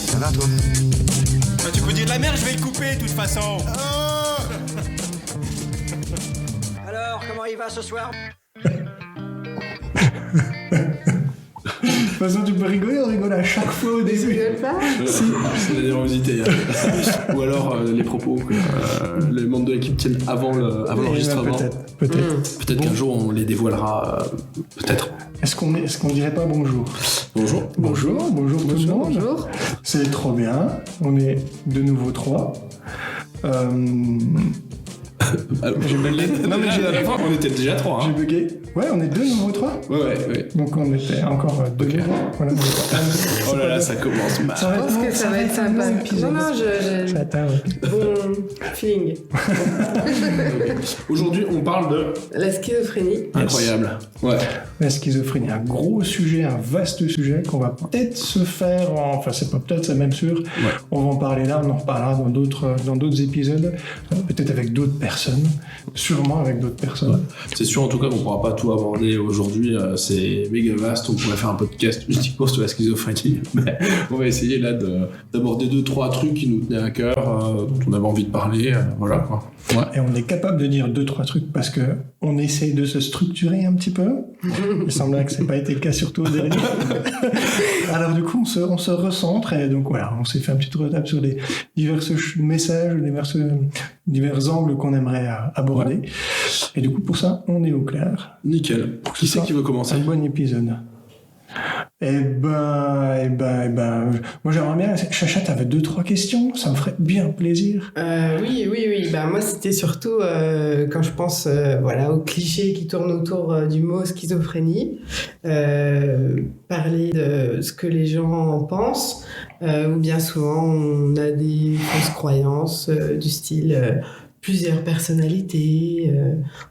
Ça va, toi? Tu peux dire de la merde, je vais le couper de toute façon. Alors, comment il va ce soir? De toute façon, tu peux rigoler, on rigole à chaque fois au début. C'est la nervosité. Ou alors les propos que les membres de l'équipe tiennent avant l'enregistrement. Peut-être qu'un jour on les dévoilera. Peut-être. Est-ce qu'on dirait pas bonjour? Bonjour. Bonjour tout le monde. Bonjour. C'est trop bien. On est de nouveau 3. J'ai bugué. Non, mais à la fin, on était déjà 3. J'ai bugué. Ouais, on est de nouveau 3. Ouais. Donc on était encore 2 Ok. nouveaux. Voilà, Oh là là, ça commence mal. Je pense que ça va être sympa. Non, je... Ça atteint, ouais. Bon feeling. Aujourd'hui, on parle de... La schizophrénie. Incroyable. Ouais. La schizophrénie, un gros sujet, un vaste sujet qu'on va peut-être se faire, enfin c'est pas peut-être, c'est même sûr, on va en parler là, on en reparlera dans d'autres épisodes, peut-être avec d'autres personnes, sûrement avec d'autres personnes. Ouais. C'est sûr en tout cas qu'on pourra pas tout aborder aujourd'hui, c'est méga vaste, on pourrait faire un podcast uniquement sur la schizophrénie, mais on va essayer là d'aborder 2-3 trucs qui nous tenaient à cœur, dont on avait envie de parler, voilà quoi. Ouais. Et on est capable de dire 2-3 trucs parce que on essaye de se structurer un petit peu. Il semblerait que ça n'ait pas été le cas surtout au dernier. Alors du coup, on se recentre et donc voilà, on s'est fait un petit tour de table sur les divers messages, divers angles qu'on aimerait aborder. Ouais. Et du coup, pour ça, on est au clair. Nickel. Qui c'est qui veut commencer? Un bon épisode. Eh ben, moi j'aimerais bien, Chacha, t'avais 2-3 questions, ça me ferait bien plaisir. Oui. Ben, moi c'était surtout quand je pense aux clichés qui tournent autour du mot schizophrénie, parler de ce que les gens en pensent, ou bien souvent on a des fausses croyances du style... plusieurs personnalités,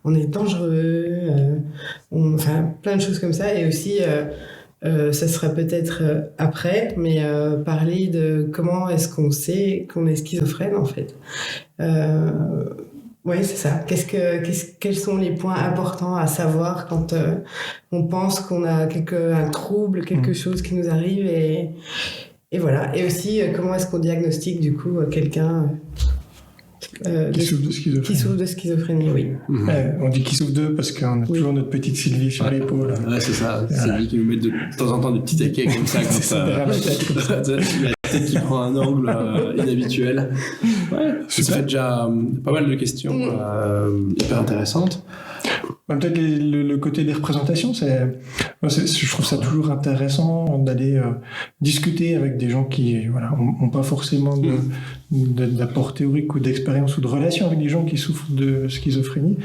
on est dangereux, enfin plein de choses comme ça, et aussi ça sera peut-être après, mais parler de comment est-ce qu'on sait qu'on est schizophrène en fait. Ouais, c'est ça. Quels sont les points importants à savoir quand on pense qu'on a un trouble, quelque chose qui nous arrive, et voilà. Et aussi comment est-ce qu'on diagnostique du coup quelqu'un qui souffre de schizophrénie, oui. On dit qui souffre d'eux parce qu'on a toujours notre petite Sylvie sur l'épaule. Ouais, c'est ça. Sylvie qui nous met de temps en temps des petits taquets comme ça. Derrière la tête, comme ça. La tête qui prend un angle inhabituel. Ouais, ça fait déjà pas mal de questions hyper intéressantes. Peut-être le côté des représentations, je trouve ça toujours intéressant d'aller discuter avec des gens qui ont pas forcément d'apport théorique ou d'expérience ou de relation avec des gens qui souffrent de schizophrénie,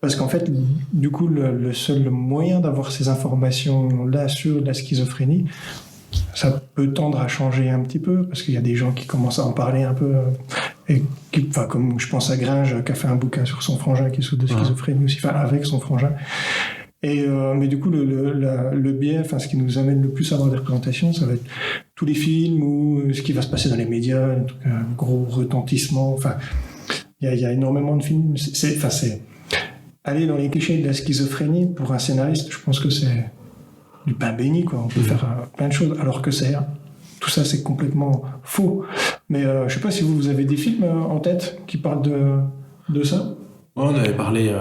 parce qu'en fait, du coup, le seul moyen d'avoir ces informations-là sur la schizophrénie, ça peut tendre à changer un petit peu, parce qu'il y a des gens qui commencent à en parler un peu, et comme je pense à Gringe, qui a fait un bouquin sur son frangin qui souffre de schizophrénie aussi, avec son frangin. Mais du coup, le biais, ce qui nous amène le plus à avoir des représentations, ça va être tous les films ou ce qui va se passer dans les médias, un gros retentissement. Il y a énormément de films. C'est aller dans les clichés de la schizophrénie pour un scénariste, je pense que c'est du pain béni, quoi. On peut faire plein de choses, alors que tout ça, c'est complètement faux. Mais je sais pas si vous avez des films en tête qui parlent de ça. On avait parlé,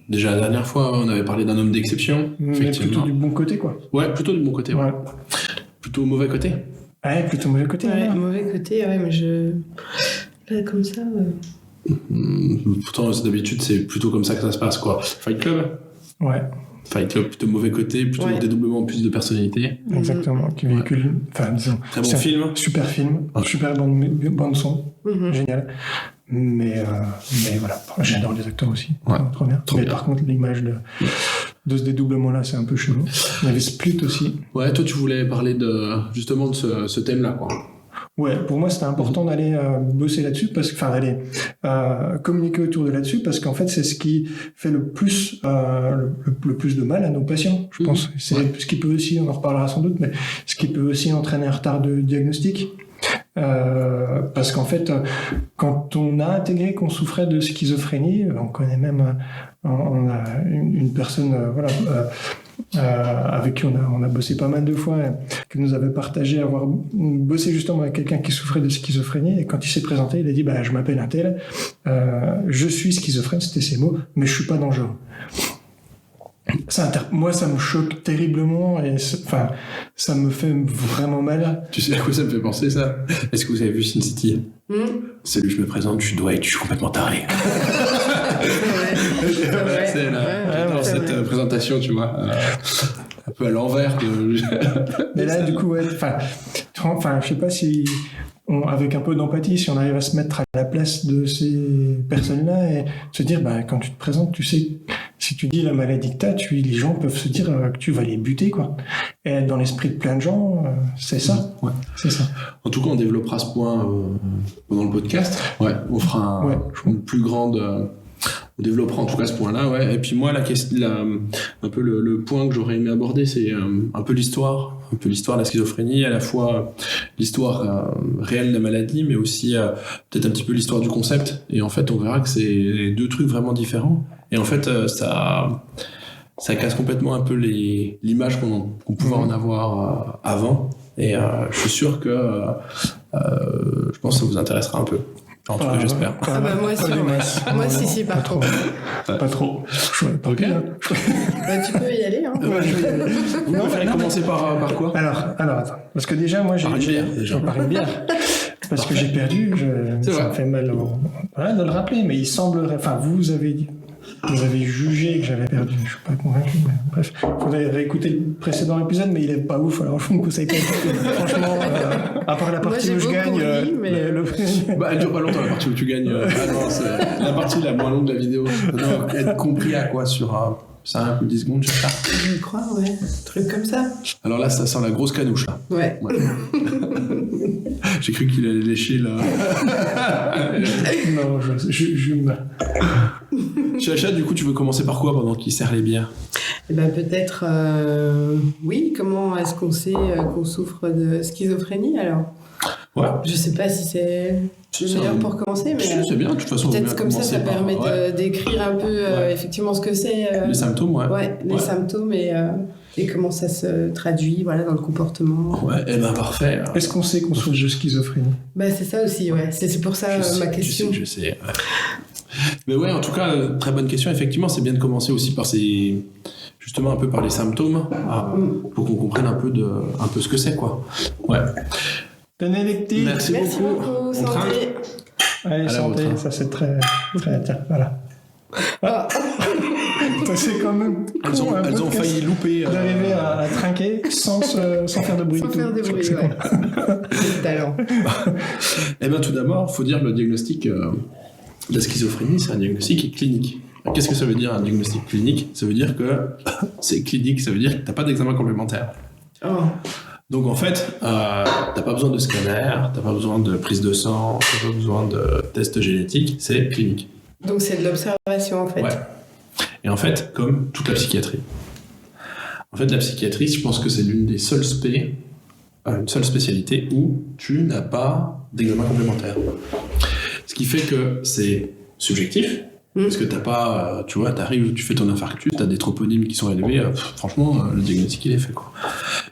déjà la dernière fois, on avait parlé d'un homme d'exception. Mais plutôt du bon côté, quoi. Ouais, plutôt du bon côté, ouais. Plutôt mauvais côté. Ouais, plutôt mauvais côté. Ouais, mauvais côté, ouais, mais là, comme ça... Pourtant, d'habitude, c'est plutôt comme ça que ça se passe, quoi. Fight Club. Ouais. Fight Club, plutôt mauvais côté, plutôt dédoublement, plus de personnalité. Exactement, qui véhicule... disons... Très bon film. Super film, super bande son, génial. Mais voilà, j'adore les acteurs aussi, trop bien. Mais par contre, l'image de ce dédoublement-là, c'est un peu chelou. Il y avait Split aussi. Ouais, toi, tu voulais parler justement de ce thème-là, quoi. Ouais, pour moi, c'était important d'aller bosser là-dessus, d'aller communiquer autour de là-dessus, parce qu'en fait, c'est ce qui fait le plus de mal à nos patients, je pense. C'est ce qui peut aussi, on en reparlera sans doute, mais ce qui peut aussi entraîner un retard de diagnostic. Parce qu'en fait, quand on a intégré qu'on souffrait de schizophrénie, on connaît même, on a une personne avec qui on a bossé pas mal de fois, qui nous avait partagé avoir bossé justement avec quelqu'un qui souffrait de schizophrénie, et quand il s'est présenté, il a dit je m'appelle un tel, je suis schizophrène, c'était ses mots, mais je suis pas dangereux. Moi, ça me choque terriblement et ça me fait vraiment mal. Tu sais à quoi ça me fait penser, ça? Est-ce que vous avez vu Sin City? C'est lui, je me présente, je suis Dwight, je suis complètement taré. C'est dans cette présentation, tu vois, un peu à l'envers de... Mais là, du coup, je sais pas si... avec un peu d'empathie, si on arrive à se mettre à la place de ces personnes-là et se dire, quand tu te présentes, tu sais, si tu dis la maladie que t'as, les gens peuvent se dire que tu vas les buter, quoi. Et dans l'esprit de plein de gens, c'est ça. Ouais. C'est ça. En tout cas, on développera ce point pendant le podcast. Ouais, on fera une plus grande... on développera en tout cas ce point-là, ouais. Et puis moi, un peu le point que j'aurais aimé aborder, c'est un peu l'histoire de la schizophrénie, à la fois l'histoire réelle de la maladie, mais aussi peut-être un petit peu l'histoire du concept. Et en fait, on verra que c'est deux trucs vraiment différents. Et en fait, ça casse complètement un peu l'image qu'on pouvait en avoir avant. Et je suis sûr que je pense que ça vous intéressera un peu. En tout cas, j'espère. Moi aussi, moi si, par contre. Pas trop. Ok. Tu peux y aller, hein. Vous préférez commencer par quoi? Alors, attends. Parce que déjà, moi, j'ai parlé de bière. Parce que j'ai perdu, ça me fait mal de le rappeler, mais il semblerait... vous avez jugé que j'avais perdu, je suis pas convaincu, mais bref. Faudrait réécouter le précédent épisode, mais il est pas ouf, alors je vous conseille pas. Franchement, à part la partie où je gagne... elle dure pas longtemps, la partie où tu gagnes. C'est la partie la moins longue de la vidéo. Donc, être compris à quoi sur 5 ou 10 secondes, je sais pas. Je crois, ouais. Un truc comme ça. Alors là, ça sent la grosse canouche, là. Ouais. J'ai cru qu'il allait lécher, là. Non, je me... Chacha, du coup, tu veux commencer par quoi pendant qu'il sert les bières? Peut-être, oui, comment est-ce qu'on sait qu'on souffre de schizophrénie, alors? Ouais. Je sais pas si c'est le meilleur pour commencer, mais c'est bien, de toute façon. Peut-être comme ça permet d'écrire un peu effectivement ce que c'est. Les symptômes, les symptômes et comment ça se traduit dans le comportement. Ouais, parfait. Est-ce qu'on sait qu'on souffre de schizophrénie? C'est ça aussi, ouais. C'est pour ça ma question. Je sais. Ouais. Mais ouais, en tout cas, très bonne question. Effectivement, c'est bien de commencer aussi par justement un peu par les symptômes, pour qu'on comprenne un peu ce que c'est, quoi. Ouais. Tenez les petits. Merci beaucoup. Santé. Allez, santé, ça c'est très, très, tiens, voilà. Ça c'est quand même elles ont failli louper d'arriver à trinquer sans faire de bruit. Sans faire de bruit, ouais. C'est le talent. Tout d'abord, il faut dire que le diagnostic de la schizophrénie, c'est un diagnostic clinique. Qu'est-ce que ça veut dire, un diagnostic clinique? Ça veut dire que c'est clinique, ça veut dire que tu n'as pas d'examen complémentaire. Donc en fait, t'as pas besoin de scanner, t'as pas besoin de prise de sang, t'as pas besoin de test génétique, c'est clinique. Donc c'est de l'observation en fait. Ouais. Et en fait, comme toute la psychiatrie. En fait, la psychiatrie, je pense que c'est l'une des seules une seule spécialité où tu n'as pas d'examen complémentaire. Ce qui fait que c'est subjectif. Parce que t'as pas, tu vois, t'arrives, tu fais ton infarctus, t'as des troponymes qui sont élevés, franchement, le diagnostic il est fait, quoi.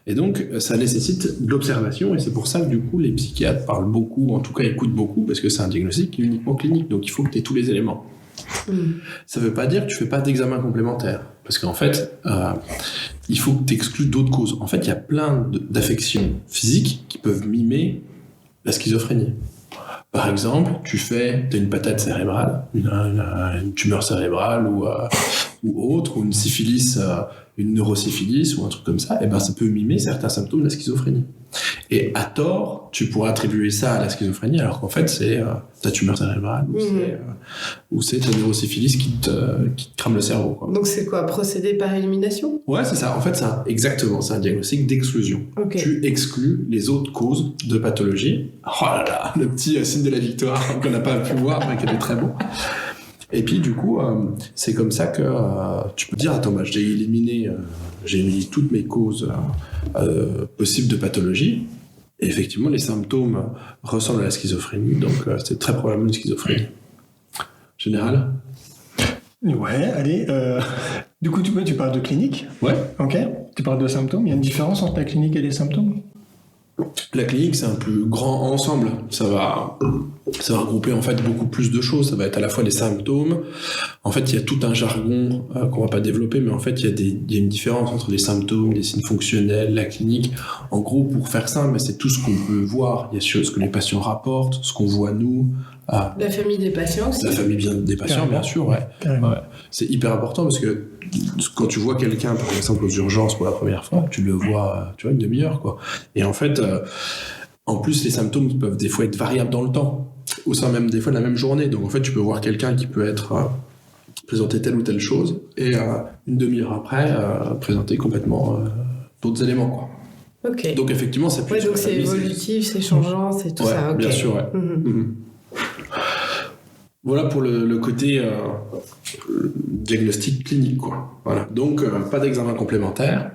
Et donc, ça nécessite de l'observation, et c'est pour ça que du coup, les psychiatres parlent beaucoup, en tout cas écoutent beaucoup, parce que c'est un diagnostic qui est uniquement clinique, donc il faut que t'aies tous les éléments. Ça veut pas dire que tu fais pas d'examen complémentaire, parce qu'en fait, il faut que t'exclues d'autres causes. En fait, il y a plein d'affections physiques qui peuvent mimer la schizophrénie. Par exemple, t'as une patate cérébrale, une tumeur cérébrale ou autre, ou une syphilis, une neurosyphilis ou un truc comme ça, ça peut mimer certains symptômes de la schizophrénie. Et à tort, tu pourrais attribuer ça à la schizophrénie, alors qu'en fait, c'est ta tumeur cérébrale ou c'est ta neurosyphilis qui te crame le cerveau, quoi. Donc c'est quoi, procéder par élimination? Ouais, c'est ça. En fait, exactement, c'est un diagnostic d'exclusion. Okay. Tu exclus les autres causes de pathologie. Oh là là, le petit signe de la victoire qu'on n'a pas pu voir, mais qui était très bon. Et puis du coup, c'est comme ça que tu peux dire, attends, j'ai éliminé toutes mes causes possibles de pathologie. Et effectivement, les symptômes ressemblent à la schizophrénie, donc c'est très probablement une schizophrénie. Général? Ouais, allez. Du coup, tu parles de clinique. Ouais. Ok. Tu parles de symptômes. Il y a une différence entre la clinique et les symptômes? La clinique, c'est un plus grand ensemble. Ça va regrouper en fait beaucoup plus de choses. Ça va être à la fois les symptômes. En fait, il y a tout un jargon qu'on va pas développer, mais en fait, il y a une différence entre les symptômes, les signes fonctionnels, la clinique. En gros, pour faire simple, c'est tout ce qu'on peut voir. Il y a ce que les patients rapportent, ce qu'on voit nous. La famille des patients aussi. La famille des patients, Carrément. bien sûr, ouais. Carrément. Ouais. C'est hyper important parce que quand tu vois quelqu'un, par exemple, aux urgences pour la première fois, tu le vois, une demi-heure, quoi. Et en fait, en plus, les symptômes peuvent des fois être variables dans le temps, au sein même des fois de la même journée. Donc, en fait, tu peux voir quelqu'un qui peut être présenter telle ou telle chose et une demi-heure après, présenter complètement d'autres éléments, quoi. Ok. Donc, effectivement, c'est plus... Ouais, donc c'est évolutif, c'est changeant, c'est tout ça. Ok. Bien sûr, ouais. Mhm. Voilà pour le côté diagnostic clinique, quoi. Voilà. Donc, pas d'examen complémentaire.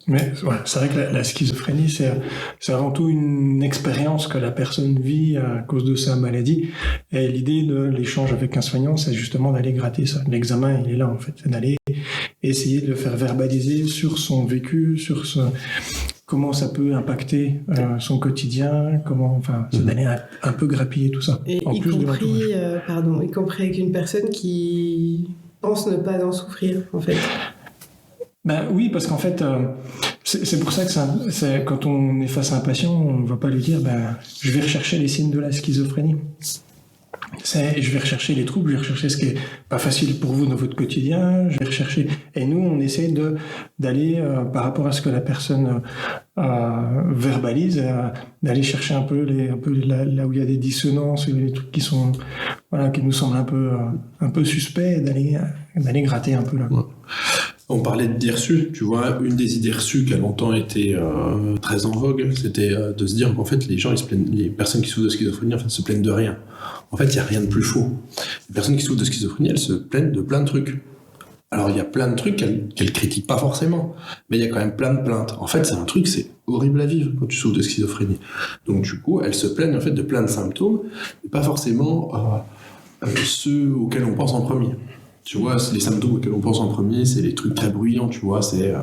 Mais ouais, c'est vrai que la schizophrénie, c'est avant tout une expérience que la personne vit à cause de sa maladie. Et l'idée de l'échange avec un soignant, c'est justement d'aller gratter ça. L'examen, il est là, en fait. C'est d'aller essayer de le faire verbaliser sur son vécu, comment ça peut impacter son quotidien, c'est d'aller un peu grappiller tout ça. Et en y plus compris avec une personne qui pense ne pas en souffrir, en fait. Ben oui, parce qu'en fait, c'est pour ça que quand on est face à un patient, on ne va pas lui dire je vais rechercher les signes de la schizophrénie. Je vais rechercher les troubles, je vais rechercher ce qui est pas facile pour vous dans votre quotidien, je vais rechercher. Et nous, on essaie d'aller, par rapport à ce que la personne verbalise, d'aller chercher un peu là où il y a des dissonances, les trucs qui nous semblent un peu suspects, et d'aller gratter un peu là. Ouais. On parlait d'idées reçues, tu vois, une des idées reçues qui a longtemps été très en vogue, c'était de se dire qu'en fait les personnes qui souffrent de schizophrénie en fait se plaignent de rien. En fait, il n'y a rien de plus faux. Les personnes qui souffrent de schizophrénie, elles se plaignent de plein de trucs. Alors, il y a plein de trucs qu'elles critiquent pas forcément, mais il y a quand même plein de plaintes. En fait, c'est horrible à vivre quand tu souffres de schizophrénie. Donc, du coup, elles se plaignent en fait de plein de symptômes, mais pas forcément ceux auxquels on pense en premier. Tu vois, les symptômes auxquels on pense en premier, c'est les trucs très bruyants, tu vois, c'est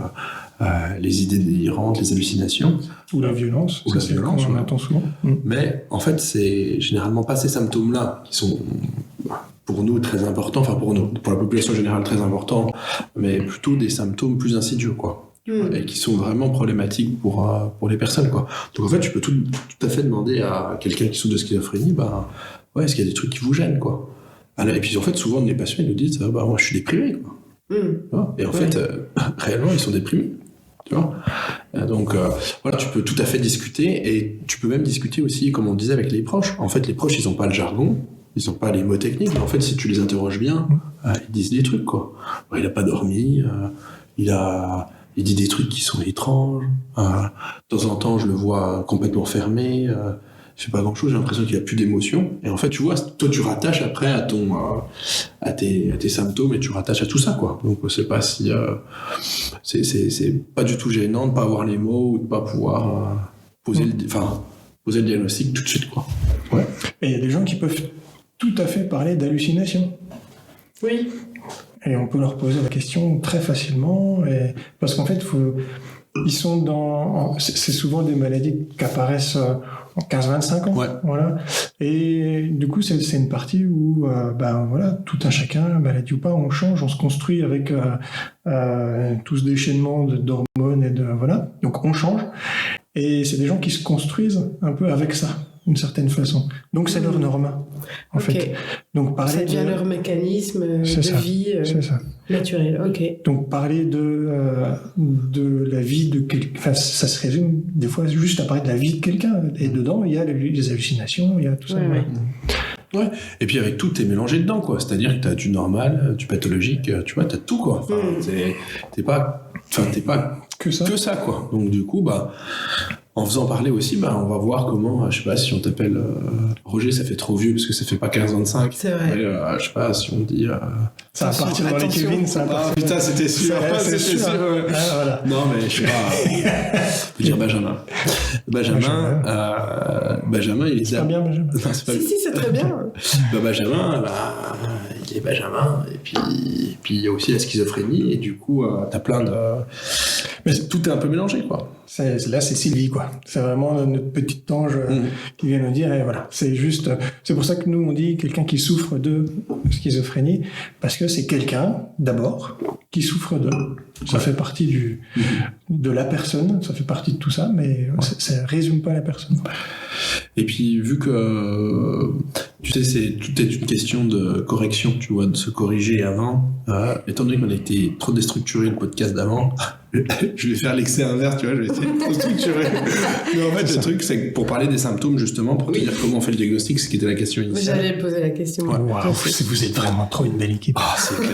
les idées délirantes, les hallucinations. Ou la violence. Ou la violence, on entend souvent. Mais en fait, c'est généralement pas ces symptômes-là qui sont pour nous très importants, enfin pour la population générale très importants, mais plutôt des symptômes plus insidieux, quoi. Et qui sont vraiment problématiques pour les personnes, quoi. Donc en fait, tu peux tout à fait demander à quelqu'un qui souffre de schizophrénie, est-ce qu'il y a des trucs qui vous gênent, quoi. Et puis en fait, souvent les patients ils nous disent moi je suis déprimé, quoi. Et en fait, réellement ils sont déprimés. Tu vois. Donc tu peux tout à fait discuter, et tu peux même discuter aussi, comme on disait, avec les proches. En fait, les proches ils n'ont pas le jargon, ils n'ont pas les mots techniques, mais en fait si tu les interroges bien, ils disent des trucs, quoi. Il a pas dormi, il dit des trucs qui sont étranges, de temps en temps je le vois complètement fermé, je fais pas grand chose, j'ai l'impression qu'il n'y a plus d'émotion. Et en fait, tu vois, toi, tu rattaches après à tes symptômes, et tu rattaches à tout ça, quoi. Donc, c'est pas si, c'est pas du tout gênant de pas avoir les mots, ou de pas pouvoir poser le diagnostic tout de suite, quoi. Ouais. Et il y a des gens qui peuvent tout à fait parler d'hallucination. Oui. Et on peut leur poser la question très facilement, parce qu'en fait, ils sont c'est souvent des maladies qui apparaissent en 15-25 ans. Ouais. Voilà. Et du coup, c'est une partie où, tout un chacun, maladie ou pas, on change, on se construit avec tout ce déchaînement d'hormones et voilà. Donc, on change. Et c'est des gens qui se construisent un peu avec ça, d'une certaine façon. Donc, c'est leur norme, en fait. Donc, ça devient leur mécanisme de vie naturel. Ok. Donc, parler de la vie de quelqu'un, ça se résume des fois juste à parler de la vie de quelqu'un. Et dedans, il y a les hallucinations, il y a tout ça. Ouais. Et puis avec tout, t'es mélangé dedans, quoi. C'est-à-dire que t'as du normal, du pathologique, tu vois, t'as tout, quoi. T'es pas que ça, quoi. Donc du coup, en faisant parler aussi, on va voir comment, je sais pas, si on t'appelle Roger, ça fait trop vieux parce que ça fait pas 15-25. C'est vrai. Mais, je sais pas, si on dit... Ça va partir dans les attention. Kevin, ça va Ah partir. putain, c'était sûr. C'est C'était sûr. sûr, ouais. Ah, voilà. Non, mais je sais pas. Faut dire Benjamin. Benjamin, il est C'est pas bien, Benjamin. Non, c'est pas Si, c'est très bien. Benjamin, il est Benjamin. Et puis il y a aussi la schizophrénie. Et du coup, t'as plein de. Mais tout est un peu mélangé, quoi. Là, c'est Sylvie, quoi. C'est vraiment notre petite ange qui vient nous dire, et voilà. C'est juste, c'est pour ça que nous, on dit quelqu'un qui souffre de schizophrénie, parce que c'est quelqu'un, d'abord, qui souffre de. Ça fait partie de la personne, ça fait partie de tout ça, mais ça résume pas la personne. Et puis, vu que, tu sais, tout est une question de correction, tu vois, de se corriger avant. Étant donné qu'on a été trop déstructuré le podcast d'avant, je vais faire l'excès inverse, tu vois, je vais essayer de trop structurer. Mais en fait, le truc, c'est que pour parler des symptômes, justement, pour te dire comment on fait le diagnostic, ce qui était la question initiale. J'allais poser la question. Ouais. Waouh, vous êtes vraiment trop une belle équipe. Ah, c'est clair.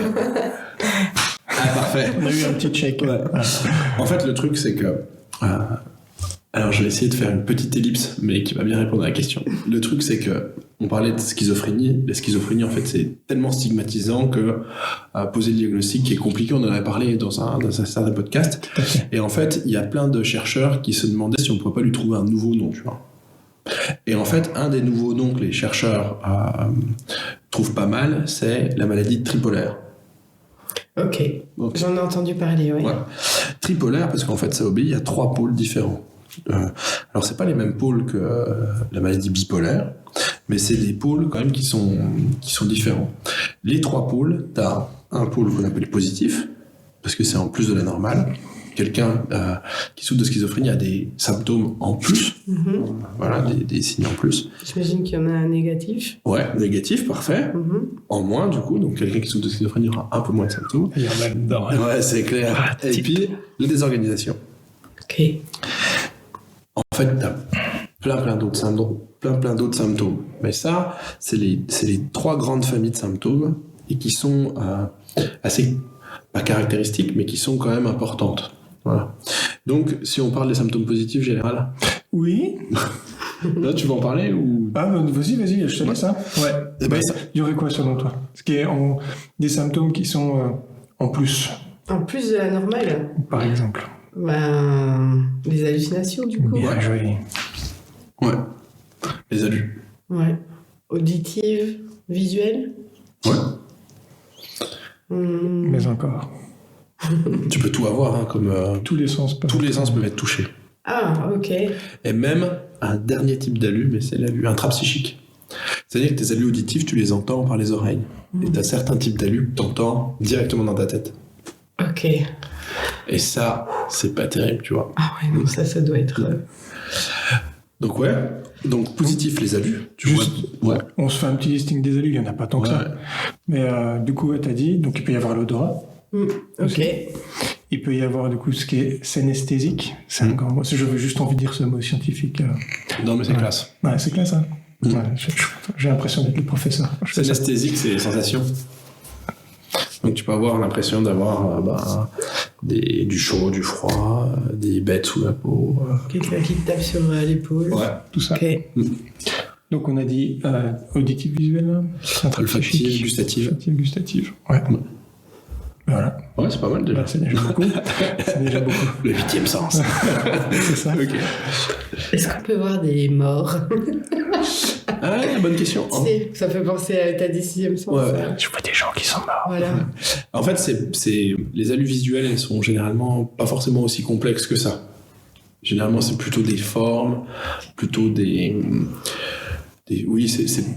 Ah, parfait. On a eu un petit check. Ouais. Voilà. En fait, le truc, c'est que... alors, je vais essayer de faire une petite ellipse, mais qui va bien répondre à la question. Le truc, c'est que on parlait de schizophrénie. La schizophrénie, en fait, c'est tellement stigmatisant que poser le diagnostic est compliqué. On en avait parlé dans un certain podcast. Et en fait, il y a plein de chercheurs qui se demandaient si on ne pourrait pas lui trouver un nouveau nom, tu vois. Et en fait, un des nouveaux noms que les chercheurs trouvent pas mal, c'est la maladie tripolaire. Ok. J'en ai entendu parler, oui. Ouais. Tripolaire, parce qu'en fait, ça obéit à 3 pôles différents. Alors, c'est pas les mêmes pôles que la maladie bipolaire, mais c'est des pôles quand même qui sont différents. Les 3 pôles, t'as un pôle qu'on appelle positif, parce que c'est en plus de la normale. Quelqu'un qui souffre de schizophrénie a des symptômes en plus, voilà, des signes en plus. J'imagine qu'il y en a un négatif. Ouais, négatif, parfait. En moins, du coup, donc quelqu'un qui souffre de schizophrénie aura un peu moins de symptômes. Il y en a dedans. Ouais, c'est clair. Et puis, la désorganisation. Ok. En fait, t'as plein d'autres symptômes, plein d'autres symptômes. Mais ça, c'est les 3 grandes familles de symptômes et qui sont assez, pas caractéristiques, mais qui sont quand même importantes. Voilà. Donc, si on parle des symptômes positifs général, Oui. là, tu vas en parler ou... Ah, vas-y, je te laisse, hein. Ouais. Eh ben, Il y aurait quoi selon toi? Ce qui est des symptômes qui sont en plus, En plus de la normale, par exemple. les hallucinations, du coup. Bien joué. Ouais. Les adultes. Ouais. Auditive, visuelle. Ouais. Mais encore. Tu peux tout avoir, hein, comme... Tous les sens peuvent. tous les sens peuvent être touchés. Ah, ok. Et même un dernier type d'alu, mais c'est l'alu intrapsychique. C'est-à-dire que tes alus auditifs, tu les entends par les oreilles. Et tu as certains types d'alus que tu entends directement dans ta tête. Ok. Et ça, c'est pas terrible, tu vois. Ah ouais, non, ça doit être... Donc ouais, donc positif les alus. Tu Juste, vois, ouais. On se fait un petit listing des alus, il n'y en a pas tant que Ouais. ça. Mais du coup, tu as dit, donc il peut y avoir l'odorat. Ok. Il peut y avoir du coup ce qui est synesthésique. C'est un grand mot. Je veux juste envie de dire ce mot scientifique. Non mais c'est classe. Ouais, c'est classe, hein. Ouais, j'ai l'impression d'être le professeur. Je fais ça. Synesthésique, c'est les sensations. Donc tu peux avoir l'impression d'avoir du chaud, du froid, des bêtes sous la peau. Quelqu'un qui te tape sur l'épaule. Ouais. Tout ça. Ok. Donc on a dit auditif visuel, Olfactive, gustative. Olfactive, gustative. Ouais. Voilà. Ouais, c'est pas mal déjà. Bah, c'est déjà beaucoup. C'est déjà beaucoup. Le 8e sens. C'est ça. Ok. Est-ce qu'on peut voir des morts? Ah, bonne question. Tu sais, ça fait penser à ta 10e sens. Ouais. ça. Je vois des gens qui sont morts. Voilà. En fait, les alus visuels, elles sont généralement pas forcément aussi complexes que ça. Généralement, c'est plutôt des formes, plutôt oui,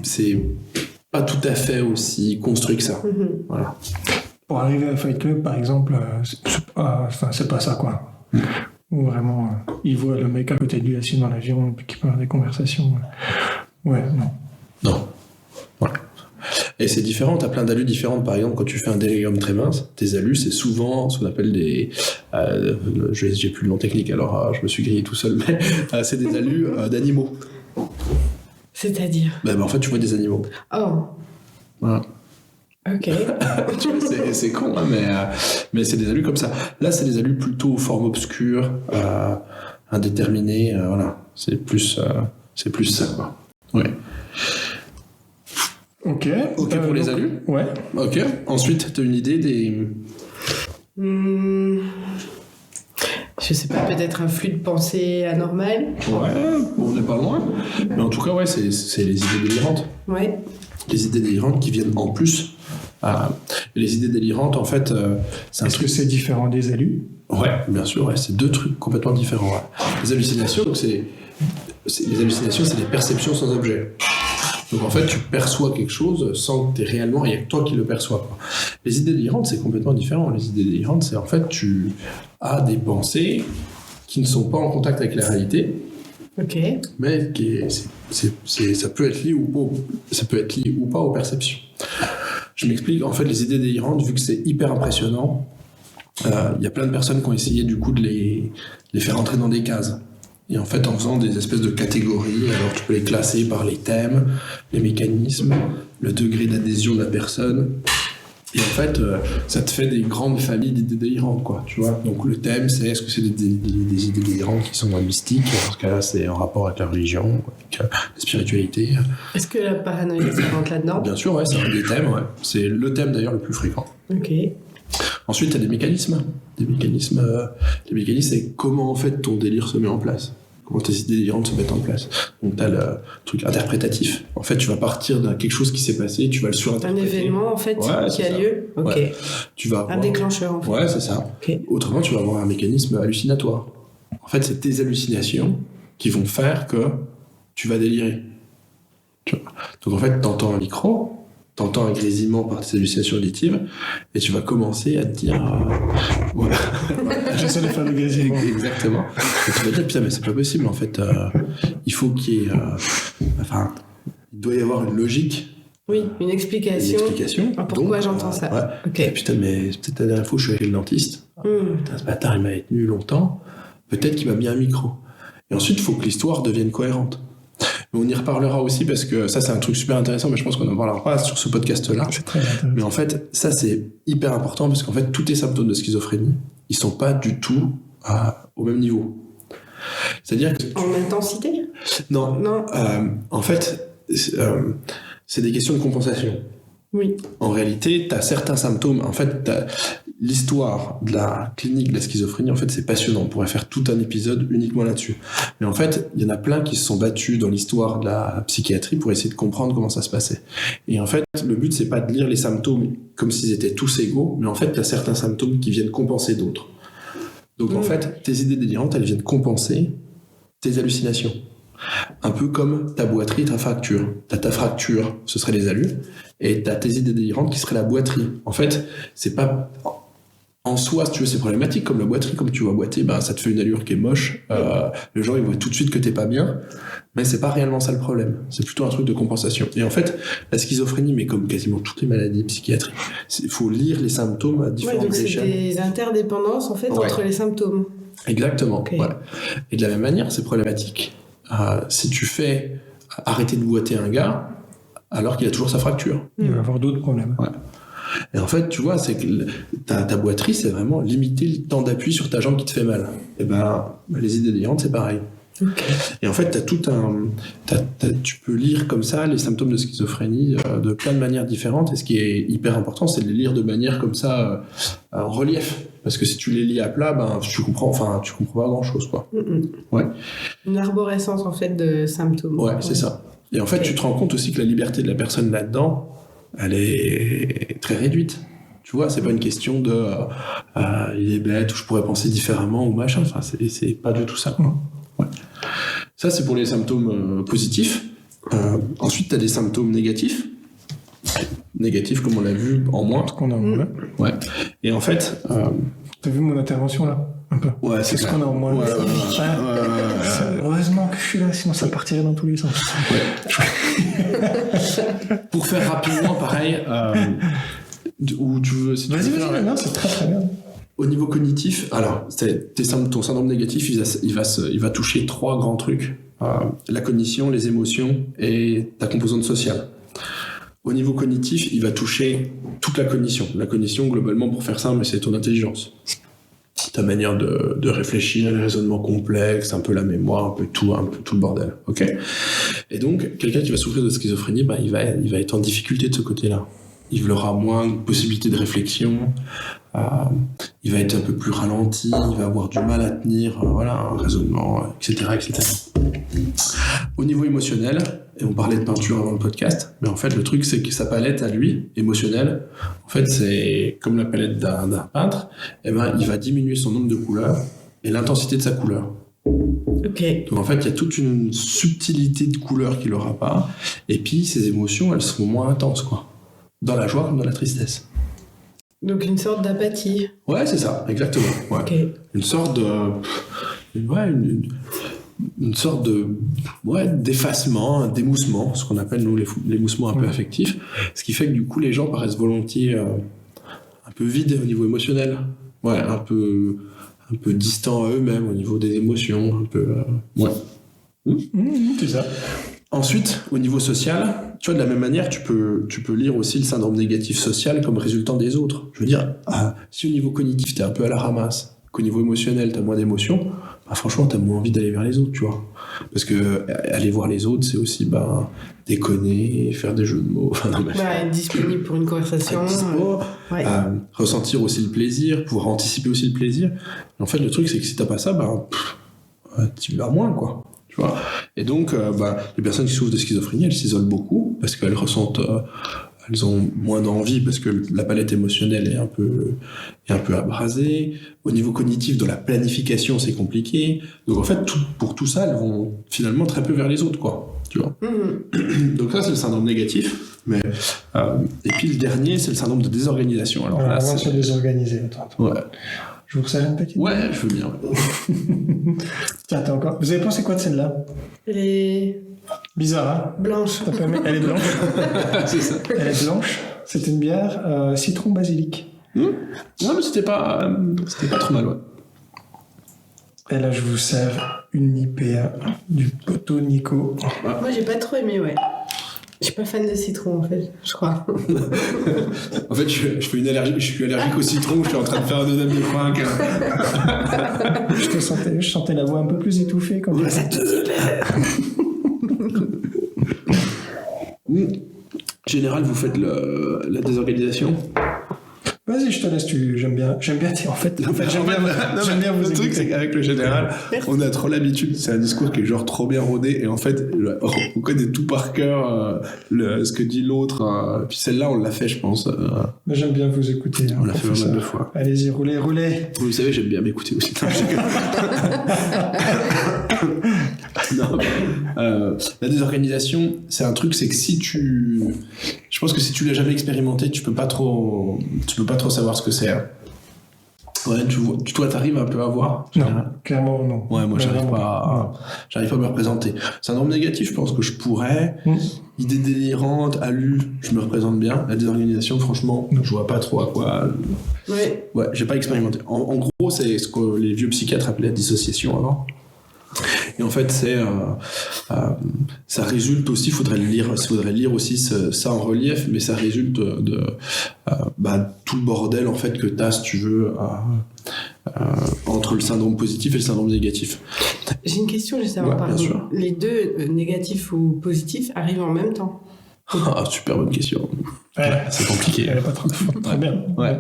c'est pas tout à fait aussi construit que ça. Voilà. Pour arriver à Fight Club, par exemple, c'est pas ça, quoi. Où vraiment, il voit le mec à côté de lui assis dans l'avion, puis qu'il peut avoir des conversations. Ouais, non. Non. Voilà. Et c'est différent, t'as plein d'alus différentes. Par exemple, quand tu fais un délirium très mince, tes alus, c'est souvent ce qu'on appelle des... j'ai plus le nom technique, alors je me suis grillé tout seul, mais c'est des alus d'animaux. C'est-à-dire? En fait, tu vois des animaux. Oh. Voilà. Ok. Tu vois, c'est con, hein, mais c'est des alus comme ça. Là, c'est des alus plutôt forme obscure, indéterminé, voilà. C'est plus ça, quoi. Ouais. Ok. Ok pour les alus. Ouais. Ok. Ensuite, tu as une idée des... Je sais pas, peut-être un flux de pensée anormal. Ouais, on n'est pas loin. Mais en tout cas, ouais, c'est les idées délirantes. Ouais. Les idées délirantes qui viennent en plus. Les idées délirantes, en fait, c'est un Est-ce que c'est différent des alus? Ouais, bien sûr, ouais, c'est deux trucs complètement différents. Ouais. Les hallucinations, donc les hallucinations, c'est des perceptions sans objet. Donc en fait, tu perçois quelque chose sans que tu aies réellement, il n'y a que toi qui le perçois, quoi. Les idées délirantes, c'est complètement différent. Les idées délirantes, c'est en fait, tu as des pensées qui ne sont pas en contact avec la réalité, Ok. mais ça peut être lié ou pas aux perceptions. Je m'explique. En fait, les idées délirantes, vu que c'est hyper impressionnant, il y a plein de personnes qui ont essayé du coup de les faire entrer dans des cases. Et en fait, en faisant des espèces de catégories, alors tu peux les classer par les thèmes, les mécanismes, le degré d'adhésion de la personne. Et en fait, ça te fait des grandes familles d'idées délirantes, quoi, tu vois. Donc le thème, c'est est-ce que c'est des idées délirantes qui sont mystiques? Dans ce cas-là, c'est en rapport avec la religion, avec la spiritualité. Est-ce que la paranoïa, ça rentre là-dedans? Bien sûr, ouais, c'est un des thèmes, ouais. C'est le thème d'ailleurs le plus fréquent. Ok. Ensuite, tu as des mécanismes. Les mécanismes, c'est comment en fait ton délire se met en place. Comment tes idées délirantes se mettent en place. Donc tu as le truc interprétatif. En fait, tu vas partir de quelque chose qui s'est passé, tu vas le Un surinterpréter. événement, en fait, Ouais, qui c'est a ça. lieu? Ok. Ouais. Tu vas avoir... Un déclencheur, en fait. Ouais, c'est ça. Ok. Autrement, tu vas avoir un mécanisme hallucinatoire. En fait, c'est tes hallucinations qui vont faire que tu vas délirer. Tu vois. Donc en fait, t'entends un micro, t'entends un grésillement par tes hallucinations auditives, et tu vas commencer à te dire... ouais. J'essaie de faire le grésillement. Exactement. Et tu vas dire, putain, mais c'est pas possible, en fait. Il faut qu'il y ait... enfin, il doit y avoir une logique, Oui, une une explication. explication. Ah, pourquoi Donc, j'entends ça? Ouais. Ok. Et putain, mais c'est peut-être la dernière fois que je suis allé chez le dentiste. Putain, ce bâtard, il m'a tenu longtemps. Peut-être qu'il m'a mis un micro. Et ensuite, il faut que l'histoire devienne cohérente. Mais on y reparlera aussi parce que ça, c'est un truc super intéressant, mais je pense qu'on en parlera pas sur ce podcast-là. C'est très intéressant. Mais en fait, ça, c'est hyper important parce qu'en fait, tous les symptômes de schizophrénie, ils sont pas du tout au même niveau. C'est-à-dire que... En intensité? Non. Non. En fait, c'est des questions de compensation. Oui. En réalité, tu as certains symptômes. En fait, l'histoire de la clinique de la schizophrénie, en fait, c'est passionnant. On pourrait faire tout un épisode uniquement là-dessus. Mais en fait, il y en a plein qui se sont battus dans l'histoire de la psychiatrie pour essayer de comprendre comment ça se passait. Et en fait, le but, c'est pas de lire les symptômes comme s'ils étaient tous égaux, mais en fait, tu as certains symptômes qui viennent compenser d'autres. Donc, en fait, tes idées délirantes, elles viennent compenser tes hallucinations. Un peu comme ta boiterie et ta fracture. T'as ta fracture, ce serait les alus, et t'as tes idées délirantes qui seraient la boiterie. En fait, c'est pas... En soi, si tu veux, c'est problématique, comme la boiterie, comme tu vois boiter, ben, ça te fait une allure qui est moche, les gens ils voient tout de suite que t'es pas bien, mais c'est pas réellement ça le problème, c'est plutôt un truc de compensation. Et en fait, la schizophrénie, mais comme quasiment toutes les maladies psychiatriques, il faut lire les symptômes à Ouais, différentes donc c'est échelles. des interdépendances, en fait, Ouais. entre les symptômes. Exactement. Ok. Voilà. Et de la même manière, c'est problématique. Si tu fais arrêter de boiter un gars alors qu'il a toujours sa fracture. Il va y avoir d'autres problèmes. Ouais. Et en fait, tu vois, c'est que ta boiterie, c'est vraiment limiter le temps d'appui sur ta jambe qui te fait mal. Et ben, les idées délirantes, c'est pareil. Ok. Et en fait, tu peux lire comme ça les symptômes de schizophrénie de plein de manières différentes. Et ce qui est hyper important, c'est de les lire de manière comme ça, en relief. Parce que si tu les lis à plat, ben, tu comprends pas grand-chose, quoi. Ouais. Une arborescence, en fait, de symptômes. Ouais, c'est ça. Et en fait, tu te rends compte aussi que la liberté de la personne là-dedans, elle est très réduite. Tu vois, c'est pas une question de il est bête ou je pourrais penser différemment ou machin. Enfin, c'est pas du tout ça, quoi. Ouais. Ça, c'est pour les symptômes positifs. Ensuite, tu as des symptômes négatifs. Négatifs, comme on l'a vu, en moins. Ce qu'on a en moins. Ouais. Et en fait... T'as vu mon intervention là? Un peu. ouais, C'est ce clair. qu'on a en moins. Ouais, Ouais. ouais. Heureusement que je suis là, sinon ça partirait dans tous les sens. Pour faire rapidement, pareil, où tu veux... Si tu Vas-y, veux faire, non, c'est très très bien. Au niveau cognitif, alors, ton syndrome négatif, il va toucher 3 grands trucs. La cognition, les émotions et ta composante sociale. Au niveau cognitif, il va toucher toute la cognition. La cognition, globalement, pour faire simple, c'est ton intelligence. ta manière de réfléchir, les raisonnements complexes, un peu la mémoire, un peu tout le bordel. Ok. Et donc, quelqu'un qui va souffrir de schizophrénie, il va être en difficulté de ce côté-là. Il aura moins de possibilités de réflexion, il va être un peu plus ralenti, il va avoir du mal à tenir un raisonnement, etc., etc. Au niveau émotionnel, et on parlait de peinture avant le podcast, mais en fait le truc c'est que sa palette à lui, émotionnelle, en fait c'est comme la palette d'un peintre, il va diminuer son nombre de couleurs et l'intensité de sa couleur. Ok. Donc en fait il y a toute une subtilité de couleurs qu'il n'aura pas, et puis ses émotions elles seront moins intenses, quoi. Dans la joie comme dans la tristesse. Donc une sorte d'apathie. Ouais, c'est ça, exactement. Ouais. Ok. Une sorte de... une sorte d'effacement, d'émoussement, ce qu'on appelle nous l'émoussement un peu affectif, ce qui fait que du coup les gens paraissent volontiers un peu vides au niveau émotionnel, un peu distants à eux-mêmes au niveau des émotions, un peu... C'est ça. Ensuite, au niveau social, tu vois, de la même manière, tu peux lire aussi le syndrome négatif social comme résultant des autres. Je veux dire, si au niveau cognitif, t'es un peu à la ramasse, qu'au niveau émotionnel, t'as moins d'émotions, franchement, t'as moins envie d'aller vers les autres, tu vois. Parce que aller voir les autres, c'est aussi déconner, faire des jeux de mots. Être disponible pour une conversation. Ressentir aussi le plaisir, pouvoir anticiper aussi le plaisir. Et en fait, le truc, c'est que si t'as pas ça, tu vas moins, quoi. Tu vois. Et donc, les personnes qui souffrent de schizophrénie, elles s'isolent beaucoup parce qu'elles ressentent... elles ont moins d'envie parce que la palette émotionnelle est un peu abrasée. Au niveau cognitif, de la planification, c'est compliqué. Donc en fait, pour tout ça, elles vont finalement très peu vers les autres, quoi. Tu vois. Donc ça, c'est le syndrome négatif. Et puis le dernier, c'est le syndrome de désorganisation. Alors là, avant de se désorganiser. Attends. Ouais. Je vous sers une petite. Ouais, je veux bien. Tiens, t'as encore. Vous avez pensé quoi de celle-là? Elle est Bizarre, hein? blanche. T'as pas aimé? Elle est blanche. C'est ça. Elle est blanche. C'est une bière citron basilic. Ouais, mais c'était pas trop mal, ouais. Et là, je vous sers une IPA du poteau Nico. Moi, j'ai pas trop aimé, ouais. Je suis pas fan de citron, en fait, je crois. En fait, je suis allergique au citron, je suis en train de faire un deuxième de fringue. Je sentais la voix un peu plus étouffée quand même. En général, vous faites la désorganisation. Vas-y, je te laisse. J'aime bien. J'aime bien vous Le truc, c'est qu'avec le général, on a trop l'habitude. C'est un discours qui est genre trop bien rodé. Et en fait, on connaît tout par cœur ce que dit l'autre. Puis celle-là, on l'a fait, je pense. Mais j'aime bien vous écouter. On l'a fait pas mal de fois. Allez-y, roulez. Vous le savez, j'aime bien m'écouter aussi. Non, la désorganisation, c'est un truc, c'est que je pense que si tu l'as jamais expérimenté, tu peux pas trop savoir ce que c'est. Ouais, toi, t'arrives un peu à voir. Non, clairement non. Ouais, moi, j'arrive pas à me représenter. Syndrome négatif, je pense que je pourrais. Idée délirante, je me représente bien. La désorganisation, franchement, je vois pas trop à quoi. Ouais, j'ai pas expérimenté. En gros, c'est ce que les vieux psychiatres appelaient la dissociation avant. Et en fait, ça résulte aussi, faudrait lire aussi ça en relief, mais ça résulte de tout le bordel en fait que t'as, si tu veux, entre le syndrome positif et le syndrome négatif. J'ai une question, je sais pas, bien sûr. Les deux, négatifs ou positifs, arrivent en même temps? Ah, super bonne question. Ouais, c'est compliqué. Elle est pas très bien. Ouais,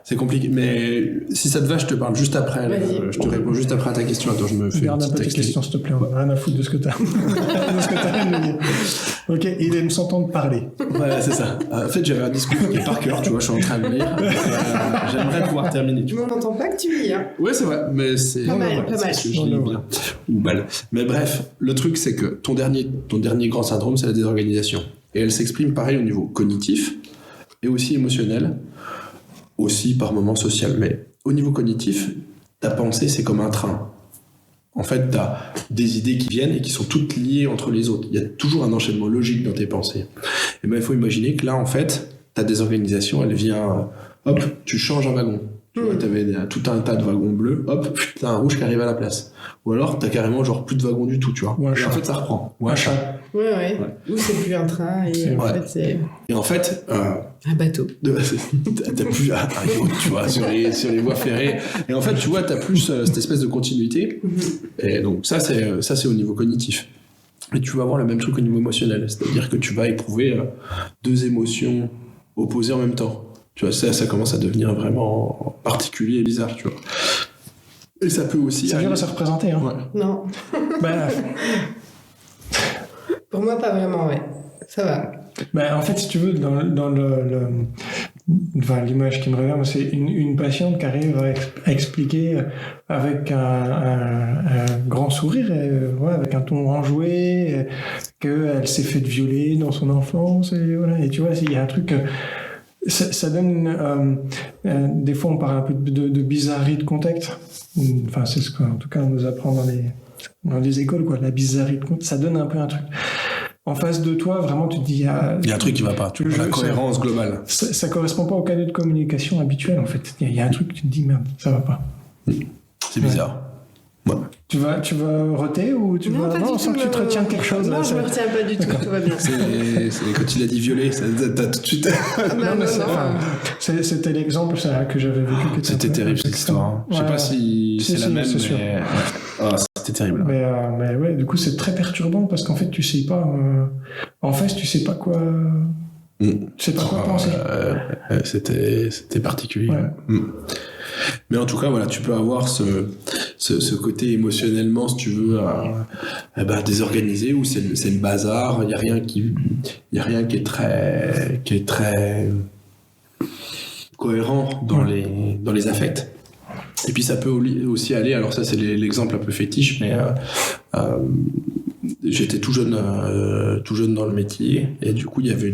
c'est compliqué. Mais si ça te va, je te parle juste après. Je te réponds juste après à ta question. Attends, je me fais Garde une un petite peu tes questions, s'il te plaît. On a rien à foutre de ce que t'as. de ce que t'as à nous dire. Ok, il aime s'entendre parler. Voilà, c'est ça. En fait, j'avais un discours qui est par cœur, tu vois, je suis en train de lire. J'aimerais pouvoir terminer. Tu m'entends pas que tu lis, hein? Ouais, c'est vrai, mais c'est... Pas mal. C'est que je lis bien. Ou mal. Mais bref, le truc, c'est que ton dernier grand syndrome, c'est la désorganisation. Et elle s'exprime pareil au niveau cognitif et aussi émotionnel, aussi par moments social. Mais au niveau cognitif, ta pensée, c'est comme un train. En fait, tu as des idées qui viennent et qui sont toutes liées entre les autres. Il y a toujours un enchaînement logique dans tes pensées. Et ben, il faut imaginer que là, en fait, ta désorganisation, elle vient... hop, tu changes un wagon. Tu vois, t'avais tout un tas de wagons bleus, hop, t'as un rouge qui arrive à la place. Ou alors, t'as carrément genre plus de wagons du tout, tu vois. Ou un Et chat. en fait, ça reprend. Ou un chat. Ouais. Ou c'est plus un train et en Ouais. fait c'est Et en fait, un bateau. t'as plus un yacht, tu vois, sur les voies ferrées. Et en fait, tu vois, t'as plus cette espèce de continuité. Et donc, ça, c'est au niveau cognitif. Et tu vas avoir le même truc au niveau émotionnel. C'est-à-dire que tu vas éprouver deux émotions opposées en même temps. Tu vois, ça commence à devenir vraiment particulier et bizarre, tu vois. Et ça peut aussi... C'est dur à se représenter. Hein. Ouais. Non. Bah, Pour moi, pas vraiment, ouais. Ça va. en fait, si tu veux, dans l'image qui me revient, c'est une patiente qui arrive à expliquer avec un grand sourire, avec un ton enjoué, qu'elle s'est faite violer dans son enfance. Et, voilà. Et tu vois, il y a un truc... Ça donne... des fois, on parle un peu de bizarrerie de contexte. Enfin, c'est ce qu'en tout cas, on nous apprend dans les écoles, quoi. La bizarrerie de contexte, ça donne un peu un truc. En face de toi, vraiment, tu te dis... Il y a un truc qui va pas. Tu vois, la cohérence globale. Ça correspond pas au canal de communication habituel, en fait. Il y a un truc, tu te dis, merde, ça va pas. C'est bizarre. Ouais. Tu vas roter ou tu vas... pas du Non, on sent tout, que tu te retiens quelque chose. Non, là, je me retiens pas du tout, tout va bien. Quand il a dit violer, t'as tout de suite... C'était l'exemple ça, que j'avais vécu. C'était terrible cette histoire. Hein. Je sais pas si c'est la même, c'est sûr. mais... Ah, c'était terrible. Mais ouais, du coup, c'est très perturbant parce qu'en fait, tu sais pas... En fait, tu sais pas quoi... Tu sais pas quoi penser. C'était particulier. Ouais. Mais en tout cas, voilà, tu peux avoir ce côté émotionnellement, si tu veux, désorganisé, où c'est le bazar, il y a rien qui est très cohérent dans les affects. Et puis ça peut aussi aller, alors ça c'est l'exemple un peu fétiche, mais j'étais tout jeune dans le métier, et du coup il y avait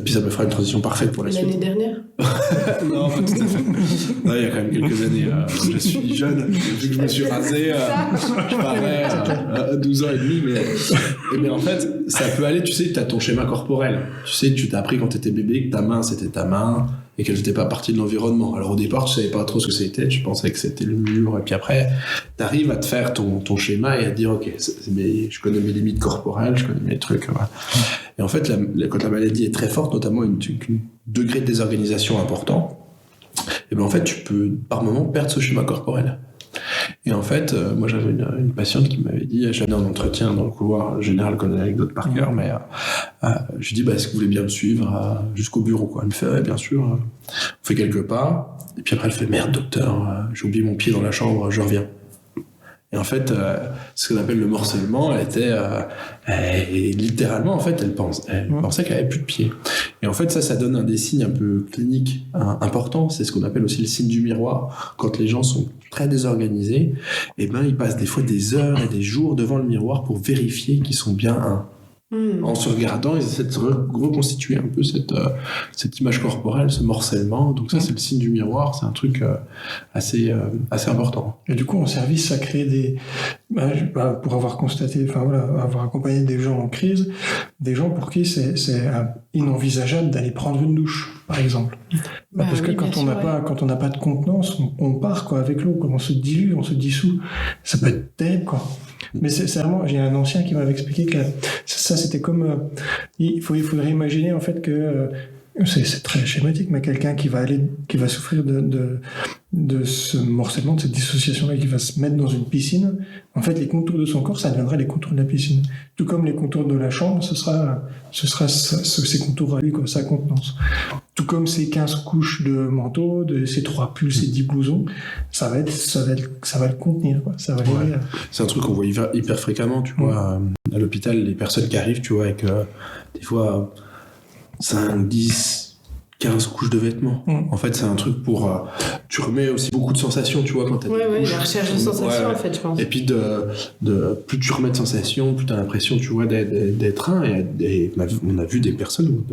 puis ça me fera une transition parfaite pour la suite. L'année dernière? Non, pas tout à fait. Non, il y a quand même quelques années. Je suis jeune, depuis que je me suis rasé, je parais à 12 ans et demi, mais en fait, ça peut aller, tu sais, tu as ton schéma corporel. Tu sais, tu t'as appris quand tu étais bébé que ta main, c'était ta main, et qu'elle n'était pas partie de l'environnement. Alors au départ, tu savais pas trop ce que c'était, tu pensais que c'était le mur, et puis après, tu arrives à te faire ton schéma et à te dire, ok, je connais mes limites corporelles, je connais mes trucs. Voilà. Et en fait, quand la maladie est très forte, notamment un degré de désorganisation important, et ben en fait, tu peux par moment perdre ce schéma corporel. Et en fait, moi j'avais une patiente qui m'avait dit, j'allais en entretien dans le couloir général, connaît l'anecdote par cœur, mais je lui dis, est-ce que vous voulez bien me suivre jusqu'au bureau, quoi. Elle me fait, ouais, bien sûr. On fait quelques pas, et puis après elle fait, merde docteur, j'ai oublié mon pied dans la chambre, je reviens. Et en fait, ce qu'on appelle le morcellement, elle était littéralement, en fait, elle pensait qu'elle avait plus de pied. Et en fait, ça donne un des signes un peu cliniques importants. C'est ce qu'on appelle aussi le signe du miroir. Quand les gens sont très désorganisés, et ben ils passent des fois des heures et des jours devant le miroir pour vérifier qu'ils sont bien un. En se regardant, ils essaient de reconstituer un peu cette image corporelle, ce morcellement. Donc ça, c'est le signe du miroir. C'est un truc assez important. Et du coup, en service, ça crée pour avoir constaté, avoir accompagné des gens en crise, des gens pour qui c'est inenvisageable d'aller prendre une douche, par exemple. Parce que quand on n'a pas de contenance, on part quoi avec l'eau, on se dilue, on se dissout. Ça peut être terrible, quoi. Mais c'est vraiment, j'ai un ancien qui m'avait expliqué que ça c'était comme il faudrait imaginer en fait que c'est très schématique, mais quelqu'un qui va souffrir de ce morcellement, de cette dissociation-là, qui va se mettre dans une piscine, en fait les contours de son corps, ça deviendra les contours de la piscine. Tout comme les contours de la chambre, ce sera ses contours à lui, quoi, sa contenance. Tout comme ces 15 couches de manteau, ces 3 pulls, ces 10 blousons, ça va le contenir, quoi. Ça va l'aider. C'est un truc qu'on voit hyper fréquemment, tu vois, à l'hôpital, les personnes qui arrivent, tu vois, avec des fois 5, 10, 15 couches de vêtements. En fait, c'est un truc pour... tu remets aussi beaucoup de sensations, tu vois, quand t'as des couches. La recherche de sensations, en fait, je pense. Et puis, plus tu remets de sensations, plus t'as l'impression, tu vois, d'être un. Et on a vu des personnes où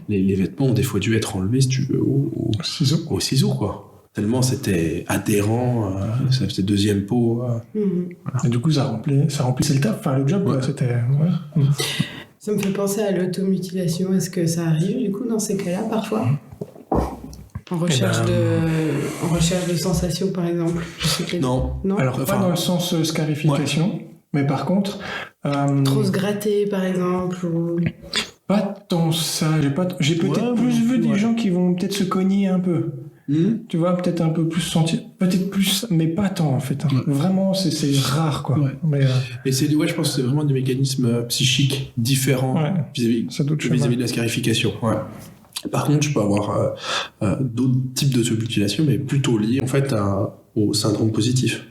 les vêtements ont des fois dû être enlevés, si tu veux, au ciseau, quoi. Tellement c'était adhérent, ça faisait deuxième peau. Voilà. Et du coup, ça remplissait le taf, le job, quoi. C'était... Ça me fait penser à l'automutilation. Est-ce que ça arrive, du coup, dans ces cas-là, parfois ? En recherche de sensations, par exemple. Je sais que- Non. Non. Alors, pas dans le sens scarification, mais par contre... Trop se gratter, par exemple. Ou... Pas tant ça. J'ai peut-être plus vu des gens qui vont peut-être se cogner un peu. Tu vois, peut-être un peu plus sentir, peut-être plus, mais pas tant en fait. Vraiment, c'est rare quoi. Ouais. Mais, Et je pense que c'est vraiment des mécanismes psychiques différents vis-à-vis de la scarification. Ouais. Par contre, tu peux avoir d'autres types de submutilation, mais plutôt liés en fait au syndrome positif.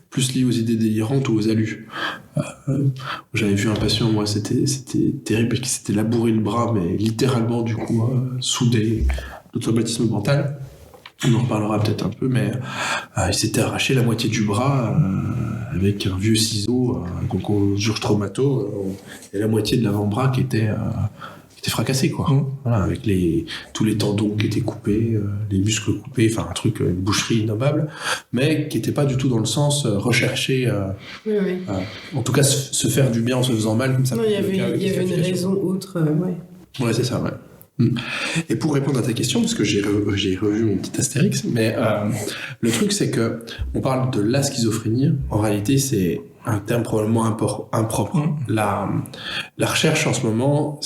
Plus lié aux idées délirantes ou aux alus. J'avais vu un patient, moi, c'était terrible parce qu'il s'était labouré le bras, mais littéralement, du coup, sous d'automatisme mental. On en reparlera peut-être un peu, mais il s'était arraché la moitié du bras avec un vieux ciseau, donc au surge-traumato, et la moitié de l'avant-bras qui était fracassé, quoi. Voilà, avec tous les tendons qui étaient coupés, les muscles coupés, enfin un truc, une boucherie innommable, mais qui n'était pas du tout dans le sens recherché, en tout cas se faire du bien en se faisant mal, comme ça. Non, il y avait une raison autre, Ouais, c'est ça, ouais. Et pour répondre à ta question, parce que j'ai revu mon petit astérix, mais le truc c'est que on parle de la schizophrénie, en réalité c'est un terme probablement impropre. La recherche en ce moment,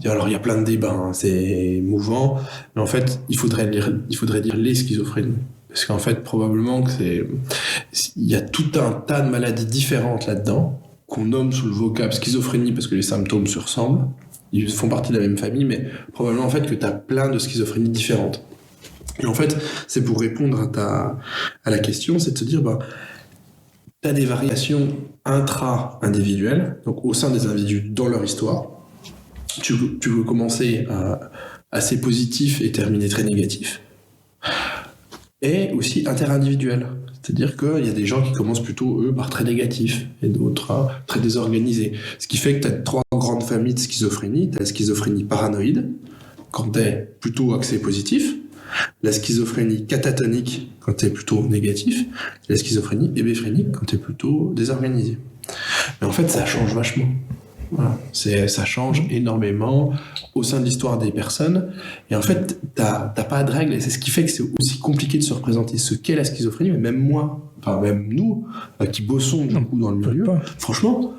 alors il y a plein de débats, hein, c'est mouvant, mais en fait il faudrait dire les schizophrénies. Parce qu'en fait probablement que il y a tout un tas de maladies différentes là-dedans, qu'on nomme sous le vocable schizophrénie parce que les symptômes se ressemblent. Ils font partie de la même famille, mais probablement en fait que tu as plein de schizophrénies différentes. Et en fait, c'est pour répondre à la question, c'est de se dire, tu as des variations intra-individuelles, donc au sein des individus dans leur histoire. Tu veux commencer assez positif et terminer très négatif. Et aussi inter-individuel. C'est-à-dire qu'il y a des gens qui commencent plutôt, eux, par très négatif, et d'autres très désorganisés. Ce qui fait que tu as 3 grandes familles de schizophrénie. Tu as la schizophrénie paranoïde, quand tu es plutôt axé positif, la schizophrénie catatonique, quand tu es plutôt négatif, et la schizophrénie hébéphrénique, quand tu es plutôt désorganisé. Mais en fait, ça change vachement. Voilà. Ça change énormément au sein de l'histoire des personnes, et en fait t'as pas de règles, et c'est ce qui fait que c'est aussi compliqué de se représenter ce qu'est la schizophrénie. Mais même moi, enfin même nous qui bossons du coup dans le milieu, franchement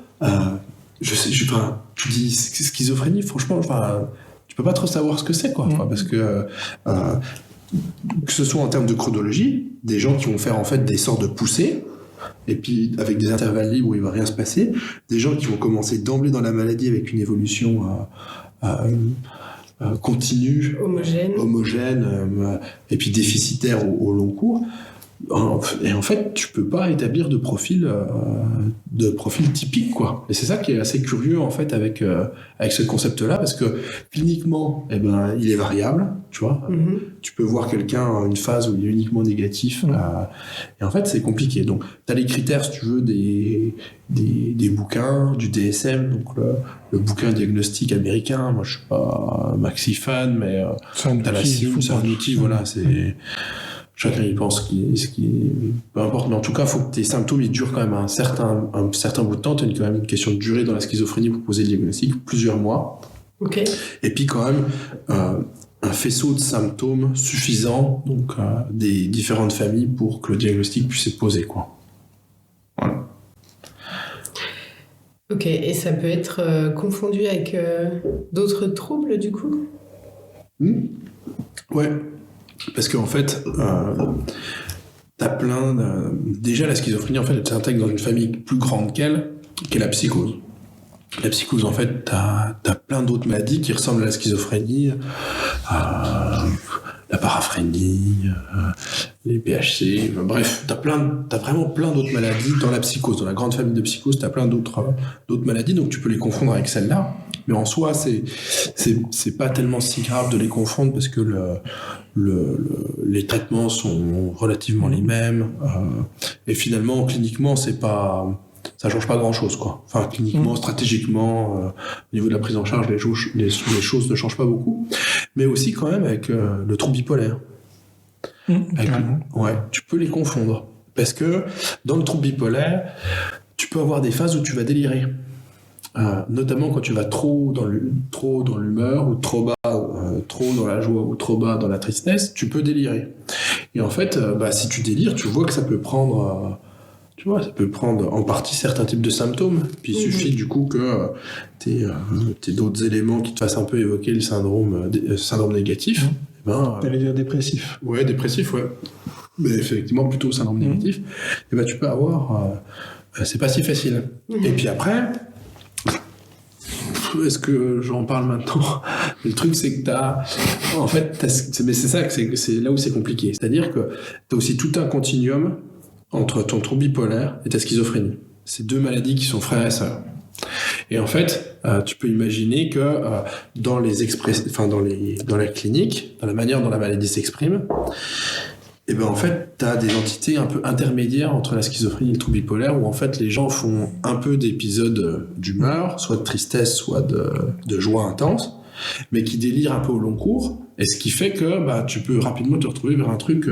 tu dis schizophrénie, franchement tu peux pas trop savoir ce que c'est, quoi. Parce que ce soit en termes de chronologie, des gens qui vont faire en fait des sortes de poussées, et puis avec des intervalles libres où il va rien se passer, des gens qui vont commencer d'emblée dans la maladie avec une évolution continue, homogène, et puis déficitaire au long cours. Et en fait, tu peux pas établir de profil typique, quoi. Et c'est ça qui est assez curieux en fait avec ce concept-là, parce que cliniquement, il est variable, tu vois. Tu peux voir quelqu'un à une phase où il est uniquement négatif, et en fait, c'est compliqué. Donc, tu as les critères, si tu veux, des bouquins, du DSM, donc le bouquin diagnostic américain. Moi, je suis pas maxi fan, mais t'as la CIM, c'est un outil, voilà, c'est. Chacun y pense peu importe, mais en tout cas, il faut que tes symptômes ils durent quand même un certain bout de temps. Tu as quand même une question de durée dans la schizophrénie pour poser le diagnostic, plusieurs mois. Ok. Et puis quand même un faisceau de symptômes suffisant, donc des différentes familles pour que le diagnostic puisse être posé, quoi. Voilà. Ok, et ça peut être confondu avec d'autres troubles du coup ? Ouais. Parce qu'en fait, t'as plein de... Déjà, la schizophrénie, en fait, elle s'intègre dans une famille plus grande qu'elle, qui est la psychose. La psychose, en fait, t'as plein d'autres maladies qui ressemblent à la schizophrénie, la paraphrénie, les PHC, bref, t'as vraiment plein d'autres maladies dans la psychose. Dans la grande famille de psychose, t'as plein d'autres maladies, donc tu peux les confondre avec celle-là. Mais en soi, c'est pas tellement si grave de les confondre, parce que les traitements sont relativement les mêmes, et finalement cliniquement ça change pas grand chose, quoi. Enfin cliniquement, stratégiquement, au niveau de la prise en charge, les choses ne changent pas beaucoup, mais aussi quand même avec le trouble bipolaire. Ouais, tu peux les confondre, parce que dans le trouble bipolaire tu peux avoir des phases où tu vas délirer. notamment quand tu vas trop dans l'humeur ou trop bas, trop dans la joie ou trop bas dans la tristesse, tu peux délirer. Et en fait, si tu délires, tu vois que ça peut prendre... ça peut prendre en partie certains types de symptômes. Puis il suffit du coup que t'aies d'autres éléments qui te fassent un peu évoquer le syndrome négatif. T'allais dire dépressif. Ouais, dépressif, ouais. Mais effectivement, plutôt syndrome négatif. Et tu peux avoir... c'est pas si facile. Et puis après... Est-ce que j'en parle maintenant? Le truc, c'est que mais c'est ça, c'est là où c'est compliqué. C'est-à-dire que t'as aussi tout un continuum entre ton trouble bipolaire et ta schizophrénie. C'est deux maladies qui sont frères et sœurs. Et en fait, tu peux imaginer que dans la clinique, dans la manière dont la maladie s'exprime, en fait, tu as des entités un peu intermédiaires entre la schizophrénie et le trouble bipolaire, où en fait les gens font un peu d'épisodes d'humeur, soit de tristesse, soit de joie intense, mais qui délirent un peu au long cours, et ce qui fait que tu peux rapidement te retrouver vers un truc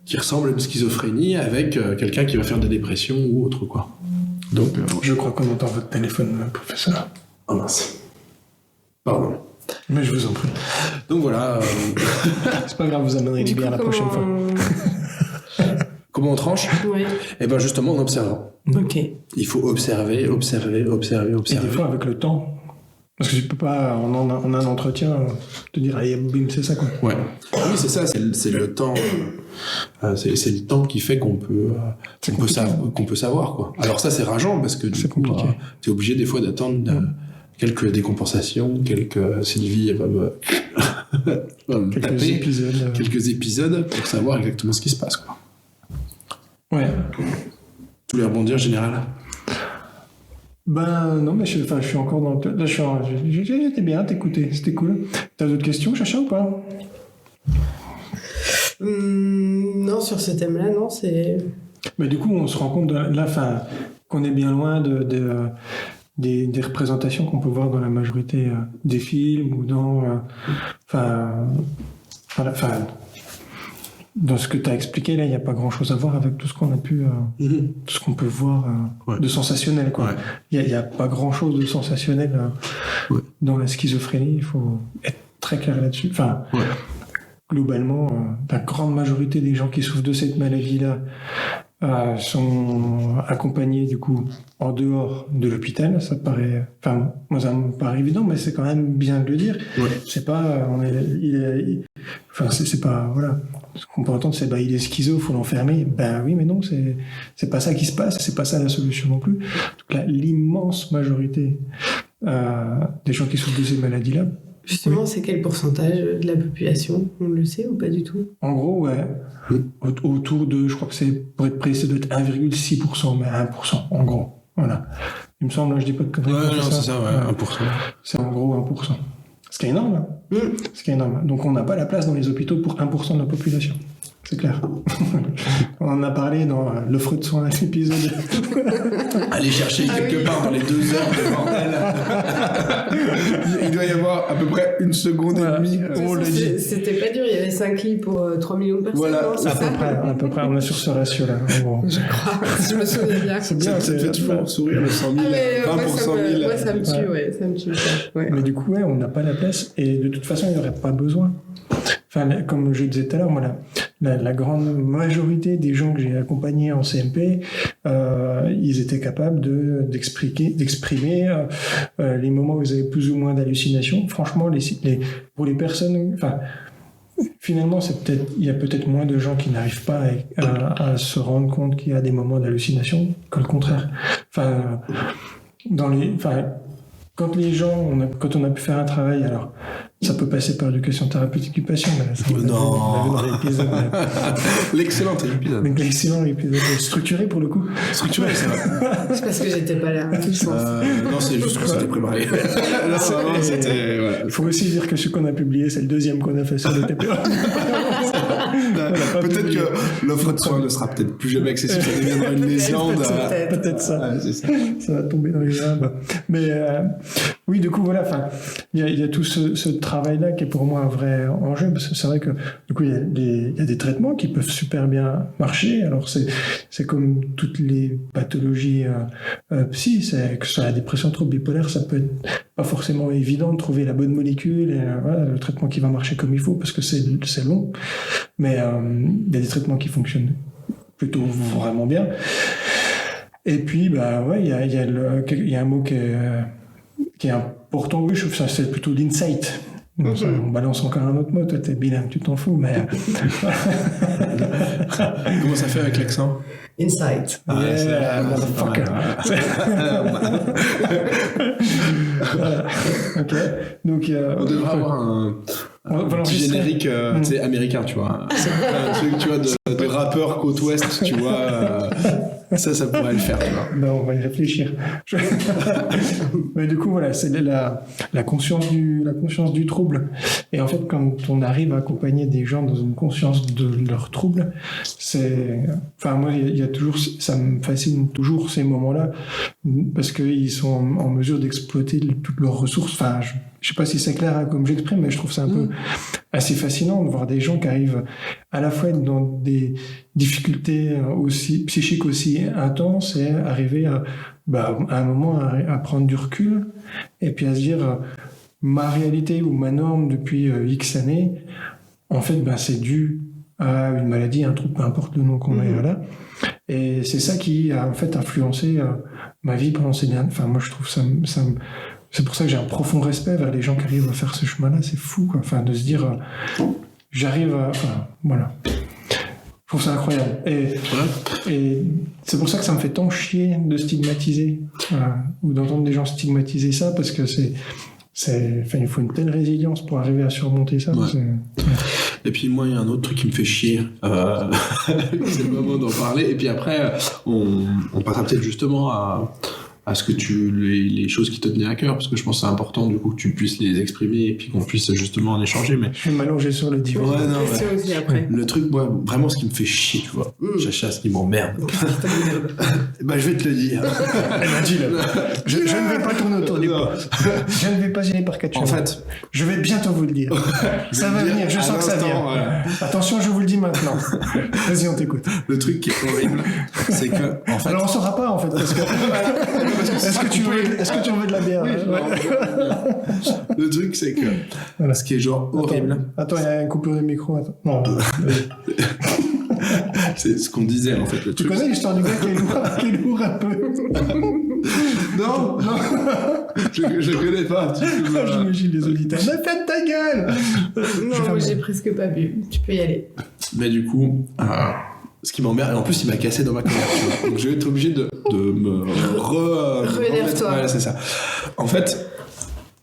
qui ressemble à une schizophrénie avec quelqu'un qui va faire des dépressions ou autre, quoi. Donc, je crois qu'on entend votre téléphone, professeur. Oh mince. Pardon. Mais je vous en prie. Donc voilà. C'est pas grave, vous amènerez les bières la prochaine fois. Comment on tranche? Oui. Justement en observant. Ok. Il faut observer. Et des fois avec le temps. Parce que tu peux pas, en un entretien, te dire, allez, bim, c'est ça, quoi. Ouais. Oui, c'est ça, c'est le temps. C'est le temps qui fait qu'on peut savoir, quoi. Alors ça, c'est rageant, parce que du coup, t'es obligé des fois d'attendre quelques décompensations, Sylvie, elle va me taper quelques épisodes pour savoir exactement ce qui se passe, quoi. Ouais. Tu voulais rebondir, général? Non, mais je suis encore dans... Là, j'étais bien, t'écoutais, c'était cool. T'as d'autres questions, Chacha, ou pas? Non, sur ce thème-là, non, c'est... Mais du coup, on se rend compte, qu'on est bien loin des représentations qu'on peut voir dans la majorité des films, ou dans... dans ce que tu as expliqué, là, il n'y a pas grand-chose à voir avec tout ce qu'on a pu... tout ce qu'on peut voir de sensationnel, quoi. Il n'y a pas grand-chose de sensationnel dans la schizophrénie, il faut être très clair là-dessus. Globalement, la grande majorité des gens qui souffrent de cette maladie-là sont accompagnés, du coup, en dehors de l'hôpital. Ça paraît... moi, ça me paraît évident, mais c'est quand même bien de le dire. C'est pas... c'est pas... Voilà. Ce qu'on peut entendre, c'est il est schizo, faut l'enfermer. Oui, mais non, c'est pas ça qui se passe, c'est pas ça la solution non plus. Donc là, l'immense majorité des gens qui souffrent de ces maladies-là. Justement, c'est quel pourcentage de la population? On le sait ou pas du tout? En gros, ouais. Autour de, je crois que c'est, pour être précis, ça doit être 1,6%, mais 1%, en gros. Voilà. Il me semble, là, je dis pas de conneries. Ouais, non, c'est ça, 1%. C'est en gros 1%. Ce qui est énorme, hein. Ce qui est énorme. Donc on n'a pas la place dans les hôpitaux pour 1% de la population. C'est clair. On en a parlé dans l'offre de soins, l'épisode. Allez chercher quelque part dans les 2 heures de bordel. Il doit y avoir à peu près 1 seconde et demie. On le dit. C'était pas dur, il y avait 5 lits pour 3 millions de personnes. Voilà, non, à peu près, on est sur ce ratio-là. Bon. Je crois, si je me souviens bien. C'est bien, ça te fait toujours sourire le 100 000, 20 pour 100 000. Moi, ça me tue, ça me tue. Ouais. Mais du coup, on n'a pas la place et de toute façon, il n'y aurait pas besoin. Comme je disais tout à l'heure, moi, la grande majorité des gens que j'ai accompagnés en CMP, ils étaient capables d'exprimer les moments où ils avaient plus ou moins d'hallucinations. Franchement, pour les personnes, finalement, il y a peut-être moins de gens qui n'arrivent pas à se rendre compte qu'il y a des moments d'hallucination que le contraire. Quand les gens, quand on a pu faire un travail, alors ça peut passer par l'éducation thérapeutique du patient, mais ça, on l'a vu dans l'épisode. L'excellent épisode. L'excellent épisode structuré pour le coup. Structuré, c'est vrai. C'est parce que j'étais pas là. Non, c'est juste que c'était préparé. Il faut aussi dire que ce qu'on a publié, c'est le 2e qu'on a fait sur le TPA. Peut-être que l'offre de soins ne sera peut-être plus jamais accessible, ça deviendra une légende. Peut-être ça. Ouais, c'est ça. Ça va tomber dans les arbres. Mais Oui, du coup, voilà, il y a tout ce travail-là qui est pour moi un vrai enjeu, parce que c'est vrai que, du coup, il y a des traitements qui peuvent super bien marcher. Alors, c'est comme toutes les pathologies psy, que ce soit la dépression, trouble bipolaire, ça peut être pas forcément évident de trouver la bonne molécule et voilà, le traitement qui va marcher comme il faut, parce que c'est long. Mais il y a des traitements qui fonctionnent plutôt vraiment bien. Et puis, il y a un mot qui est important, oui, je trouve ça, c'est plutôt l'insight. Bon, ça, on balance encore un autre mot, toi t'es bilingue, tu t'en fous, mais... Comment ça fait avec l'accent? Insight. Yeah, motherfucker. Voilà. Ok. Donc, on devrait avoir un petit générique américain, tu vois. Un truc, tu vois, de rappeur côte ouest, tu vois. Ça pourrait le faire, tu vois. Ben, on va y réfléchir. Mais du coup, voilà, c'est la conscience du trouble. Et en fait, quand on arrive à accompagner des gens dans une conscience de leur trouble, moi, il y a toujours, ça me fascine toujours ces moments-là, parce qu'ils sont en mesure d'exploiter toutes leurs ressources. Enfin, je sais pas si c'est clair comme j'exprime, mais je trouve ça un peu assez fascinant de voir des gens qui arrivent à la fois dans des difficultés aussi psychiques aussi intenses et arriver à un moment à prendre du recul et puis à se dire ma réalité ou ma norme depuis X années, en fait, c'est dû à une maladie, un trouble, peu importe le nom qu'on met là. Et c'est ça qui a en fait influencé ma vie pendant ces dernières... Enfin, moi, je trouve ça c'est pour ça que j'ai un profond respect vers les gens qui arrivent à faire ce chemin-là. C'est fou, quoi. Enfin, de se dire, j'arrive à... Enfin, voilà. Je trouve ça incroyable. Et c'est pour ça que ça me fait tant chier de stigmatiser ou d'entendre des gens stigmatiser ça, parce que il faut une telle résilience pour arriver à surmonter ça. Ouais. Et puis moi, il y a un autre truc qui me fait chier. C'est le moment d'en parler. Et puis après, on passera peut-être justement à ce que les choses qui te tenaient à cœur, parce que je pense que c'est important du coup que tu puisses les exprimer et puis qu'on puisse justement en échanger. Mais je vais m'allonger sur le divan. Aussi après. Le truc, moi, vraiment, ce qui me fait chier, tu vois, Chacha, ce qui m'emmerde. Je vais te le dire. Dis-le. Je ne vais pas tourner autour du pot. Je ne vais pas gêner par quatre chemins. En fait, je vais bientôt vous le dire. Ça va venir, je sens que ça vient. Voilà. Attention, je vous le dis maintenant. Vas-y, on t'écoute. Le truc qui est horrible, c'est que, en fait... Alors, on saura pas, en fait, parce que... Est-ce que tu veux de la bière? Oui, le truc, c'est que ce qui est genre horrible... Attends, il y a une coupure de micro. Attends. Non. C'est ce qu'on disait, en fait. Tu connais l'histoire du gars qui est lourd un peu? Non. Je connais pas. J'imagine les auditeurs. Mais faites ta gueule! Non, j'ai presque pas bu. Tu peux y aller. Mais du coup... ce qui m'emmerde, et en plus il m'a cassé dans ma colère, tu vois. Donc je vais être obligé de me Relève-toi. Voilà, c'est ça. En fait,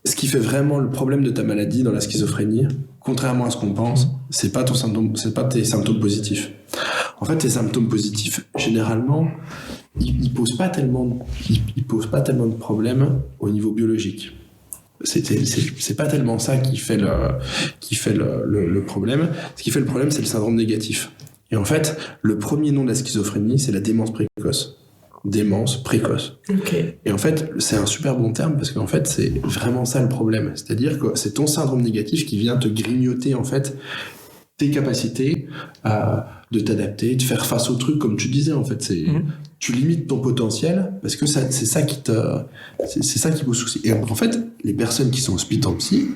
ce qui fait vraiment le problème de ta maladie dans la schizophrénie, contrairement à ce qu'on pense, c'est pas tes symptômes positifs. En fait, tes symptômes positifs, généralement, ils posent pas tellement de problèmes au niveau biologique. C'est pas tellement ça qui fait le problème. Ce qui fait le problème, c'est le syndrome négatif. Et en fait, le premier nom de la schizophrénie, c'est la démence précoce. Démence précoce. Okay. Et en fait, c'est un super bon terme parce qu'en fait, c'est vraiment ça le problème. C'est-à-dire que c'est ton syndrome négatif qui vient te grignoter, en fait, tes capacités de t'adapter, de faire face au truc, comme tu disais, en fait. Tu limites ton potentiel parce que c'est ça qui pose souci. Et en fait, les personnes qui sont hospitalisées en psy,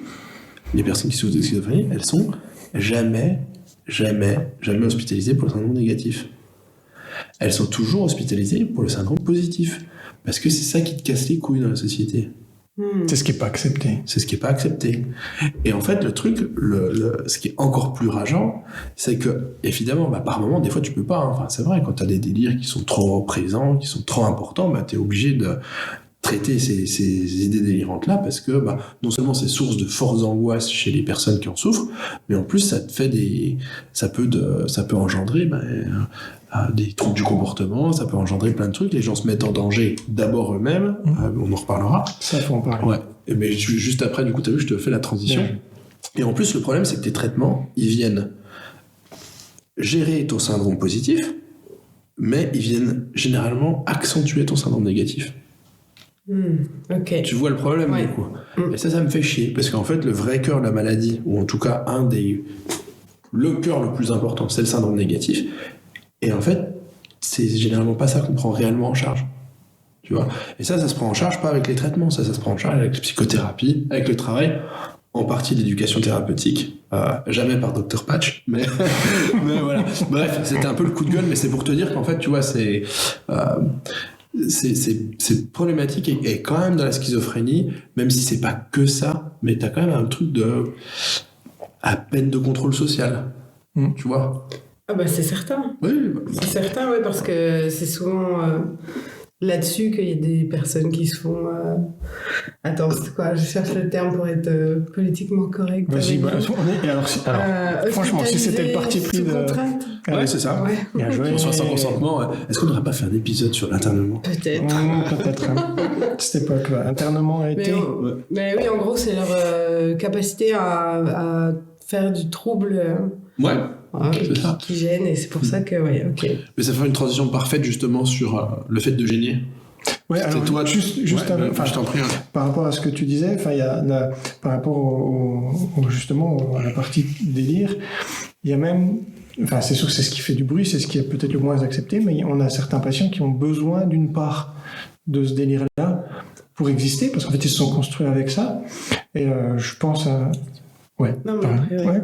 les personnes qui souffrent de schizophrénie, elles sont jamais hospitalisées pour le syndrome négatif. Elles sont toujours hospitalisées pour le syndrome positif. Parce que c'est ça qui te casse les couilles dans la société. C'est ce qui n'est pas accepté. C'est ce qui n'est pas accepté. Et en fait, le truc, ce qui est encore plus rageant, c'est que, évidemment, par moment, des fois, tu peux pas. Enfin, c'est vrai, quand tu as des délires qui sont trop présents, qui sont trop importants, tu es obligé de traiter ces idées délirantes-là parce que non seulement c'est source de fortes angoisses chez les personnes qui en souffrent, mais en plus ça peut engendrer des troubles du comportement, ça peut engendrer plein de trucs, les gens se mettent en danger d'abord eux-mêmes, on en reparlera. Ça, faut en parler. Ouais. Mais juste après, du coup, t'as vu, je te fais la transition. Ouais. Et en plus, le problème, c'est que tes traitements, ils viennent gérer ton syndrome positif, mais ils viennent généralement accentuer ton syndrome négatif. Ok. Tu vois le problème, Ouais. du coup. Et ça me fait chier, parce qu'en fait, le vrai cœur de la maladie, ou en tout cas le cœur le plus important, c'est le syndrome négatif. Et en fait, c'est généralement pas ça qu'on prend réellement en charge. Tu vois. Et ça se prend en charge pas avec les traitements, ça se prend en charge avec la psychothérapie, avec le travail, en partie l'éducation thérapeutique, jamais par Dr Patch, mais voilà. Bref, c'était un peu le coup de gueule, mais c'est pour te dire qu'en fait, tu vois, c'est problématique et quand même dans la schizophrénie, même si c'est pas que ça, mais t'as quand même un truc à peine de contrôle social, tu vois. Ah bah c'est certain. Oui. C'est certain, oui, parce que c'est souvent là-dessus qu'il y a des personnes qui se font... Attends, c'est quoi? Je cherche le terme pour être politiquement correct. Vas-y, franchement, si c'était le parti pris de... Ouais, c'est ça. Ouais. Bien joué. Sur son consentement, est-ce qu'on n'aurait pas fait un épisode sur l'internement? Peut-être. Peut-être. Hein. Cette époque, internement a été... Mais oui, en gros, c'est leur capacité à faire du trouble... qui gêne, et c'est pour ça que, ok. Mais ça fait une transition parfaite justement sur le fait de gêner. Ouais, alors toi, juste je t'en prie. Par rapport à ce que tu disais, il y a par rapport justement à la partie délire, il y a même, c'est sûr que c'est ce qui fait du bruit, c'est ce qui est peut-être le moins accepté, mais on a certains patients qui ont besoin d'une part de ce délire-là pour exister, parce qu'en fait ils se sont construits avec ça, et je pense à... Ouais. Non, mais après, ouais.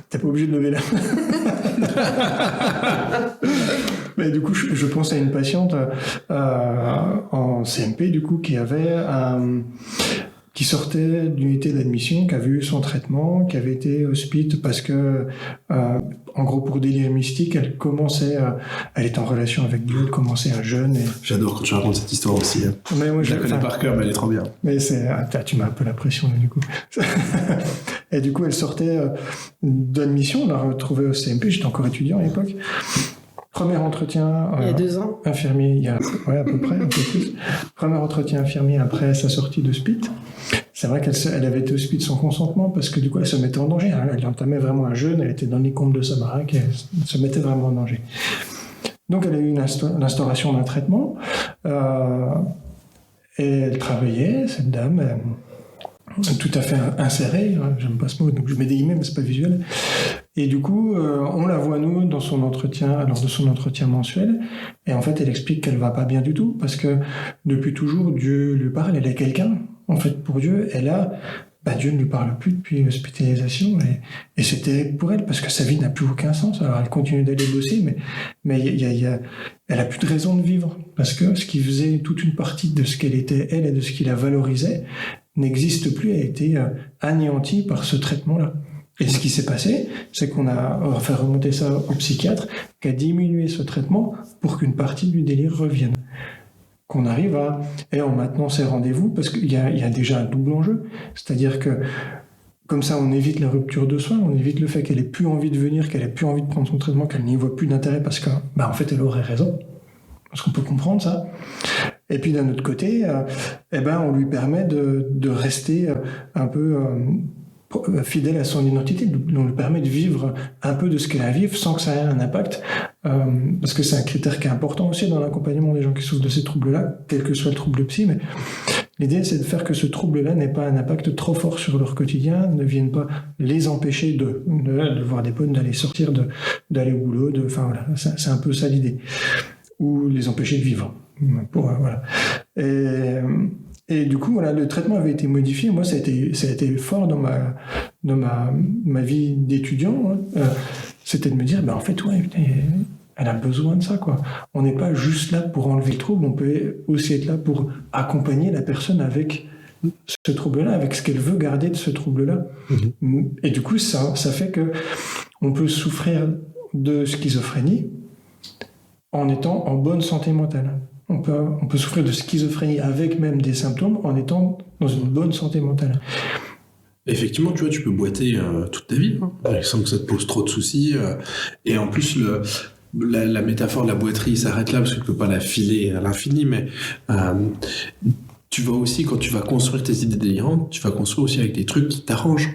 T'es pas obligé de lever la Mais du coup, je pense à une patiente en CMP, du coup, qui sortait d'unité d'admission, qui avait eu son traitement, qui avait été hospite parce que, en gros, pour délire mystique, elle était en relation avec Dieu, elle commençait à jeûne. Et... J'adore quand tu racontes cette histoire aussi. Hein. Mais moi, je la connais par cœur, mais elle est trop bien. Mais tu m'as un peu la pression, là, du coup. Et du coup, elle sortait d'admission, on l'a retrouvée au CMP, j'étais encore étudiant à l'époque. Premier entretien... il y a 2 ans. Infirmier, à peu près, un peu plus. Premier entretien infirmier après sa sortie d'hospice. C'est vrai qu'elle avait été hospite sans consentement parce que du coup, elle se mettait en danger. Hein. Elle entamait vraiment un jeûne, elle était dans les combes de sa baraque et elle se mettait vraiment en danger. Donc, elle a eu l'instauration d'un traitement et elle travaillait, cette dame... tout à fait insérée, hein, j'aime pas ce mot, donc je mets des guillemets, mais c'est pas visuel. Et du coup, on la voit, nous, lors de son entretien mensuel, et en fait, elle explique qu'elle va pas bien du tout, parce que depuis toujours, Dieu lui parle, elle est quelqu'un. En fait, pour Dieu, Dieu ne lui parle plus depuis l'hospitalisation, et c'est terrible pour elle, parce que sa vie n'a plus aucun sens. Alors, elle continue d'aller bosser, mais elle a plus de raison de vivre, parce que ce qui faisait toute une partie de ce qu'elle était, elle, et de ce qui la valorisait, n'existe plus, a été anéanti par ce traitement-là. Et ce qui s'est passé, c'est qu'on a fait remonter ça au psychiatre, qui a diminué ce traitement pour qu'une partie du délire revienne. Qu'on arrive et en maintenant ces rendez-vous, parce qu'il y a déjà un double enjeu, c'est-à-dire que comme ça, on évite la rupture de soins, on évite le fait qu'elle ait plus envie de venir, qu'elle ait plus envie de prendre son traitement, qu'elle n'y voit plus d'intérêt, parce que, en fait, elle aurait raison. Parce qu'on peut comprendre ça. Et puis d'un autre côté, on lui permet de rester un peu fidèle à son identité. On lui permet de vivre un peu de ce qu'elle a à vivre sans que ça ait un impact. Parce que c'est un critère qui est important aussi dans l'accompagnement des gens qui souffrent de ces troubles-là, quel que soit le trouble psy. Mais l'idée, c'est de faire que ce trouble-là n'ait pas un impact trop fort sur leur quotidien, ne vienne pas les empêcher de voir des potes, d'aller sortir, d'aller au boulot. Voilà, c'est un peu ça l'idée. Ou les empêcher de vivre. Voilà. Et du coup, le traitement avait été modifié. Moi, ça a été fort dans ma vie d'étudiant. C'était de me dire, en fait, elle a besoin de ça, quoi. On n'est pas juste là pour enlever le trouble, on peut aussi être là pour accompagner la personne avec ce trouble-là, avec ce qu'elle veut garder de ce trouble-là. Mmh. Et du coup, ça fait que on peut souffrir de schizophrénie en étant en bonne santé mentale. On peut souffrir de schizophrénie avec même des symptômes en étant dans une bonne santé mentale. Effectivement, tu vois, tu peux boiter toute ta vie, sans que ça te pose trop de soucis. Et en plus, la métaphore de la boiterie s'arrête là, parce que tu peux pas la filer à l'infini, mais tu vas aussi, quand tu vas construire tes idées délirantes, tu vas construire aussi avec des trucs qui t'arrangent.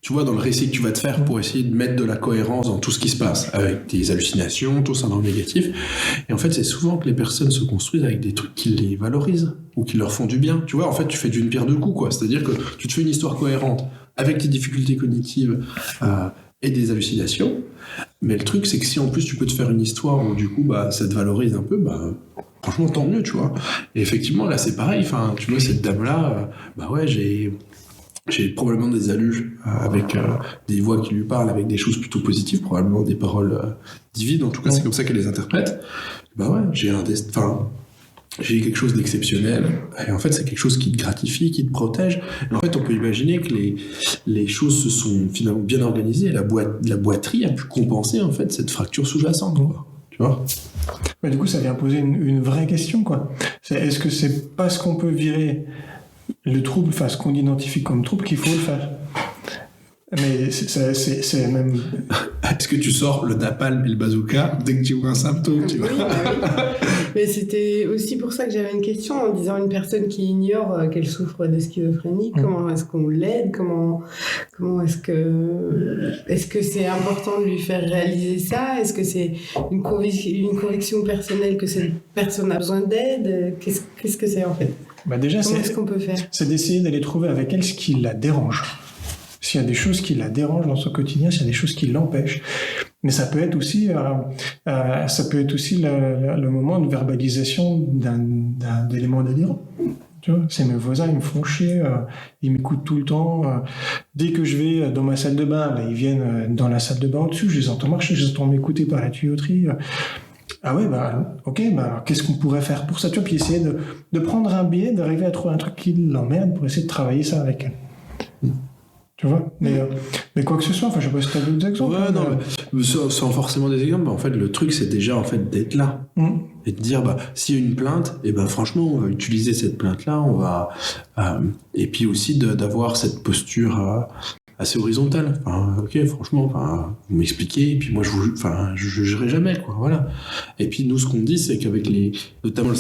tu vois, dans le récit que tu vas te faire pour essayer de mettre de la cohérence dans tout ce qui se passe, avec des hallucinations, tout ça dans le négatif. Et en fait, c'est souvent que les personnes se construisent avec des trucs qui les valorisent ou qui leur font du bien. Tu vois, en fait, tu fais d'une pierre deux coups, quoi. C'est-à-dire que tu te fais une histoire cohérente avec tes difficultés cognitives et des hallucinations. Mais le truc, c'est que si en plus tu peux te faire une histoire où du coup, bah, ça te valorise un peu, bah, franchement, tant mieux, tu vois. Et effectivement, là, c'est pareil. Enfin, tu vois, cette dame-là, bah ouais, j'ai probablement des allus avec des voix qui lui parlent, avec des choses plutôt positives, probablement des paroles divines. En tout cas, c'est comme ça qu'elle les interprète. Bah ouais, j'ai quelque chose d'exceptionnel. Et en fait, c'est quelque chose qui te gratifie, qui te protège. Et en fait, on peut imaginer que les choses se sont finalement bien organisées. La boîterie a pu compenser en fait cette fracture sous-jacente, quoi. Tu vois ? Mais du coup, ça vient poser une vraie question, quoi. Est-ce que c'est parce qu'on peut virer le trouble, enfin ce qu'on identifie comme trouble, qu'il faut le faire? Mais c'est même... Est-ce que tu sors le napalm et le bazooka dès que tu vois un symptôme, tu vois? Oui, bah oui. Mais c'était aussi pour ça que j'avais une question en disant une personne qui ignore qu'elle souffre de schizophrénie, comment est-ce qu'on l'aide? Comment est-ce que c'est important de lui faire réaliser ça? Est-ce que c'est une conviction personnelle que cette personne a besoin d'aide? Qu'est-ce que c'est en fait? Bah déjà, comment est-ce qu'on peut faire? C'est d'essayer d'aller trouver avec elle ce qui la dérange. S'il y a des choses qui la dérangent dans son quotidien, s'il y a des choses qui l'empêchent. Mais ça peut être aussi, le moment de verbalisation d'éléments délirants. Tu vois, c'est mes voisins, ils me font chier, ils m'écoutent tout le temps. Dès que je vais dans ma salle de bain, là, ils viennent dans la salle de bain au-dessus, je les entends marcher, je les entends m'écouter par la tuyauterie. Ah ouais, bah ok, bah alors, qu'est-ce qu'on pourrait faire pour ça? Tu vois, puis essayer de prendre un biais, d'arriver à trouver un truc qui l'emmerde pour essayer de travailler ça avec elle. Tu vois, mais quoi que ce soit, enfin, je sais pas si tu as d'autres exemples. Ouais, non, mais sans forcément des exemples, en fait, le truc, c'est déjà en fait d'être là et de dire, bah, s'il y a une plainte, et ben franchement, on va utiliser cette plainte-là, on va, et puis aussi d'avoir cette posture assez horizontale. Enfin, ok, franchement, enfin, vous m'expliquez, et puis moi, je jugerai jamais, quoi, voilà. Et puis nous, ce qu'on dit, c'est qu'avec notamment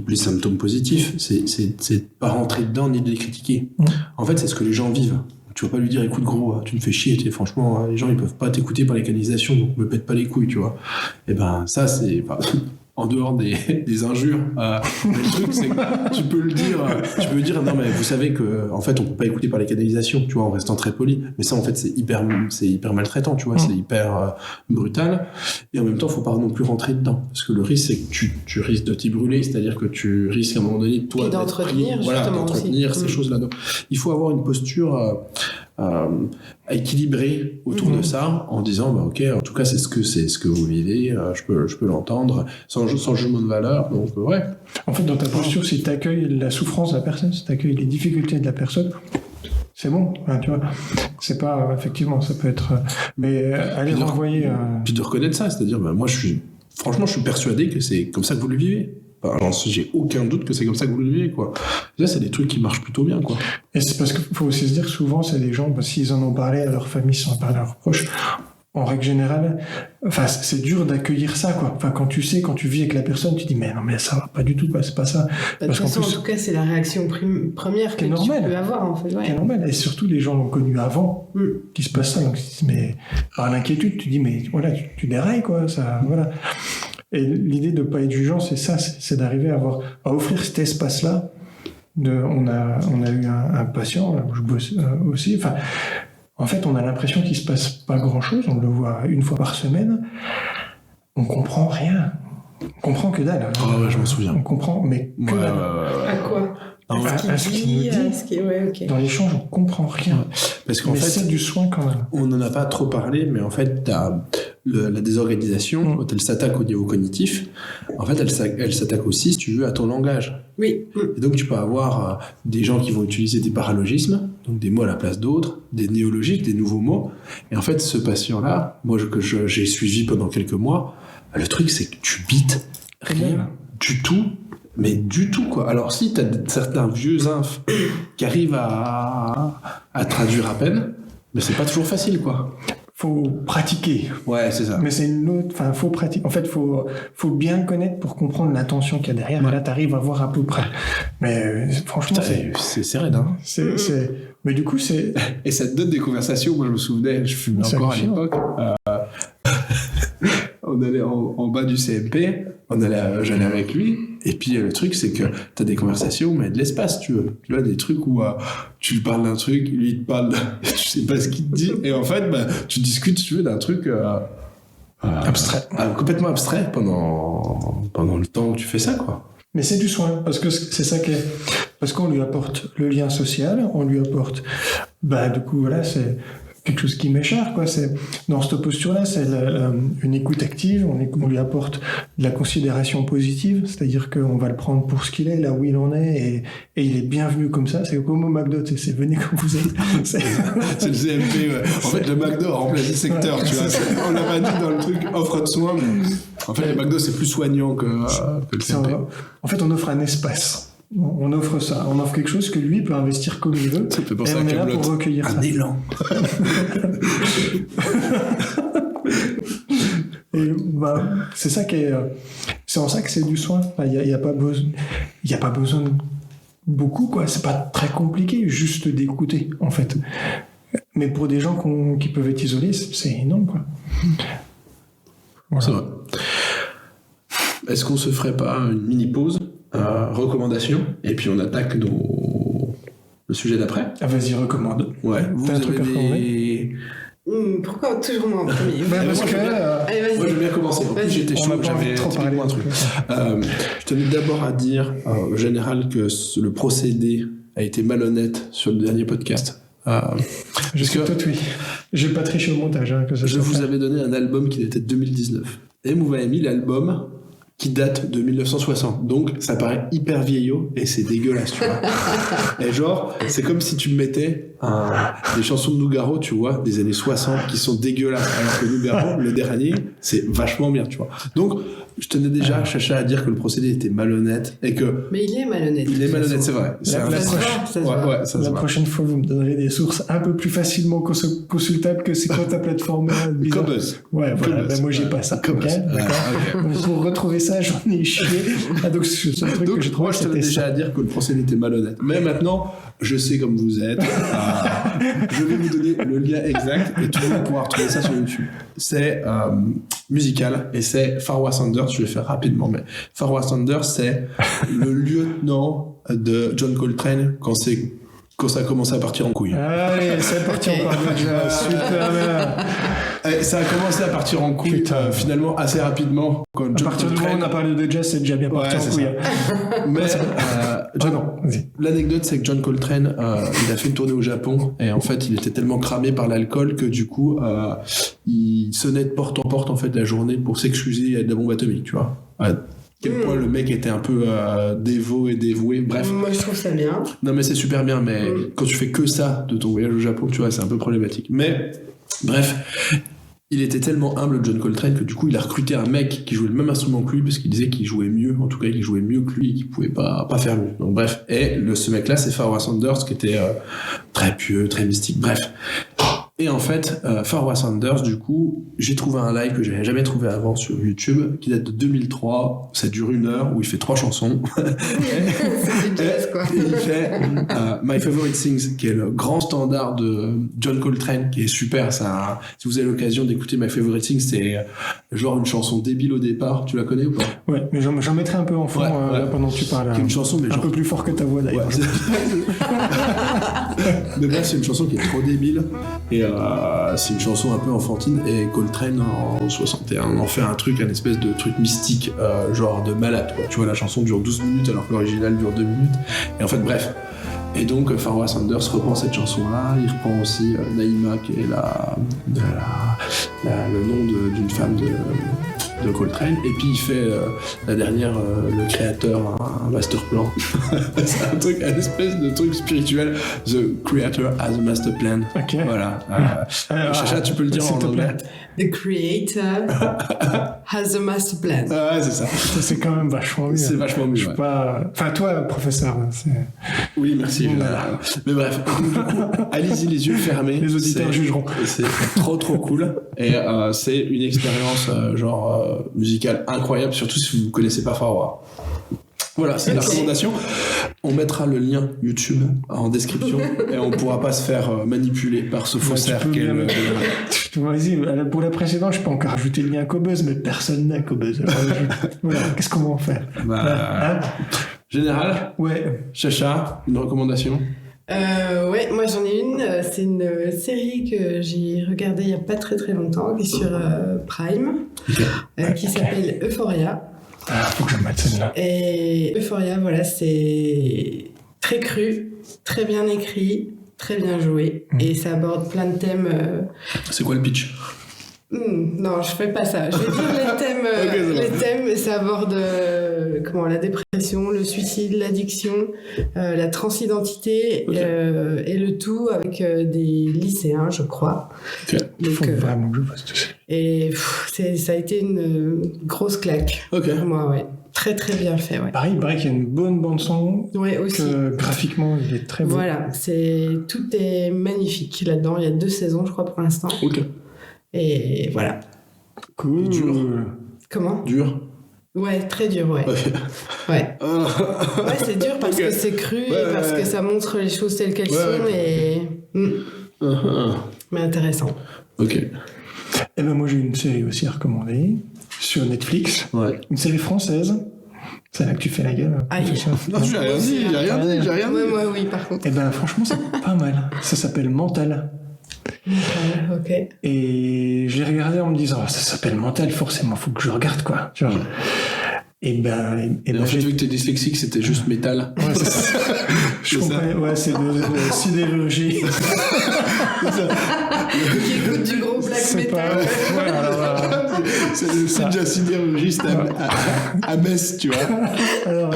les symptômes positifs, c'est de pas rentrer dedans ni de les critiquer. En fait, c'est ce que les gens vivent. Tu vas pas lui dire, écoute gros, tu me fais chier, franchement, les gens ils peuvent pas t'écouter par les canalisations, donc me pète pas les couilles, tu vois. Et ben ça c'est en dehors des injures. Le truc c'est que tu peux lui dire non mais vous savez que en fait on peut pas écouter par les canalisations, tu vois, en restant très poli. Mais ça en fait c'est hyper maltraitant, tu vois, c'est hyper brutal. Et en même temps faut pas non plus rentrer dedans, parce que le risque c'est que tu risques de t'y brûler, c'est-à-dire que tu risques à un moment donné toi d'entretenir ces choses-là. Donc, il faut avoir une posture équilibré autour de ça, en disant bah ok, en tout cas c'est ce que vous vivez, je peux l'entendre sans jugement de valeur, donc ouais. En fait, dans ta posture, si tu accueilles la souffrance de la personne, si tu accueilles les difficultés de la personne, c'est bon, enfin, tu vois. C'est pas effectivement, ça peut être, mais aller renvoyer. Puis de reconnaître ça, c'est-à-dire bah, moi je suis persuadé que c'est comme ça que vous le vivez. Enfin, j'ai aucun doute que c'est comme ça que vous le vivez, quoi. Là, c'est des trucs qui marchent plutôt bien, quoi. Et c'est parce qu'il faut aussi se dire que souvent, c'est des gens, s'ils en ont parlé à leur famille, s'ils en ont parlé à leurs proches, en règle générale, enfin, c'est dur d'accueillir ça, quoi. Enfin, quand tu vis avec la personne, tu dis, mais non, mais ça va pas du tout, c'est pas ça. De toute façon, en tout cas, c'est la réaction première que tu peux avoir, en fait. Ouais. Qui est normale. Et surtout, les gens l'ont connu avant, qui se passe ça. Donc, mais, par l'inquiétude, tu dis, mais voilà, tu dérailles, quoi, ça, voilà. Et l'idée de ne pas être jugeant, c'est ça, c'est d'arriver à offrir cet espace-là. On a eu un patient, là où je bosse aussi. Enfin, en fait, on a l'impression qu'il ne se passe pas grand-chose. On le voit une fois par semaine. On comprend rien. On comprend que dalle. Ah ouais, je me souviens. On comprend, mais que dalle. À quoi? À ce qu'il nous dit. Ouais, okay. Dans l'échange, on comprend rien. Parce qu'en fait, c'est du soin quand même. On n'en a pas trop parlé, mais en fait, la désorganisation, quand elle s'attaque au niveau cognitif, en fait, elle s'attaque aussi, si tu veux, à ton langage. Oui. Et donc, tu peux avoir des gens qui vont utiliser des paralogismes, donc des mots à la place d'autres, des néologismes, des nouveaux mots. Et en fait, ce patient-là, moi, que j'ai suivi pendant quelques mois, le truc, c'est que tu bites rien du tout. Mais du tout, quoi. Alors, si t'as certains vieux infs qui arrivent à traduire à peine, mais c'est pas toujours facile, quoi. faut pratiquer. Ouais, c'est ça. Mais c'est une autre, enfin, faut pratiquer. En fait, faut bien le connaître pour comprendre l'intention qu'il y a derrière. Ouais. Et là, t'arrives à voir à peu près. Mais franchement, C'est raide, hein. Mais du coup, c'est. Et ça te donne des conversations. Moi, je me souvenais, je fumais C'est encore à hallucinant. l'époque. On allait en bas du CMP, j'allais avec lui, et puis le truc c'est que t'as des conversations, mais de l'espace, tu vois, des trucs où tu lui parles d'un truc, lui il te parle, tu sais pas ce qu'il te dit, et en fait, tu discutes, si tu veux, d'un truc Abstrait. Complètement abstrait pendant le temps où tu fais ça, quoi. Mais c'est du soin, parce que c'est ça qui est. Parce qu'on lui apporte le lien social, on lui apporte. Du coup, voilà, c'est quelque chose qui m'est cher, quoi. C'est, dans cette posture-là, c'est une écoute active, on lui apporte de la considération positive, c'est-à-dire qu'on va le prendre pour ce qu'il est, là où il en est, et il est bienvenu comme ça. C'est comme au McDo, c'est venez comme vous êtes. C'est le CMP, ouais. En fait, le McDo a remplacé le secteur, Ouais, tu vois. On l'a pas dit dans le truc offre de soins, mais en fait, le McDo, c'est plus soignant que le CMP. En fait, on offre un espace. On offre ça. On offre quelque chose que lui peut investir comme il veut. Ça me fait Et penser à on est là Kaamelott. pour recueillir ça. Un élan. Et c'est ça qui est. C'est en ça que c'est du soin. Il n'y a pas besoin de beaucoup, quoi. C'est pas très compliqué, juste d'écouter, en fait. Mais pour des gens qui peuvent être isolés, c'est énorme, quoi. Voilà. C'est vrai. Est-ce qu'on se ferait pas une mini pause, recommandation, et puis on attaque le sujet d'après? Ah, vas-y, recommande. Ouais. Vous T'as un avez truc à des... Pourquoi toujours moi en premier Parce moi, que. Allez, vas-y. Moi, je veux bien commencer. En plus, Vas-y. j'étais On n'a chaud, pas envie de j'avais trop parler. typiquement un truc. Je tenais d'abord à dire, au général, que le procédé a été malhonnête sur le dernier podcast. Je suis que- tout oui. J'ai pas triché au montage, hein, que ça Je soit vous fait. avais donné un album qui datait de 2019. Et vous m'avez mis l'album qui date de 1960. Donc, ça paraît hyper vieillot et c'est dégueulasse, tu vois. Et genre, c'est comme si tu me mettais des chansons de Nougaro, tu vois, des années 60 qui sont dégueulasses. Alors que Nougaro, le dernier, c'est vachement bien, tu vois. Donc, je tenais déjà, Chacha, à dire que le procédé était malhonnête et que... Mais il est malhonnête. Il est malhonnête, c'est vrai. C'est un la fait. prochaine- Ça se Ouais, voit. ouais, ça se La voit. prochaine fois, vous me donnerez des sources un peu plus facilement consultables que c'est quoi ta plateforme bizarre. Cobuzz. Ouais, voilà. Cobuzz. Moi, j'ai pas ça. Cobuzz. ok, d'accord. Ouais, ok. Donc, pour retrouver ça, j'en ai chié. Ah, donc, c'est le seul truc Donc, que j'ai trouvé, moi, je tenais c'était déjà ça. à dire que le procédé était malhonnête. Mais maintenant, je sais comme vous êtes. Je vais vous donner le lien exact et tout le monde pourra retrouver ça sur YouTube. C'est musical et c'est Farwa Sanders. Je vais faire rapidement, mais Farwa Sanders, c'est le lieutenant de John Coltrane quand ça a commencé à partir en couille. Allez, c'est parti Ok. encore déjà. Super bien. Et ça a commencé à partir en couille Putain. finalement assez rapidement quand À John partir du moment où on a parlé de jazz, c'est déjà bien parti Ouais, en c'est couille. ça. Mais Ah non, vas-y. l'anecdote, c'est que John Coltrane, il a fait une tournée au Japon et en fait, il était tellement cramé par l'alcool que du coup, il sonnait de porte en porte en fait la journée pour s'excuser de la bombe atomique, tu vois. À quel point le mec était un peu dévot et dévoué. Bref, Moi, je trouve ça bien. non mais c'est super bien, mais quand tu fais que ça de ton voyage au Japon, tu vois, c'est un peu problématique. Mais bref. Il était tellement humble, John Coltrane, que du coup, il a recruté un mec qui jouait le même instrument que lui, parce qu'il disait qu'il jouait mieux, en tout cas, qu'il jouait mieux que lui, et qu'il pouvait pas faire mieux. Donc, bref. Et ce mec-là, c'est Farwa Sanders, qui était très pieux, très mystique, bref. Et en fait, Farwa Sanders, du coup, j'ai trouvé un live que j'avais jamais trouvé avant sur YouTube, qui date de 2003, ça dure 1 heure, où il fait 3 chansons. C'est du jazz, quoi. Et il fait My Favorite Things, qui est le grand standard de John Coltrane, qui est super. Si vous avez l'occasion d'écouter My Favorite Things, c'est genre une chanson débile au départ. Tu la connais ou pas? Ouais, mais j'en mettrai un peu en fond Ouais, là, ouais. pendant que tu parles. Qui est une chanson, mais un genre... peu plus fort que ta voix d'ailleurs. Ouais, mais bref, c'est une chanson qui est trop débile et c'est une chanson un peu enfantine et Coltrane en 61 en fait un espèce de truc mystique genre de malade quoi. Tu vois, la chanson dure 12 minutes alors que l'original dure 2 minutes et en fait bref. Et donc Farwa Sanders reprend cette chanson-là, il reprend aussi Naïma qui est le nom d'une femme de de Coltrane. Et puis il fait la dernière, le créateur, un master plan. C'est un truc, une espèce de truc spirituel. The creator has a master plan. Ok. Voilà. Chacha, tu peux le dire s'il en te plaît. anglais. The creator has a master plan. Ouais, c'est ça. Ça, c'est quand même vachement mieux. C'est vachement mieux. Je suis pas... Enfin, toi, professeur, c'est... Oui, merci. Mais bref, du coup, allez-y les yeux fermés. Les auditeurs jugeront. C'est trop cool. Et c'est une expérience musicale incroyable, surtout si vous ne connaissez pas Farwa. Voilà, c'est la recommandation. On mettra le lien YouTube en description et on ne pourra pas se faire manipuler par ce faussaire qu'est le... Vas-y, pour la précédente, je peux encore rajouter le lien Cobuzz, mais personne n'a Cobuzz. Voilà, qu'est-ce qu'on va en faire? Général, ouais. Chacha, une recommandation? Ouais, moi j'en ai une. C'est une série que j'ai regardée il n'y a pas très longtemps, qui est sur Prime, qui s'appelle Euphoria. Ah, faut que je mette celle-là. Et Euphoria, voilà, c'est très cru, très bien écrit, très bien joué, et ça aborde plein de thèmes. C'est quoi le pitch? Non, je fais pas ça. Je vais dire les thèmes. Les thèmes, ça aborde la dépression, le suicide, l'addiction, la transidentité, et le tout avec des lycéens, je crois. Okay. Il faut vraiment que je fasse tout ça. Et ça a été une grosse claque pour moi, ouais. Très bien fait, ouais. Pareil, il paraît qu'il y a une bonne bande son. Ouais, aussi. Que graphiquement, il est très beau. Voilà, tout est magnifique là-dedans. Il y a 2 saisons, je crois, pour l'instant. Ok. Et voilà. Cool. Dur. Comment? Dur. Ouais, très dur, ouais. Ouais, c'est dur parce que c'est cru et parce que ça montre les choses telles qu'elles sont et... Mais intéressant. Ok. Et ben moi j'ai une série aussi à recommander sur Netflix. Ouais. Une série française. C'est là que tu fais la gueule. Aïe. Non, j'ai rien dit. Ouais, moi, oui, par contre. Et ben franchement c'est pas mal. Ça s'appelle Mental. Ok. Et j'ai regardé en me disant ça s'appelle Mental, forcément faut que je regarde quoi. Tu vois. Et ben en fait, vu que t'es dyslexique, c'était juste métal. Ouais, c'est ça. Je comprends. Ouais, c'est de sidérurgie. Qui écoute du gros black C'est metal. pas... Ouais, alors, c'est déjà sidérurgiste à Metz, tu vois. alors,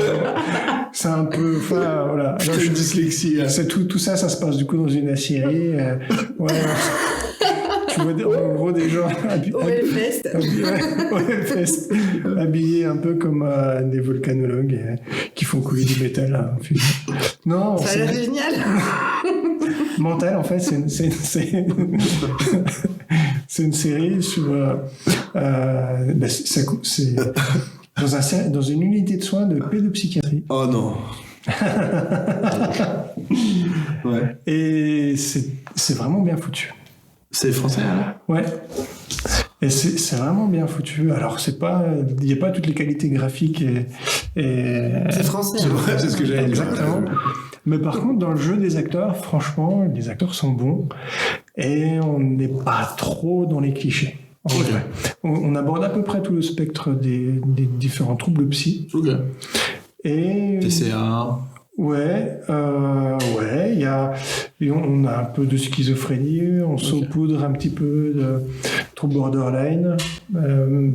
c'est un peu... Enfin, voilà. Putain, je suis dyslexie. C'est tout ça, ça se passe du coup dans une aciérie. Ouais. Tu vois en gros des gens habillés un peu comme des volcanologues qui font couler du métal. Non, ça a l'air génial. Mental, en fait, c'est une série sur... c'est dans une unité de soins de pédopsychiatrie. Oh non. Ouais. Et c'est vraiment bien foutu. C'est français, hein? Ouais. Et c'est vraiment bien foutu. Alors, il n'y a pas toutes les qualités graphiques et c'est français. C'est ce que j'allais dire. Exactement. Mais par contre, dans le jeu des acteurs, franchement, les acteurs sont bons et on n'est pas trop dans les clichés. Okay. On aborde à peu près tout le spectre des différents troubles psy. Ok. Et TCA. Ouais, on a un peu de schizophrénie, on saupoudre un petit peu de trouble borderline.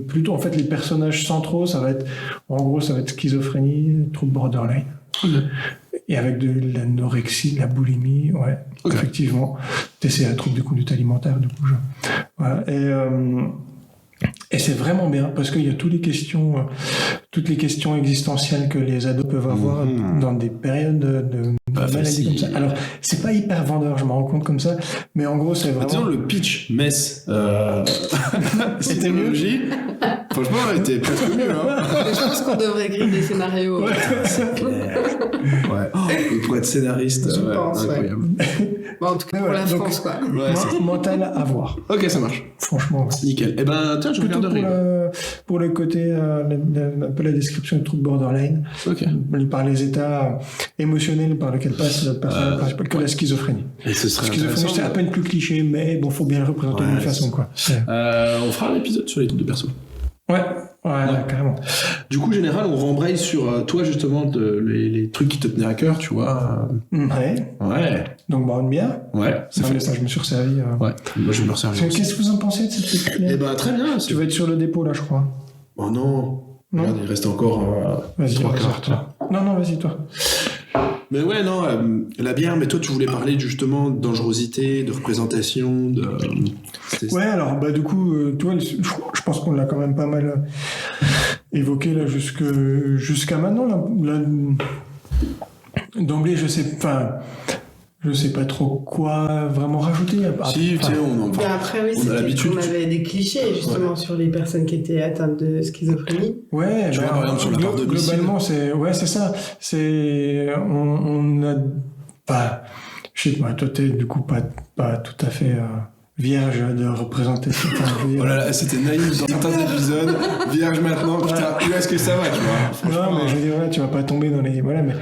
Plutôt, en fait, les personnages centraux, ça va être schizophrénie, trouble borderline. Et avec de l'anorexie, de la boulimie, ouais, effectivement. TCA, trouble de conduite alimentaire, du coup. Voilà. Et c'est vraiment bien parce qu'il y a toutes les questions existentielles que les ados peuvent avoir dans des périodes de maladie comme ça. Alors, c'est pas hyper vendeur, je me rends compte comme ça, mais en gros, c'est vraiment... Disons, le pitch Metz, c'était mieux. Franchement, il était presque mieux. Hein. Je pense qu'on devrait écrire des scénarios. C'est clair. Ouais. Pour être scénariste, je pense, incroyable. Bon, en tout cas, pour la France, quoi. Ouais, Mental à voir. Ok, ça marche. Franchement, ouais. Nickel. Eh ben, tiens, je regarderai. Pour le côté, un peu la description du trouble borderline, par les états émotionnels par lesquels passe le personnage principal, que la schizophrénie. Et ce serait schizophrénie, c'est à peine plus cliché, mais bon, faut bien le représenter d'une façon, quoi. On fera un épisode sur les trucs de perso. Ouais, carrément. Du coup, général, on rembraye sur toi, justement, les trucs qui te tenaient à cœur, tu vois. Ouais. Donc, une bière. Ouais, ça je me suis resservi. Ouais, moi je vais me resservir. Qu'est-ce que vous en pensez de cette petite bière? Eh ben, très bien. Tu vas être sur le dépôt, là, je crois. Oh non. Non. Regarde, il reste encore Vas-y, 3 vas-y, quarts. toi. Non, vas-y, toi. Mais ouais, non, la bière, mais toi, tu voulais parler justement de dangerosité, de représentation, de... Ouais, alors, bah, du coup, toi, je pense qu'on l'a quand même pas mal évoqué, là, jusqu'à maintenant, là, d'emblée, je sais pas trop quoi vraiment rajouter. Si, tu sais, Mais après, oui, on a c'était l'habitude. qu'on avait des clichés, justement, sur les personnes qui étaient atteintes de schizophrénie. Ouais, Tu vois, par exemple, sur la part de globalement, c'est ça. On a pas, je sais pas, toi, t'es du coup pas tout à fait vierge de représentation. Oh là là, c'était naïf dans certains épisodes. Vierge maintenant, putain, où est-ce que ça va, tu vois? Non, mais je veux dire, voilà, tu vas pas tomber dans les. Voilà, mais.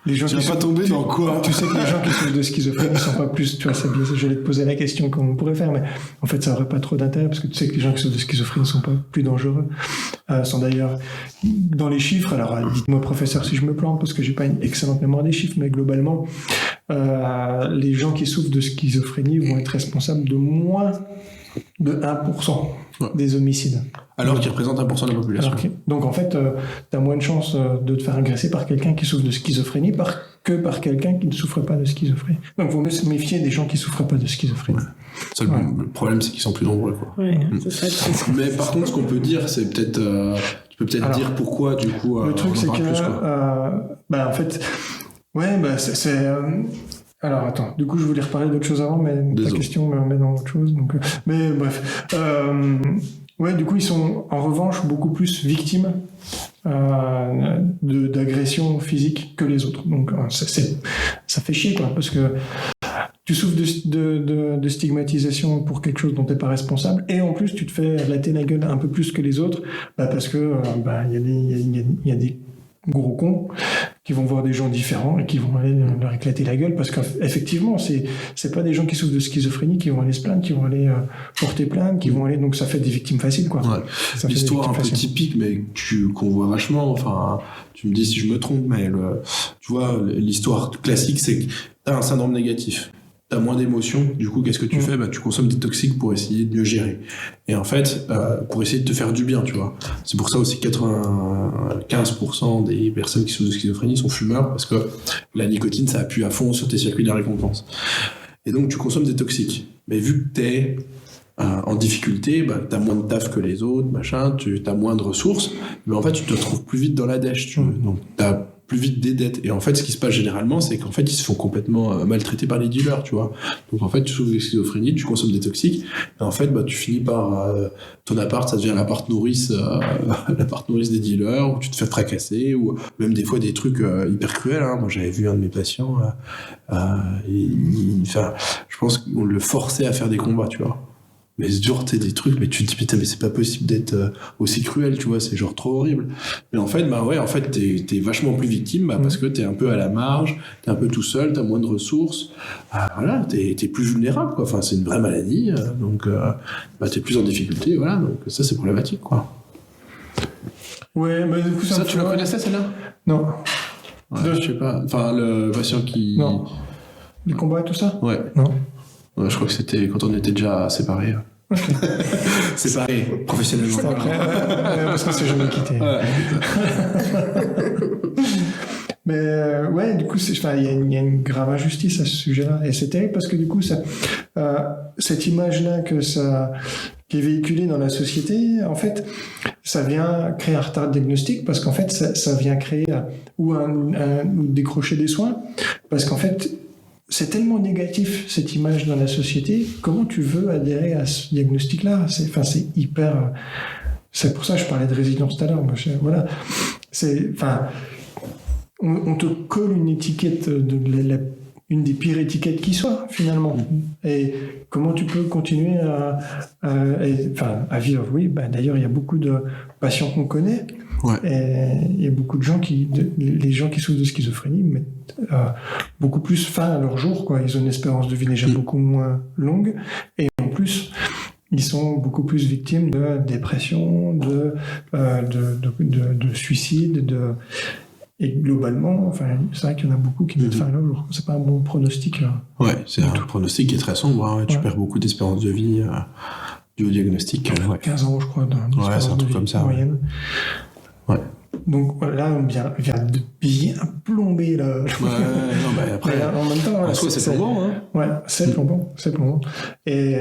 Les gens Tu vas pas tomber dans quoi? Tu sais que les gens qui souffrent de schizophrénie sont pas plus. Tu vois, c'est bien, j'allais te poser la question comme on pourrait faire, mais en fait, ça aurait pas trop d'intérêt parce que tu sais que les gens qui souffrent de schizophrénie sont pas plus dangereux. Sont d'ailleurs dans les chiffres. Alors, dites-moi, professeur, si je me plante parce que j'ai pas une excellente mémoire des chiffres, mais globalement, les gens qui souffrent de schizophrénie vont être responsables de moins de 1% des homicides. Alors qu'ils représentent 1% de la population. Donc en fait, tu as moins de chances de te faire agresser par quelqu'un qui souffre de schizophrénie que par quelqu'un qui ne souffre pas de schizophrénie. Donc il vaut mieux se méfier des gens qui ne souffrent pas de schizophrénie. Ouais. Le problème, c'est qu'ils sont plus nombreux, quoi. Ouais, c'est ça le truc. Mais par contre, ce qu'on peut dire, c'est peut-être... tu peux peut-être dire pourquoi, du coup... le truc, c'est que... en fait... Ouais, c'est... Alors attends, du coup je voulais reparler d'autre chose avant, mais ta question me met dans autre chose. Donc, mais bref. Ouais, du coup ils sont en revanche beaucoup plus victimes d'agressions physiques que les autres. Donc ça fait chier, quoi, parce que tu souffres de stigmatisation pour quelque chose dont tu n'es pas responsable, et en plus tu te fais latter la gueule un peu plus que les autres, parce que y a des gros cons qui vont voir des gens différents et qui vont aller leur éclater la gueule, parce qu'effectivement c'est pas des gens qui souffrent de schizophrénie qui vont aller se plaindre, qui vont aller porter plainte, qui vont aller, donc ça fait des victimes faciles, quoi. Ouais. L'histoire un peu typique, mais qu'on voit vachement, enfin tu me dis si je me trompe, mais tu vois, l'histoire classique, c'est que t'as un syndrome négatif, t'as moins d'émotions, du coup qu'est-ce que tu fais? Tu consommes des toxiques pour essayer de mieux gérer, et en fait pour essayer de te faire du bien, tu vois. C'est pour ça aussi 95% des personnes qui souffrent de schizophrénie sont fumeurs, parce que la nicotine, ça appuie à fond sur tes circuits de récompense, et donc tu consommes des toxiques. Mais vu que t'es en difficulté, t'as moins de taf que les autres, machin, t'as moins de ressources, mais en fait tu te retrouves plus vite dans la dèche, tu vois. Donc t'as plus vite des dettes. Et en fait, ce qui se passe généralement, c'est qu'en fait, ils se font complètement maltraiter par les dealers, tu vois. Donc en fait, tu souffres de schizophrénie, tu consommes des toxiques, et en fait, tu finis par ton appart, ça devient l'appart nourrice des dealers, où tu te fais fracasser, ou même des fois des trucs hyper cruels, hein. Moi, j'avais vu un de mes patients, je pense qu'on le forçait à faire des combats, tu vois. Mais c'est genre, t'es des trucs, mais tu te dis, putain, mais c'est pas possible d'être aussi cruel, tu vois, c'est genre trop horrible. Mais en fait, t'es vachement plus victime, parce que t'es un peu à la marge, t'es un peu tout seul, t'as moins de ressources, voilà, t'es plus vulnérable, quoi. Enfin, c'est une vraie maladie, donc t'es plus en difficulté, voilà, donc ça, c'est problématique, quoi. Ouais, mais du coup, ça tu la connaissais, celle-là? Non. Ouais, je sais pas, enfin, le patient qui... Non. Les combats et tout ça? Ouais. Non. Ouais, je crois que c'était quand on était déjà séparés. Okay. Séparés, professionnellement. Parce qu'on s'est jamais quitté. Ouais. Mais ouais, du coup, il y a une grave injustice à ce sujet-là. Et c'est terrible parce que du coup, cette image-là qui est véhiculée dans la société, en fait, ça vient créer un retard de diagnostic, parce qu'en fait, ça vient créer ou décrocher des soins, parce qu'en fait, c'est tellement négatif, cette image dans la société. Comment tu veux adhérer à ce diagnostic-là? C'est hyper... C'est pour ça que je parlais de résilience tout à l'heure. Voilà. On te colle une étiquette, une des pires étiquettes qui soit, finalement. Et comment tu peux continuer à vivre? Oui, d'ailleurs, il y a beaucoup de patients qu'on connaît. Ouais. Et il y a beaucoup de gens les gens qui souffrent de schizophrénie mettent beaucoup plus fin à leur jour, quoi. Ils ont une espérance de vie déjà beaucoup moins longue, et en plus ils sont beaucoup plus victimes de dépression, de suicide, et globalement, c'est vrai qu'il y en a beaucoup qui mettent fin à leur jour. C'est pas un bon pronostic, là. Ouais, c'est un pronostic qui est très sombre, hein. Tu perds beaucoup d'espérance de vie. du diagnostic. 15 ans, je crois. Ouais, c'est un truc comme ça. Moyenne. Ouais. Donc là, on vient de bien plomber là. Ouais, non, mais après, en même temps, en soi, c'est plombant. Hein. Ouais, c'est plombant. Et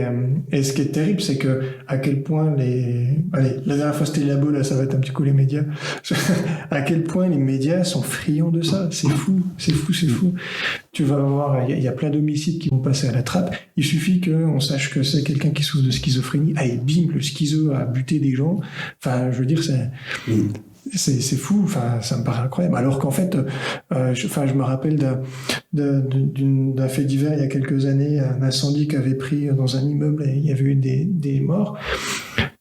ce qui est terrible, c'est que à quel point Allez, la dernière fois c'était le labo, là, ça va être un petit coup les médias. À quel point les médias sont friands de ça. C'est fou. Tu vas voir, il y a plein d'homicides qui vont passer à la trappe. Il suffit qu'on sache que c'est quelqu'un qui souffre de schizophrénie. Et bim, le schizo a buté des gens. Enfin, je veux dire, c'est fou, enfin, ça me paraît incroyable. Alors qu'en fait, je me rappelle d'un fait divers il y a quelques années, un incendie qui avait pris dans un immeuble et il y avait eu des morts.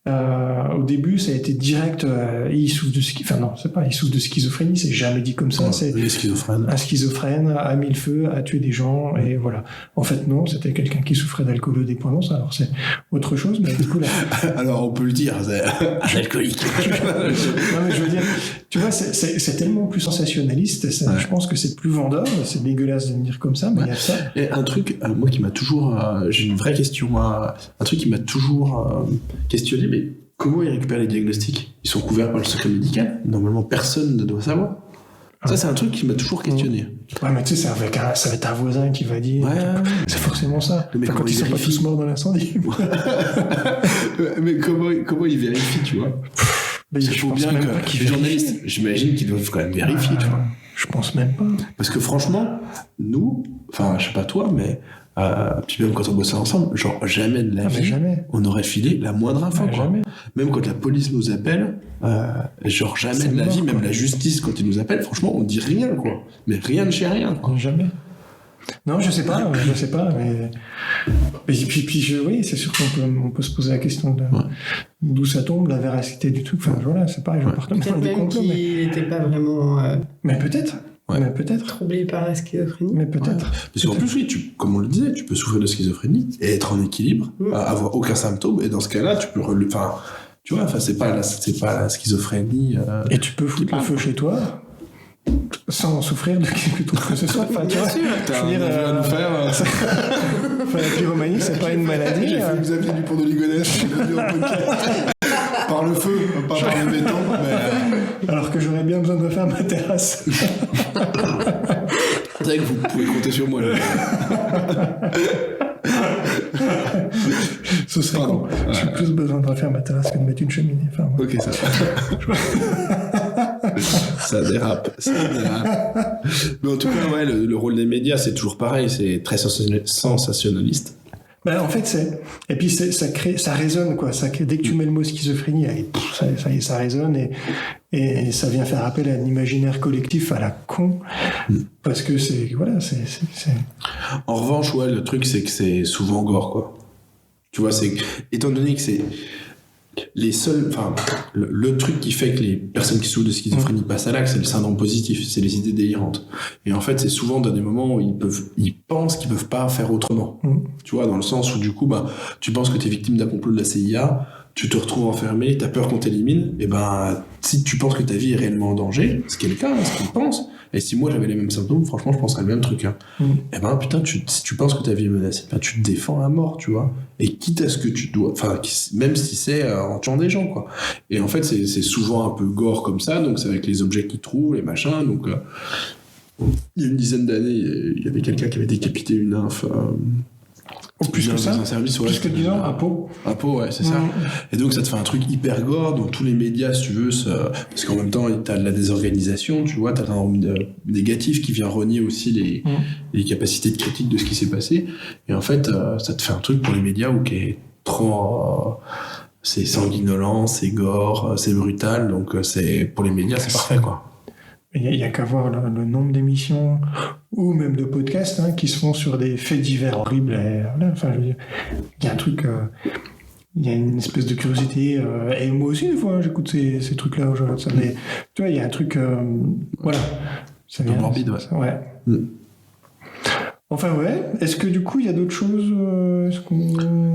Au début, ça a été direct. Il souffre de il souffre de schizophrénie. C'est jamais dit comme ça. C'est les schizophrènes. Un schizophrène a mis le feu, a tué des gens et voilà. En fait, non, c'était quelqu'un qui souffrait d'alcoolodépendance. Alors c'est autre chose, mais du coup là. Alors on peut le dire, c'est un alcoolique. Non mais je veux dire, tu vois, c'est tellement plus sensationnaliste. Je pense que c'est plus vendeur. C'est dégueulasse de me dire comme ça, mais il y a ça. Et un truc, moi qui m'a toujours, j'ai une vraie question, un truc qui m'a toujours questionné, mais comment ils récupèrent les diagnostics ? Ils sont couverts par le secret médical. Normalement, personne ne doit savoir. Ça, c'est un truc qui m'a toujours questionné. Ouais, mais tu sais, ça va être un voisin qui va dire. Ouais. C'est forcément ça. Mais quand ils sont pas tous morts dans l'incendie. Mais comment ils vérifient, tu vois ? Il faut bien que les journalistes, j'imagine qu'ils doivent quand même vérifier, tu vois. Je pense même pas. Parce que franchement, nous, enfin, je sais pas toi, mais puis même quand on bossait ensemble, genre jamais de la vie, on aurait filé la moindre info, quoi. Jamais. Même quand la police nous appelle, genre jamais de la vie, même la justice quand ils nous appellent, franchement, on dit rien, quoi. Mais rien de chez rien, quoi. Jamais. Non, je sais pas, mais puis oui, c'est sûr qu'on peut se poser la question de d'où ça tombe, la véracité du truc. Enfin, voilà, c'est pareil, je partage peut-être même qu'il n'était pas vraiment. Mais peut-être. Ouais. Mais peut-être. Troublé par la schizophrénie. Mais peut-être. Ouais. Parce qu'en plus, oui, comme on le disait, tu peux souffrir de schizophrénie et être en équilibre, avoir aucun symptôme, et dans ce cas-là, tu peux enfin, tu vois, enfin, c'est pas la schizophrénie. Et tu peux foutre le feu chez toi sans souffrir de quelque chose que ce soit. Enfin, tu vois, t'as un avis à nous faire. Enfin, la pyromanie, c'est pas une maladie. J'ai fait Xavier Dupont de Ligonnès par le feu, pas par le béton. Mais... Alors que j'aurais bien besoin de refaire ma terrasse. C'est vrai que vous pouvez compter sur moi. Là. Ce serait con. J'ai plus besoin de refaire ma terrasse que de mettre une cheminée. Enfin, ouais. Ok, ça ça dérape. Mais en tout cas, ouais, le rôle des médias, c'est toujours pareil, c'est très sensationnaliste. Ben, en fait, et puis ça résonne, quoi. Dès que tu mets le mot schizophrénie, allez, ça résonne et ça vient faire appel à un imaginaire collectif à la con. Parce que c'est. En revanche, ouais, le truc, c'est que c'est souvent gore, quoi. Tu vois, étant donné que c'est les seuls, enfin, le truc qui fait que les personnes qui souffrent de schizophrénie passent à l'acte, c'est le syndrome positif, c'est les idées délirantes. Et en fait, c'est souvent dans des moments où ils pensent qu'ils peuvent pas faire autrement. Tu vois, dans le sens où du coup, tu penses que t'es victime d'un complot de la CIA, tu te retrouves enfermé, t'as peur qu'on t'élimine, et si tu penses que ta vie est réellement en danger, ce qui est le cas, ce qu'ils pensent, et si moi j'avais les mêmes symptômes, franchement je penserais le même truc. Et putain, si tu penses que ta vie est menacée, tu te défends à mort, tu vois. Et quitte à ce que tu dois, enfin, même si c'est en tuant des gens, quoi. Et en fait, c'est souvent un peu gore comme ça, donc c'est avec les objets qu'ils trouvent, les machins, donc. Il y a une dizaine d'années, il y avait quelqu'un qui avait décapité une nymphe. Plus que ça, plus que 10 ans, à Pau. À Pau, ouais, c'est ça. Et donc ça te fait un truc hyper gore, donc tous les médias, si tu veux, parce qu'en même temps, t'as de la désorganisation, tu vois, t'as un négatif qui vient renier aussi les capacités de critique de ce qui s'est passé. Et en fait, ça te fait un truc pour les médias où qui est trop... c'est sanguinolent, c'est gore, c'est brutal, donc pour les médias, c'est parfait, quoi. Il n'y a qu'à voir le nombre d'émissions ou même de podcasts qui se font sur des faits divers horribles. Et, voilà, enfin, je veux dire, il y a un truc, il y a une espèce de curiosité. Et moi aussi, des fois, j'écoute ces trucs-là. Mais tu vois, il y a un truc, voilà. C'est morbide, ouais. Enfin, ouais. Est-ce que du coup, il y a d'autres choses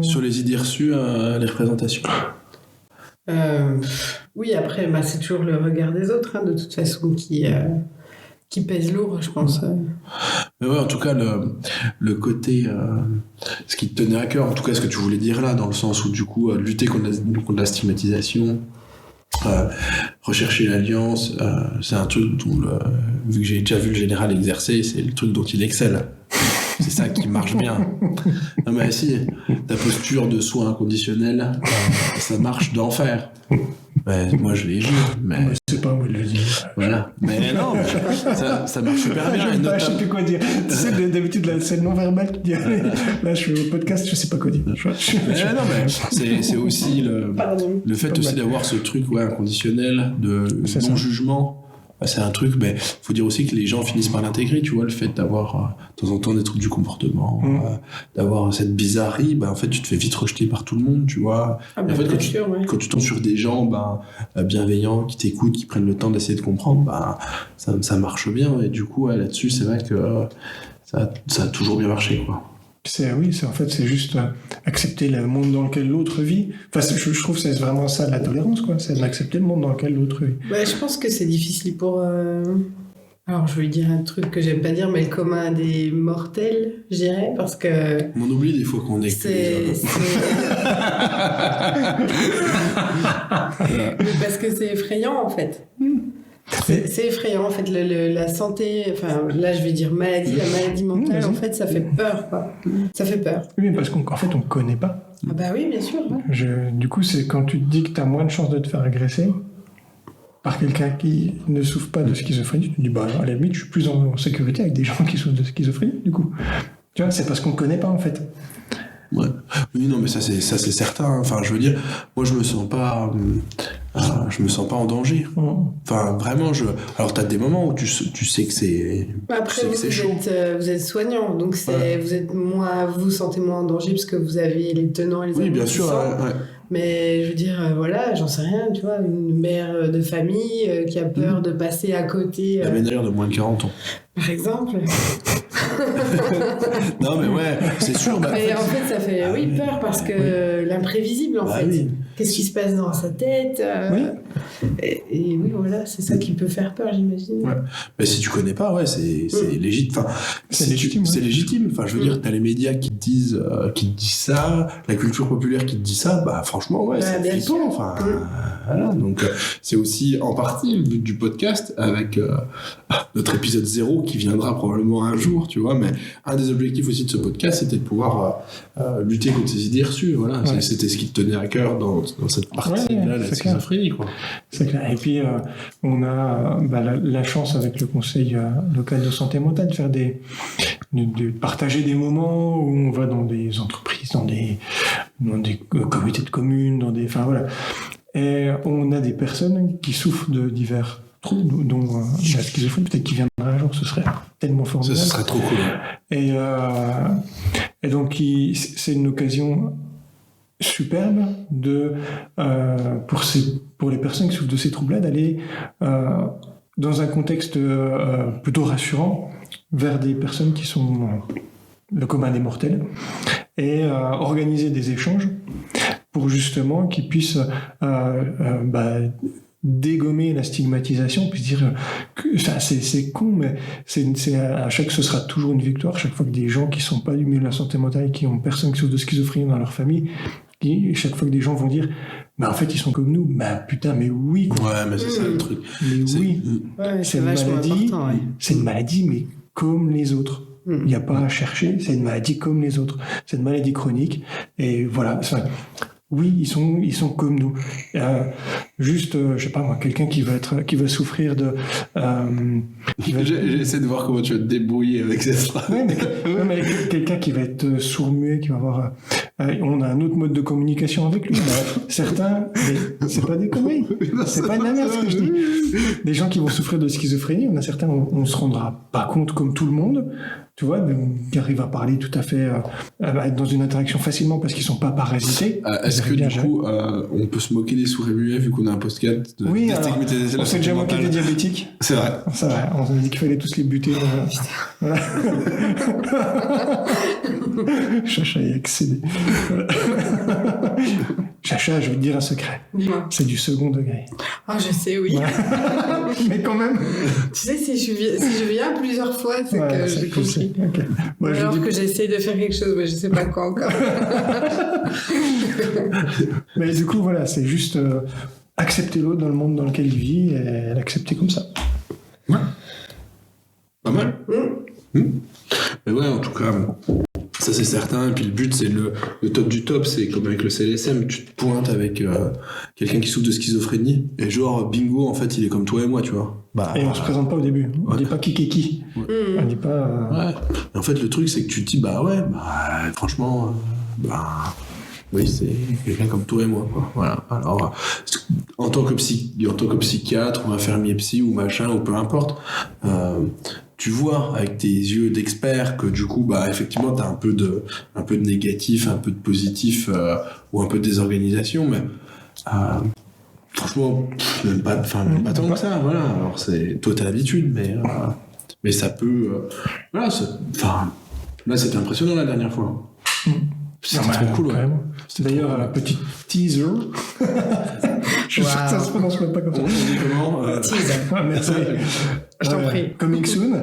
sur les idées reçues, les représentations? Oui, après, c'est toujours le regard des autres, de toute façon, qui qui pèse lourd, je pense. Mais ouais, en tout cas, le côté, ce qui te tenait à cœur, en tout cas, ce que tu voulais dire là, dans le sens où, du coup, lutter contre la stigmatisation, rechercher l'alliance, c'est un truc dont, vu que j'ai déjà vu le général exercer, c'est le truc dont il excelle. C'est ça qui marche bien. Non mais si, ta posture de soin inconditionnel, ça marche d'enfer. Moi je l'ai vu, mais... C'est pas moi de le dire. Voilà. Mais non, ça marche super bien. Je sais plus quoi dire. Tu sais, d'habitude, c'est le non-verbal qui dit. Là, je suis au podcast, je sais pas quoi dire. Non, mais c'est aussi le fait aussi d'avoir ce truc inconditionnel de non-jugement. C'est un truc, mais faut dire aussi que les gens finissent par l'intégrer, tu vois, le fait d'avoir de temps en temps des troubles du comportement, d'avoir cette bizarrerie, en fait tu te fais vite rejeter par tout le monde, tu vois. Et en fait quand tu tombes sur des gens bienveillants, qui t'écoutent, qui prennent le temps d'essayer de comprendre, ça marche bien, et du coup là-dessus c'est vrai que ça a toujours bien marché, quoi. C'est juste accepter le monde dans lequel l'autre vit. Enfin, je trouve que c'est vraiment ça, la tolérance, quoi. C'est d'accepter le monde dans lequel l'autre vit. Je pense que c'est difficile pour... Alors, je vais dire un truc que j'aime pas dire, mais le commun des mortels, je dirais, parce que... On oublie des fois qu'on est que les hommes. Mais parce que c'est effrayant, en fait. C'est effrayant, en fait, la santé, enfin, là, je vais dire maladie, la maladie mentale, en fait, ça fait peur, quoi. Ça fait peur. Oui, parce qu'en fait, on ne connaît pas. Ah bah oui, bien sûr. Ouais. Du coup, c'est quand tu te dis que tu as moins de chances de te faire agresser par quelqu'un qui ne souffre pas de schizophrénie, tu te dis, à la limite, je suis plus en sécurité avec des gens qui souffrent de schizophrénie, du coup. Tu vois, c'est parce qu'on ne connaît pas, en fait. Ouais. Oui, non, mais ça c'est certain. Enfin, je veux dire, moi, je me sens pas en danger. Enfin, vraiment, alors t'as des moments où tu sais que c'est... Après, vous êtes soignant, donc vous vous sentez moins en danger parce que vous avez les tenants et les aboutissants. Oui, bien sûr, ouais. Mais je veux dire, j'en sais rien, tu vois, une mère de famille qui a peur de passer à côté... La ménagère de moins de 40 ans. Par exemple. Non, mais ouais, c'est sûr. Mais en fait, ça fait peur parce que l'imprévisible, en fait. Oui. Qu'est-ce qui se passe dans sa tête et oui, voilà, c'est ça qui peut faire peur, j'imagine. Ouais. Mais si tu connais pas, c'est légitime. Enfin, c'est légitime. C'est légitime. Enfin, je veux dire, t'as les médias qui te disent ça, la culture populaire qui te dit ça, franchement, c'est flippant. Enfin, voilà. Donc, c'est aussi en partie le but du podcast avec notre épisode 0 qui viendra probablement un jour, tu vois. Mais un des objectifs aussi de ce podcast, c'était de pouvoir lutter contre ces idées reçues. Voilà, c'était ce qui te tenait à cœur dans cette partie-là, la schizophrénie, quoi. C'est clair. Et puis, on a la chance avec le conseil local de santé mentale de faire de partager des moments où on va dans des entreprises, dans des comités de communes, enfin voilà. Et on a des personnes qui souffrent de divers troubles, dont la schizophrénie, peut-être qu'il viendra un jour, ce serait tellement formidable. Ce serait trop cool. Et donc, c'est une occasion superbe pour les personnes qui souffrent de ces troubles-là d'aller dans un contexte plutôt rassurant vers des personnes qui sont le commun des mortels et organiser des échanges pour justement qu'ils puissent dégommer la stigmatisation, puis dire que c'est con, mais ce sera toujours une victoire chaque fois que des gens qui sont pas du milieu de la santé mentale, qui ont personne qui souffre de schizophrénie dans leur famille, et chaque fois que des gens vont dire en fait ils sont comme nous, putain, mais oui, quoi. Ouais, mais c'est ça le truc. Mais oui, c'est une maladie, c'est une maladie, mais comme les autres. Il n'y a pas à chercher, c'est une maladie comme les autres. C'est une maladie chronique, et voilà. Oui, ils sont comme nous. Juste, je sais pas moi, quelqu'un qui va souffrir de. J'essaie de voir comment tu vas te débrouiller avec cette phrase. Mais quelqu'un qui va être sourd-muet, qui va avoir. On a un autre mode de communication avec lui. Certains, c'est pas des conneries. C'est pas de la merde ce que je dis. Des gens qui vont souffrir de schizophrénie, on a certains, on se rendra pas compte comme tout le monde. Tu vois, qui arrivent à parler tout à fait, à être dans une interaction facilement parce qu'ils sont pas parasités. Est-ce que du coup, on peut se moquer des sourds et muets vu qu'on tourner un podcast de Oui, alors, déstigmatiser la on s'est santé déjà moqué mentale. des diabétiques. C'est vrai. C'est vrai, on s'est dit qu'il fallait tous les buter. Voilà. Chacha est excédé. Voilà. Chacha, je vais te dire un secret. Dis-moi. C'est du second degré. Ah, je sais, oui. Mais quand même. Tu sais, si je viens plusieurs fois, c'est Ouais, que ça, j'ai je sais. compris. Ok. Moi, je Alors dis- que j'essaye de faire quelque chose, mais je sais pas quoi encore. Mais du coup, voilà, c'est juste accepter l'autre dans le monde dans lequel il vit et l'accepter comme ça. Pas mal. Mais ouais, en tout cas, ça c'est certain. Et puis le but, c'est le top du top. C'est comme avec le CLSM, tu te pointes avec quelqu'un qui souffre de schizophrénie. Et genre, bingo, en fait, il est comme toi et moi, tu vois. Bah, Et on se présente pas au début. On dit pas qui. On dit pas. Ouais. Et en fait, le truc, c'est que tu te dis, bah ouais, franchement, oui, c'est quelqu'un comme toi et moi, quoi. Voilà. Alors, en tant que psychiatre ou infirmier psy ou machin, ou peu importe, tu vois avec tes yeux d'expert que du coup, bah, effectivement, t'as un peu de négatif, un peu de positif, ou un peu de désorganisation, mais, franchement, même pas tant que ça, voilà. Alors, toi, t'as l'habitude, mais ça peut, voilà, là, c'était impressionnant la dernière fois. C'était trop cool, ouais. Carrément. C'était d'ailleurs un petit teaser. Je suis sûr que ça se prononce même pas comme ça. On dit comment Ah, merci. Je t'en prie. Coming soon.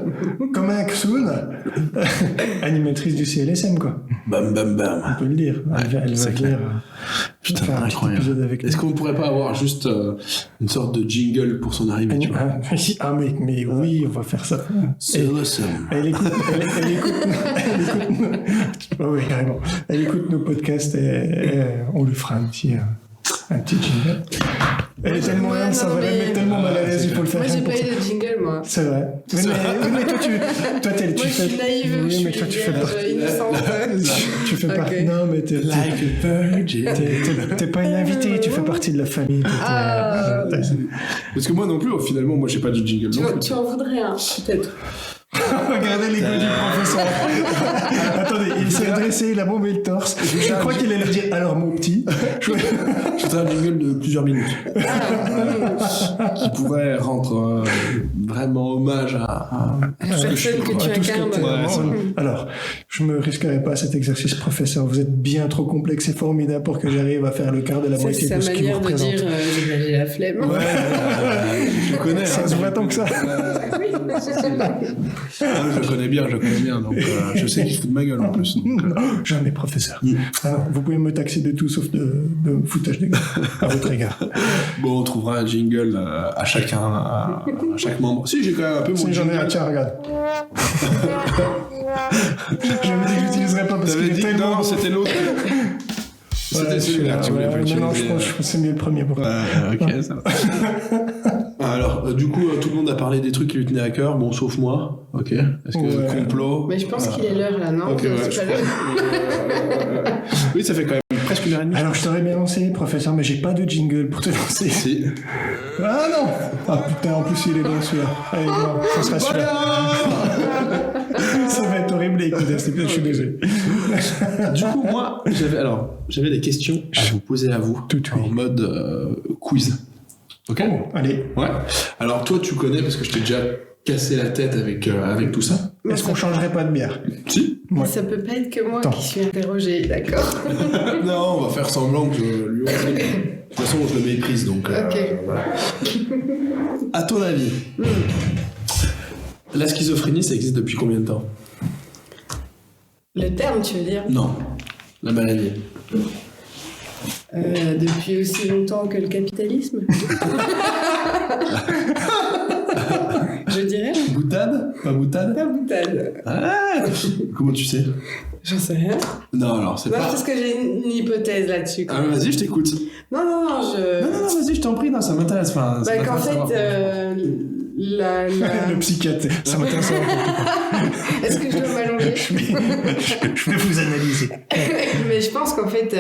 Animatrice du CLSM, quoi. Bam, bam, bam. On peut le dire. Elle va c'est venir Putain, faire un petit incroyable. épisode avec nous. Est-ce qu'on pourrait pas avoir juste une sorte de jingle pour son arrivée, tu vois? Mais oui, on va faire ça. C'est awesome. Elle écoute oui, carrément. Elle écoute nos podcasts et on lui fera un petit jingle. Elle est tellement Ouais, ça non, va la mais- mettre tellement mal à l'aise, il faut le faire. Moi, j'ai rien pas pour eu ça. de jingle, moi. C'est vrai. Oui, mais toi, tu Moi, je suis naïve, Oui, je mais suis toi, tu fais partie. innocente. Tu fais Ok. partie. Non, mais t'es pas une invitée, tu fais partie de la famille. Ah. Parce que moi non plus, finalement, moi j'ai pas de jingle non plus. Tu en voudrais un, peut-être. Regardez l'ego du professeur. Attendez, il s'est adressé, il a bombé le torse. Je crois qu'il allait dire alors mon petit. C'est un jingle de plusieurs minutes. Qui pourrait rendre vraiment hommage à La tout ce que personne je suis, que quoi. tu À tout ce incarnes. t'es. Ouais, c'est vrai. Alors, je me risquerai pas à cet exercice, professeur. Vous êtes bien trop complexe et formidable pour que j'arrive à faire le quart de la C'est moitié sa de ce qui vous manière de représente. dire j'ai la flemme. Je connais. Ça se voit tant que ça. Je connais bien, donc je sais qu'il fout de ma gueule en plus. Donc, Non, jamais, professeur. Alors, vous pouvez me taxer de tout sauf de foutage de gueule à votre égard. bon, on trouvera un jingle à chacun, à chaque membre. Si, j'ai quand même un peu mon Si j'en ai un, jingle. tiens, regarde. J'avais dit que j'utiliserais pas parce T'avais qu'il est dit tellement non, beau. c'était l'autre. C'était celui-là que tu voulais pas utiliser. Non, je pense que c'est mieux le premier pour toi. Ok, ça va. Alors, du coup, tout le monde a parlé des trucs qui lui tenaient à cœur, bon, sauf moi. Ok. Est-ce que Ouais. complot Mais je pense qu'il est l'heure là, non? Ok, ouais, C'est je pas crois. l'heure. Oui, ça fait quand même presque 1h30. Alors, je t'aurais bien lancé, professeur, mais j'ai pas de jingle pour te lancer. Si. Ah non! Ah putain, en plus, il est bon celui-là. Allez, non, ça sera celui-là. Ça va être horrible à écouter, je suis désolé. Du coup, moi, j'avais des questions à vous poser à vous, Tout oui. en mode quiz. Ok. Allez, Ouais. Alors, toi, tu connais parce que je t'ai déjà cassé la tête avec tout ça. est-ce qu'on changerait pas de bière? Si. Ouais. Ça peut pas être que moi Attends. qui suis interrogée, d'accord? Non, on va faire semblant que je lui. De toute façon, je le méprise, donc. Ok. Voilà. À ton avis, la schizophrénie, ça existe depuis combien de temps? Le terme, tu veux dire? Non, la maladie. Depuis aussi longtemps que le capitalisme? Je dirais. Boutade? Pas boutade? Pas boutade. Ah, comment tu sais? J'en sais rien. Non, alors c'est Non, pas. parce que j'ai une hypothèse là-dessus. Ah, vas-y, je t'écoute. Non, Non, vas-y, je t'en prie, non, ça m'intéresse. Enfin, ça Bah, qu'en m'intéresse de fait, savoir. Le psychiatre, ça m'intéresse. Est-ce que je dois m'allonger? Je vais vous analyser. Mais je pense qu'en fait,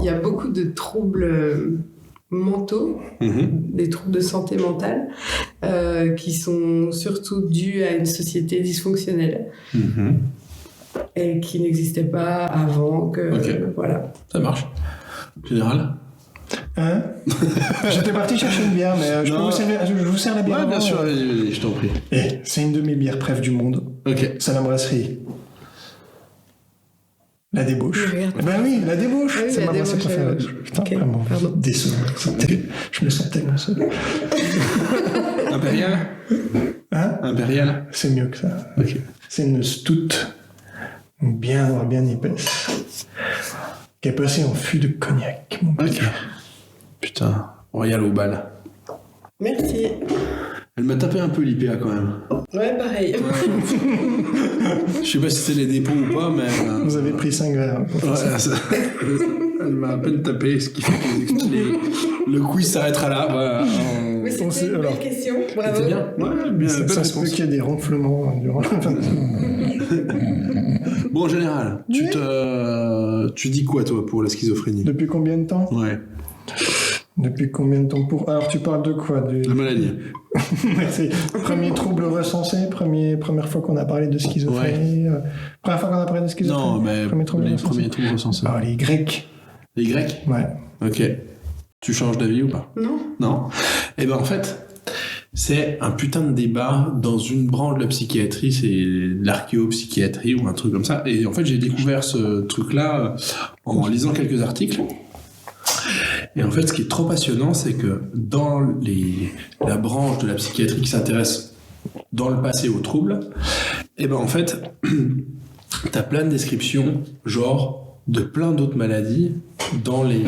il y a beaucoup de troubles mentaux, des troubles de santé mentale, qui sont surtout dus à une société dysfonctionnelle et qui n'existait pas avant que... Ok. Voilà. Ça marche. Général? Hein? J'étais parti chercher une bière, mais je Non. vous sers la bière. Ouais, bien avant, sûr, vas-y, je t'en prie. Eh, c'est une de mes bières préf du monde. Ok. C'est la brasserie. La débauche. Je regarde. Ben oui, la débauche. Oui, c'est la ma brasserie débauche, préférée. la débauche. Putain, Ok, vraiment, pardon. décevant. Je me sens tellement seul. Impérial. Hein? Impérial. C'est mieux que ça. Ok. C'est une stout bien épaisse qui est passée en fût de cognac. Mon Ok. gars. Putain, Royal au bal. Merci. Elle m'a tapé un peu l'IPA quand même. Ouais, pareil. Je sais pas si c'est les dépôts ou pas, mais. Vous avez pris 5 verres. Pour faire ça. Ouais, elle m'a à peine tapé, ce qui fait que le quiz s'arrêtera là. Voilà. Mais On sait- c'était une alors. belle question. Bravo. C'était bien. Ouais, bien. Ça, Belle ça se peut réponse. qu'il y ait des ronflements durant la fin de Bon, en général, tu dis quoi toi pour la schizophrénie? Depuis combien de temps? Ouais. Depuis combien de temps pour... Alors tu parles de quoi? La maladie. C'est premier trouble recensé, première fois qu'on a parlé de schizophrénie. Première fois qu'on a parlé de schizophrénie. Non, mais Premier trouble les recensé. premiers trous recensés. Ah, les Grecs. Les Grecs? Ouais. Ok. Tu changes d'avis ou pas? Non. Non. Eh ben en fait, c'est un putain de débat dans une branche de la psychiatrie, c'est l'archéopsychiatrie ou un truc comme ça. Et en fait, j'ai découvert ce truc-là en lisant quelques articles. Et en fait, ce qui est trop passionnant, c'est que dans la branche de la psychiatrie qui s'intéresse dans le passé aux troubles, et ben en fait, t'as plein de descriptions, genre de plein d'autres maladies dans les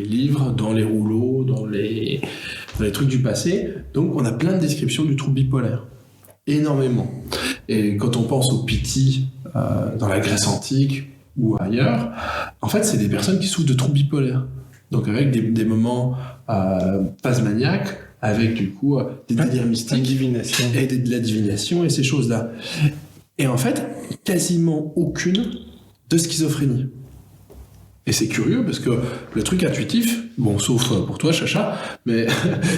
livres, dans les rouleaux, dans les trucs du passé. Donc, on a plein de descriptions du trouble bipolaire. Énormément. Et quand on pense au Pitti dans la Grèce antique ou ailleurs, en fait, c'est des personnes qui souffrent de troubles bipolaires. Donc, avec des moments pasmaniaques, avec du coup des délires mystiques Divination. et de la divination et ces choses-là. Et en fait, quasiment aucune de schizophrénie. Et c'est curieux parce que le truc intuitif, bon, sauf pour toi, Chacha, mais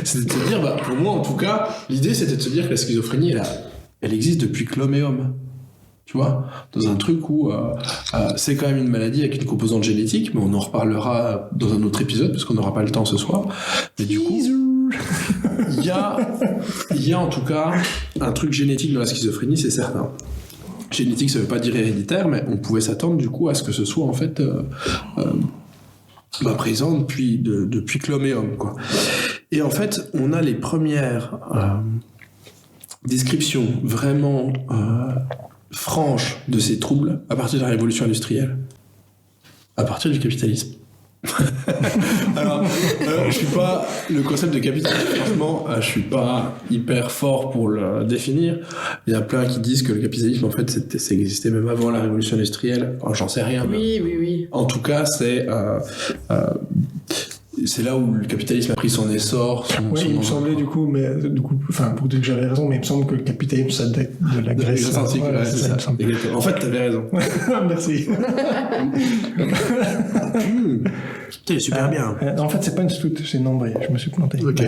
c'était de se dire, bah, pour moi en tout cas, l'idée c'était de se dire que la schizophrénie, elle existe depuis que l'homme est homme. Tu vois, dans un truc où c'est quand même une maladie avec une composante génétique, mais on en reparlera dans un autre épisode parce qu'on n'aura pas le temps ce soir. Mais du coup, il y a en tout cas un truc génétique dans la schizophrénie, c'est certain. Génétique, ça veut pas dire héréditaire, mais on pouvait s'attendre du coup à ce que ce soit en fait présent depuis que l'homme est homme, quoi. Et en fait, on a les premières descriptions vraiment franches de ces troubles à partir de la révolution industrielle, à partir du capitalisme. Alors, je suis pas le concept de capitalisme, franchement, je suis pas hyper fort pour le définir. Il y a plein qui disent que le capitalisme en fait ça existait même avant la révolution industrielle. Alors, j'en sais rien. Mais Oui. en tout cas, c'est là où le capitalisme a pris son essor. Oui, il me semblait du coup, enfin pour dire que j'avais raison, mais il me semble que le capitalisme ça date de la Grèce. Grèce antique, Voilà, ouais, c'est ça. il me semble. Exactement. En fait, t'avais raison. Merci. T'es super bien. En fait, c'est pas une stout, c'est une ambrée. Je me suis planté. Ok.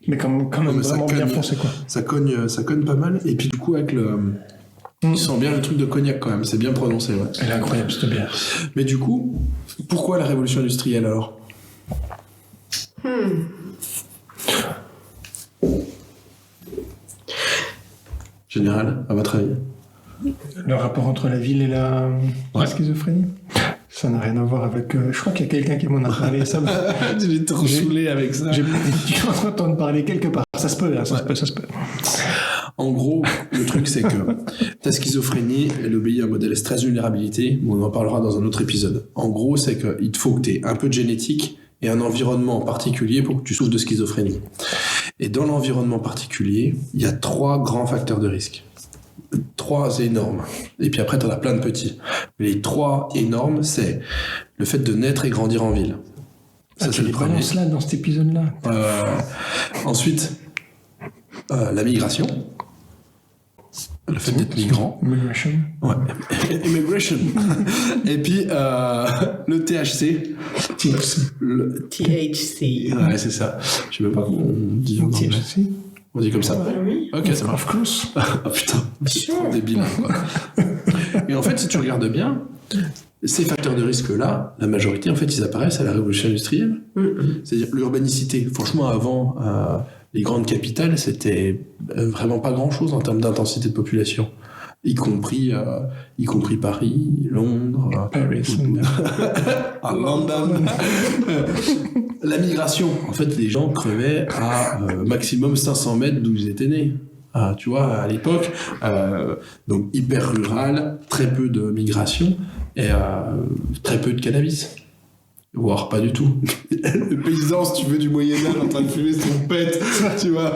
Mais quand même mais ça vraiment bien cogne. foncé, quoi. Ça cogne pas mal. Et puis du coup, avec tu sens bien le truc de cognac quand même. C'est bien prononcé, ouais. Elle est incroyable, cette bière. Mais du coup, pourquoi la révolution industrielle alors? Général, à votre avis? Le rapport entre la ville et la schizophrénie, ça n'a rien à voir avec... je crois qu'il y a quelqu'un qui m'en a parlé. Ça J'ai trop saoulé avec ça. J'ai dû entendre parler quelque part. Ça se peut, hein, ça se peut. En gros, le truc, c'est que ta schizophrénie, elle obéit à un modèle stress-vulnérabilité, on en parlera dans un autre épisode. En gros, c'est qu'il te faut que tu aies un peu de génétique et un environnement particulier pour que tu souffres de schizophrénie. Et dans l'environnement particulier, il y a 3 grands facteurs de risque. 3 énormes. Et puis après, tu en as plein de petits. Mais les 3 énormes, c'est le fait de naître et grandir en ville. Ça, Tu c'est le les premier. balances là, dans cet épisode-là. Ensuite, la migration. Le fait d'être migrant. Immigration. Ouais. Immigration. Et puis, le THC. Le... THC. Ouais, c'est ça. Je sais même pas comment on dit en anglais. THC. On dit comme ça. Oui. Ok, ça marche. Of course. Ah putain, c'est trop débile. Quoi. Et en fait, si tu regardes bien, ces facteurs de risque-là, la majorité, en fait, ils apparaissent à la révolution industrielle. C'est-à-dire l'urbanicité. Franchement, avant, les grandes capitales, c'était vraiment pas grand-chose en termes d'intensité de population. Y compris Paris, Londres, Paris, London. La migration, en fait, les gens crevaient à maximum 500 mètres d'où ils étaient nés. Tu vois, à l'époque, donc hyper rural, très peu de migration et très peu de cannabis. Voire pas du tout. Le paysan, si tu veux, du Moyen-Âge en train de fumer son pet, tu vois,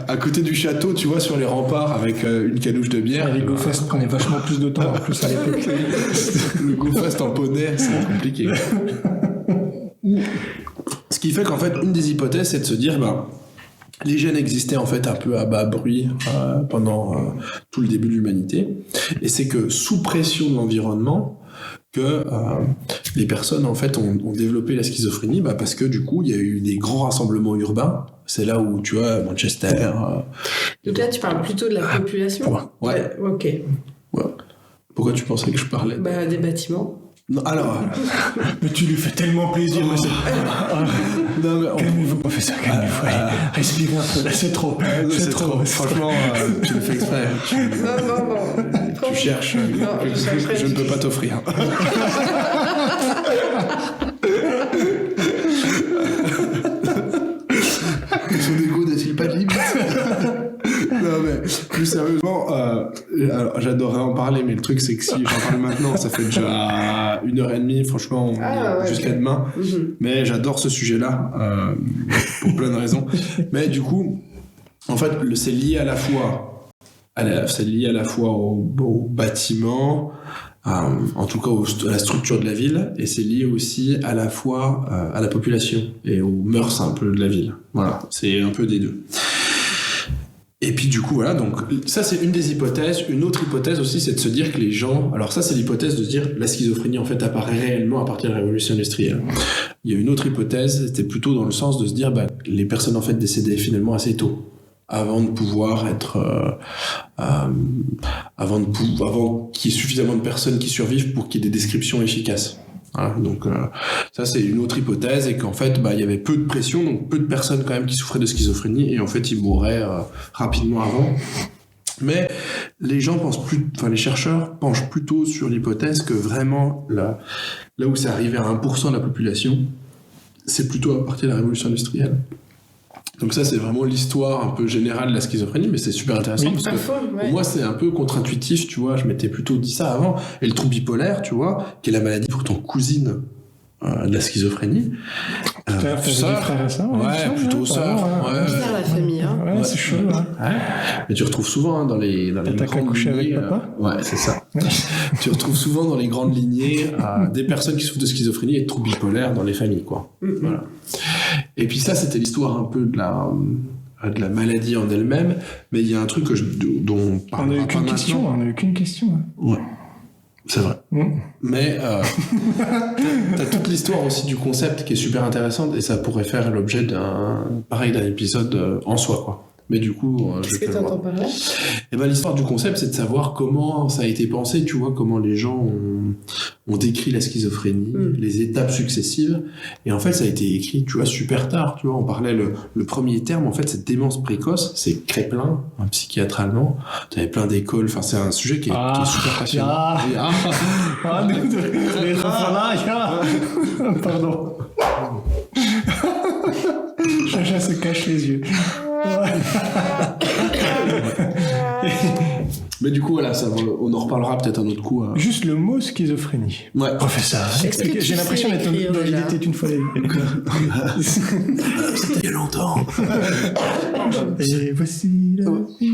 à côté du château, tu vois, sur les remparts avec une canouche de bière. Et les GoFest prenaient vachement plus de temps en plus à l'époque. Le GoFest en poney, c'est compliqué. Ce qui fait qu'en fait, une des hypothèses, c'est de se dire, les gènes existaient en fait un peu à bas bruit pendant tout le début de l'humanité. Et c'est que sous pression de l'environnement, que les personnes en fait ont développé la schizophrénie parce que du coup il y a eu des grands rassemblements urbains. C'est là où tu vois Manchester. Donc là tu parles plutôt de la population. Ouais. Ok. Ouais. Pourquoi tu pensais que je parlais Des bâtiments. Non, alors. Mais tu lui fais tellement plaisir. Non, mais calmez-vous, professeur, calmez-vous. Allez, respirez un peu. Là, c'est trop. C'est trop. Franchement, tu le fais exprès. Non. Tu cherches. Je ne peux pas t'offrir. Son égo n'a-t-il pas de limite? Non mais plus sérieusement, alors, j'adorerais en parler, mais le truc c'est que si j'en parle maintenant, ça fait déjà 1h30, franchement, jusqu'à demain. Mais j'adore ce sujet-là pour plein de raisons. Mais du coup, en fait, c'est lié à la fois, au bâtiment, en tout cas à la structure de la ville, et c'est lié aussi à la fois à la population et aux mœurs un peu de la ville. Voilà, c'est un peu des deux. Et puis du coup voilà, donc ça c'est une des hypothèses. Une autre hypothèse aussi, c'est de se dire que les gens, alors ça c'est l'hypothèse de se dire la schizophrénie en fait apparaît réellement à partir de la révolution industrielle. Il y a une autre hypothèse, c'était plutôt dans le sens de se dire les personnes en fait décédaient finalement assez tôt, avant de pouvoir être avant qu'il y ait suffisamment de personnes qui survivent pour qu'il y ait des descriptions efficaces. Voilà, donc ça c'est une autre hypothèse, et qu'en fait il y avait peu de pression, donc peu de personnes quand même qui souffraient de schizophrénie, et en fait ils mourraient rapidement avant. Mais les chercheurs penchent plutôt sur l'hypothèse que vraiment là où c'est arrivé à 1% de la population, c'est plutôt à partir de la révolution industrielle. Donc ça, c'est vraiment l'histoire un peu générale de la schizophrénie, mais c'est super intéressant parce que pour moi, c'est un peu contre-intuitif, tu vois. Je m'étais plutôt dit ça avant. Et le trouble bipolaire, tu vois, qui est la maladie pourtant cousine de la schizophrénie. Frère et sœur. Ouais, plutôt sœur. Bizarre la famille, hein. Ouais, c'est chaud. Mais tu retrouves souvent dans les grandes couché lignées. avec papa. Ouais, c'est ça. Tu retrouves souvent dans les grandes lignées des personnes qui souffrent de schizophrénie et de troubles bipolaires dans les familles, quoi. Voilà. Et puis ça, c'était l'histoire un peu de la maladie en elle-même, mais il y a un truc dont on n'a eu qu'une question. Ouais. C'est vrai. Mais t'as toute l'histoire aussi du concept qui est super intéressante, et ça pourrait faire l'objet d'un épisode en soi, quoi. Mais du coup, qu'est-ce que t'entends par là ? Et l'histoire du concept, c'est de savoir comment ça a été pensé, tu vois, comment les gens ont décrit la schizophrénie, les étapes successives. Et en fait, ça a été écrit, tu vois, super tard. Tu vois, on parlait le premier terme, en fait, c'est démence précoce. C'est Kraepelin, un psychiatre allemand. T'avais plein d'écoles. Enfin, c'est un sujet qui est super passionnant. Pardon. Chacha se cache les yeux. Mais du coup, voilà, on en reparlera peut-être un autre coup. Juste le mot schizophrénie. Ouais. Professeur, expliquez. J'ai l'impression d'être dans Il était une fois la vie. C'était il y a longtemps. Et voici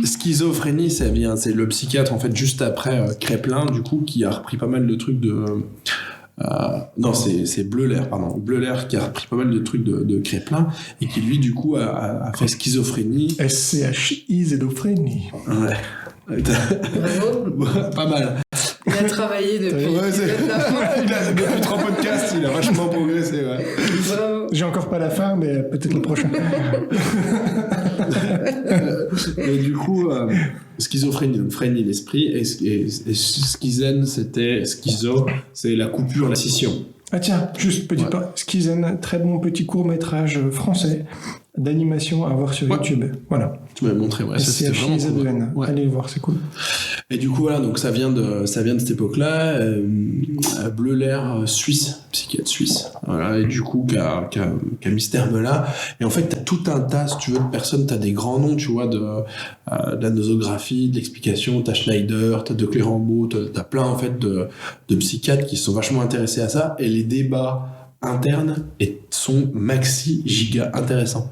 Schizophrénie, c'est le psychiatre, en fait, juste après Kraepelin, du coup, qui a repris pas mal de trucs de... non, c'est Bleuler, pardon. Bleuler qui a repris pas mal de trucs de Kraepelin, et qui, lui, du coup, a fait schizophrénie. SCHI-zédophrénie. Ouais. Bravo. Pas mal. Il a travaillé depuis. Depuis 3 podcasts, il a vachement progressé, ouais. Bravo. J'ai encore pas la fin, mais peut-être le prochain. Et du coup, Schizophrénie, donc phrénie, l'esprit, et schizen, c'était schizo, c'est la coupure, la scission. Ah tiens, juste petit pas. Skizen, très bon petit court-métrage français d'animation à voir sur YouTube. Voilà. Tu m'avais montré, ouais, ça c'était vraiment cool. SCHIZN. Ouais. Allez le voir, c'est cool. Et du coup, voilà, donc ça vient de cette époque-là. Bleuler, suisse, psychiatre suisse. Voilà, et du coup, qui a mis ce terme-là. Et en fait, t'as tout un tas, si tu veux, de personnes, t'as des grands noms, tu vois, de la nosographie, de l'explication, t'as Schneider, t'as De Clérambault, t'as plein, en fait, de psychiatres qui sont vachement intéressés à ça. Et les débats internes sont maxi giga intéressants.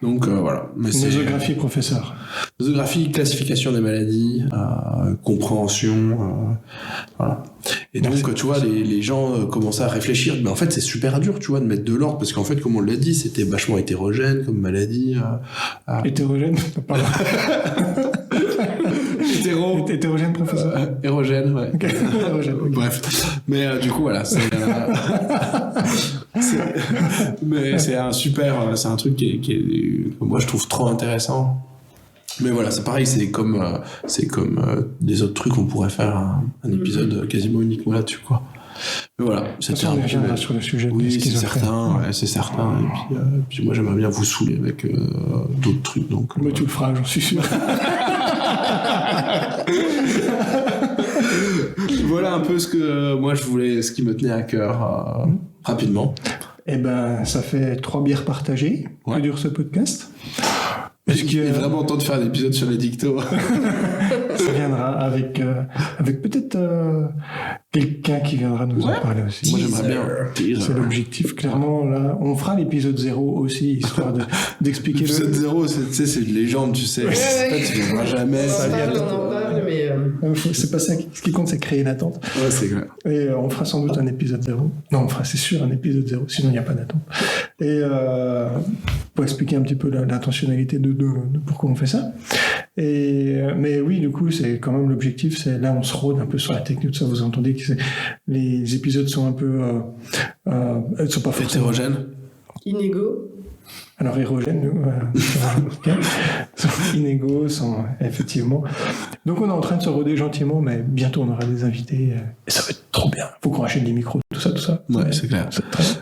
Donc voilà. Mais Nosographie, professeur. Nosographie, classification des maladies, compréhension, voilà. Et donc tu vois, les gens commençaient à réfléchir. Mais en fait, c'est super dur, tu vois, de mettre de l'ordre parce qu'en fait, comme on l'a dit, c'était vachement hétérogène comme maladie. Hétérogène, pardon. Hétérogène, professeur. Érogène, ouais. Okay. Érogène, okay. Bref. Mais du coup, voilà. Mais c'est un super, c'est un truc qui est, moi je trouve trop intéressant. Mais voilà, c'est pareil, c'est comme des autres trucs, on pourrait faire un épisode quasiment uniquement là-dessus, quoi. Mais voilà, c'était on reviendra sur le sujet. Oui, c'est certain, ouais, c'est certain. Et puis moi j'aimerais bien vous saouler avec d'autres trucs, donc. Mais tu le feras, j'en suis sûr. Voilà un peu ce que moi je voulais, ce qui me tenait à cœur rapidement. Eh ben, ça fait 3 bières partagées que dure ce podcast. Il est vraiment temps de faire un épisode sur les dictos. Ça viendra avec peut-être quelqu'un qui viendra nous en parler aussi. Moi j'aimerais bien. C'est l'objectif, clairement. Là, on fera l'épisode 0 aussi, histoire d'expliquer l'épisode 0, c'est une légende, tu sais. Tu viendras jamais. On en parle, mais... c'est pas ça. Ce qui compte, c'est créer l'attente. Ouais, c'est clair. Et on fera sans doute un épisode 0. Non, on fera, c'est sûr, un épisode 0. Sinon, il n'y a pas d'attente. Et pour expliquer un petit peu l'intentionnalité de pourquoi on fait ça. Mais oui, du coup, c'est quand même l'objectif. C'est là, on se rôde un peu sur la technique. Tout ça, vous entendez que les épisodes sont un peu, ils sont pas forcément hétérogènes, inégaux. Alors érogènes, inégaux, effectivement. Donc on est en train de se roder gentiment, mais bientôt on aura des invités et ça va être trop bien. Faut qu'on rachète des micros, tout ça. Ouais, c'est clair.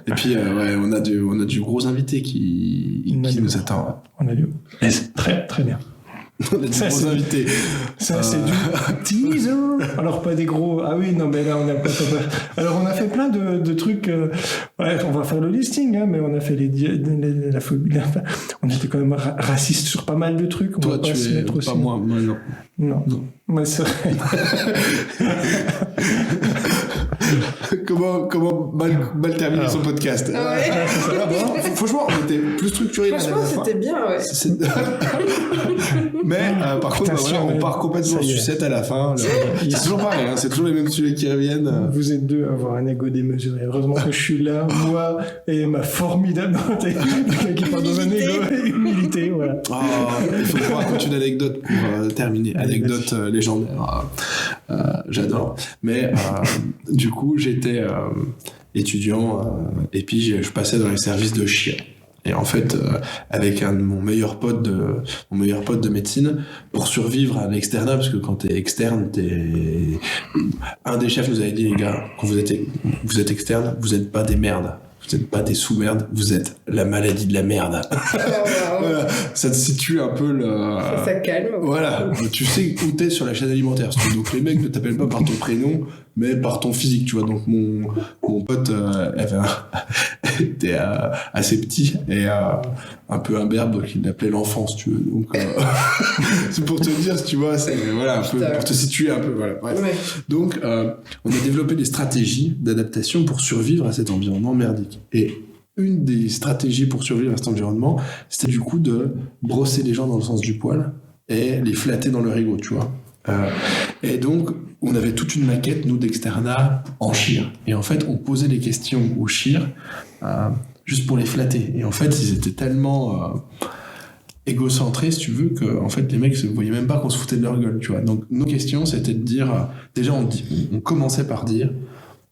Et puis on a du gros invités qui nous attendent. On a du. Et c'est très très bien. On a des gros invités. Ça, c'est du teaser. Alors, pas des gros. Ah oui, non, mais là, on a pas. Alors, on a fait plein de trucs. Ouais, on va faire le listing, hein, mais on a fait la phobie. On était quand même raciste sur pas mal de trucs. On Toi, va pas se mettre aussi. Pas moi, non. Non. Moi, c'est vrai. Comment mal terminer son podcast. Ah ouais. Franchement, on était plus structurés. Franchement, c'était bien, ouais. Mais par contre, on part complètement en sucette à la fin. C'est toujours pareil, hein, c'est toujours les mêmes sujets qui reviennent. Vous êtes deux à avoir un ego démesuré. Heureusement que je suis là, moi et ma formidable quelqu'un qui parle dans un ego et humilité, voilà. Il faut qu'on raconte une anecdote pour terminer. Anecdote légendaire. J'adore. Mais du coup, j'étais étudiant et puis je passais dans les services de chien. Et en fait, avec mon meilleur pote de médecine, pour survivre à l'externat, parce que quand t'es externe, un des chefs nous avait dit, les gars, quand vous êtes externe, vous êtes pas des merdes. Vous n'êtes pas des sous-merdes, vous êtes la maladie de la merde. Voilà. Ça te situe un peu ça calme. Voilà. Tu sais où t'es sur la chaîne alimentaire. Donc les mecs ne t'appellent pas par ton prénom, mais par ton physique, tu vois. Donc mon pote était assez petit et un peu imberbe, donc il l'appelait l'enfant, si tu veux. Donc c'est pour te dire, tu vois, c'est voilà, un peu pour te situer un peu, voilà. Bref. Ouais. Donc on a développé des stratégies d'adaptation pour survivre à cet environnement merdique. Et une des stratégies pour survivre à cet environnement, c'était du coup de brosser les gens dans le sens du poil et les flatter dans leur ego, tu vois. Et donc, on avait toute une maquette, nous, d'externat en chir. Et en fait, on posait les questions aux chir juste pour les flatter. Et en fait, ils étaient tellement égocentrés, si tu veux, que en fait, les mecs ne voyaient même pas qu'on se foutait de leur gueule, tu vois. Donc, nos questions, c'était de dire... déjà, on commençait par dire...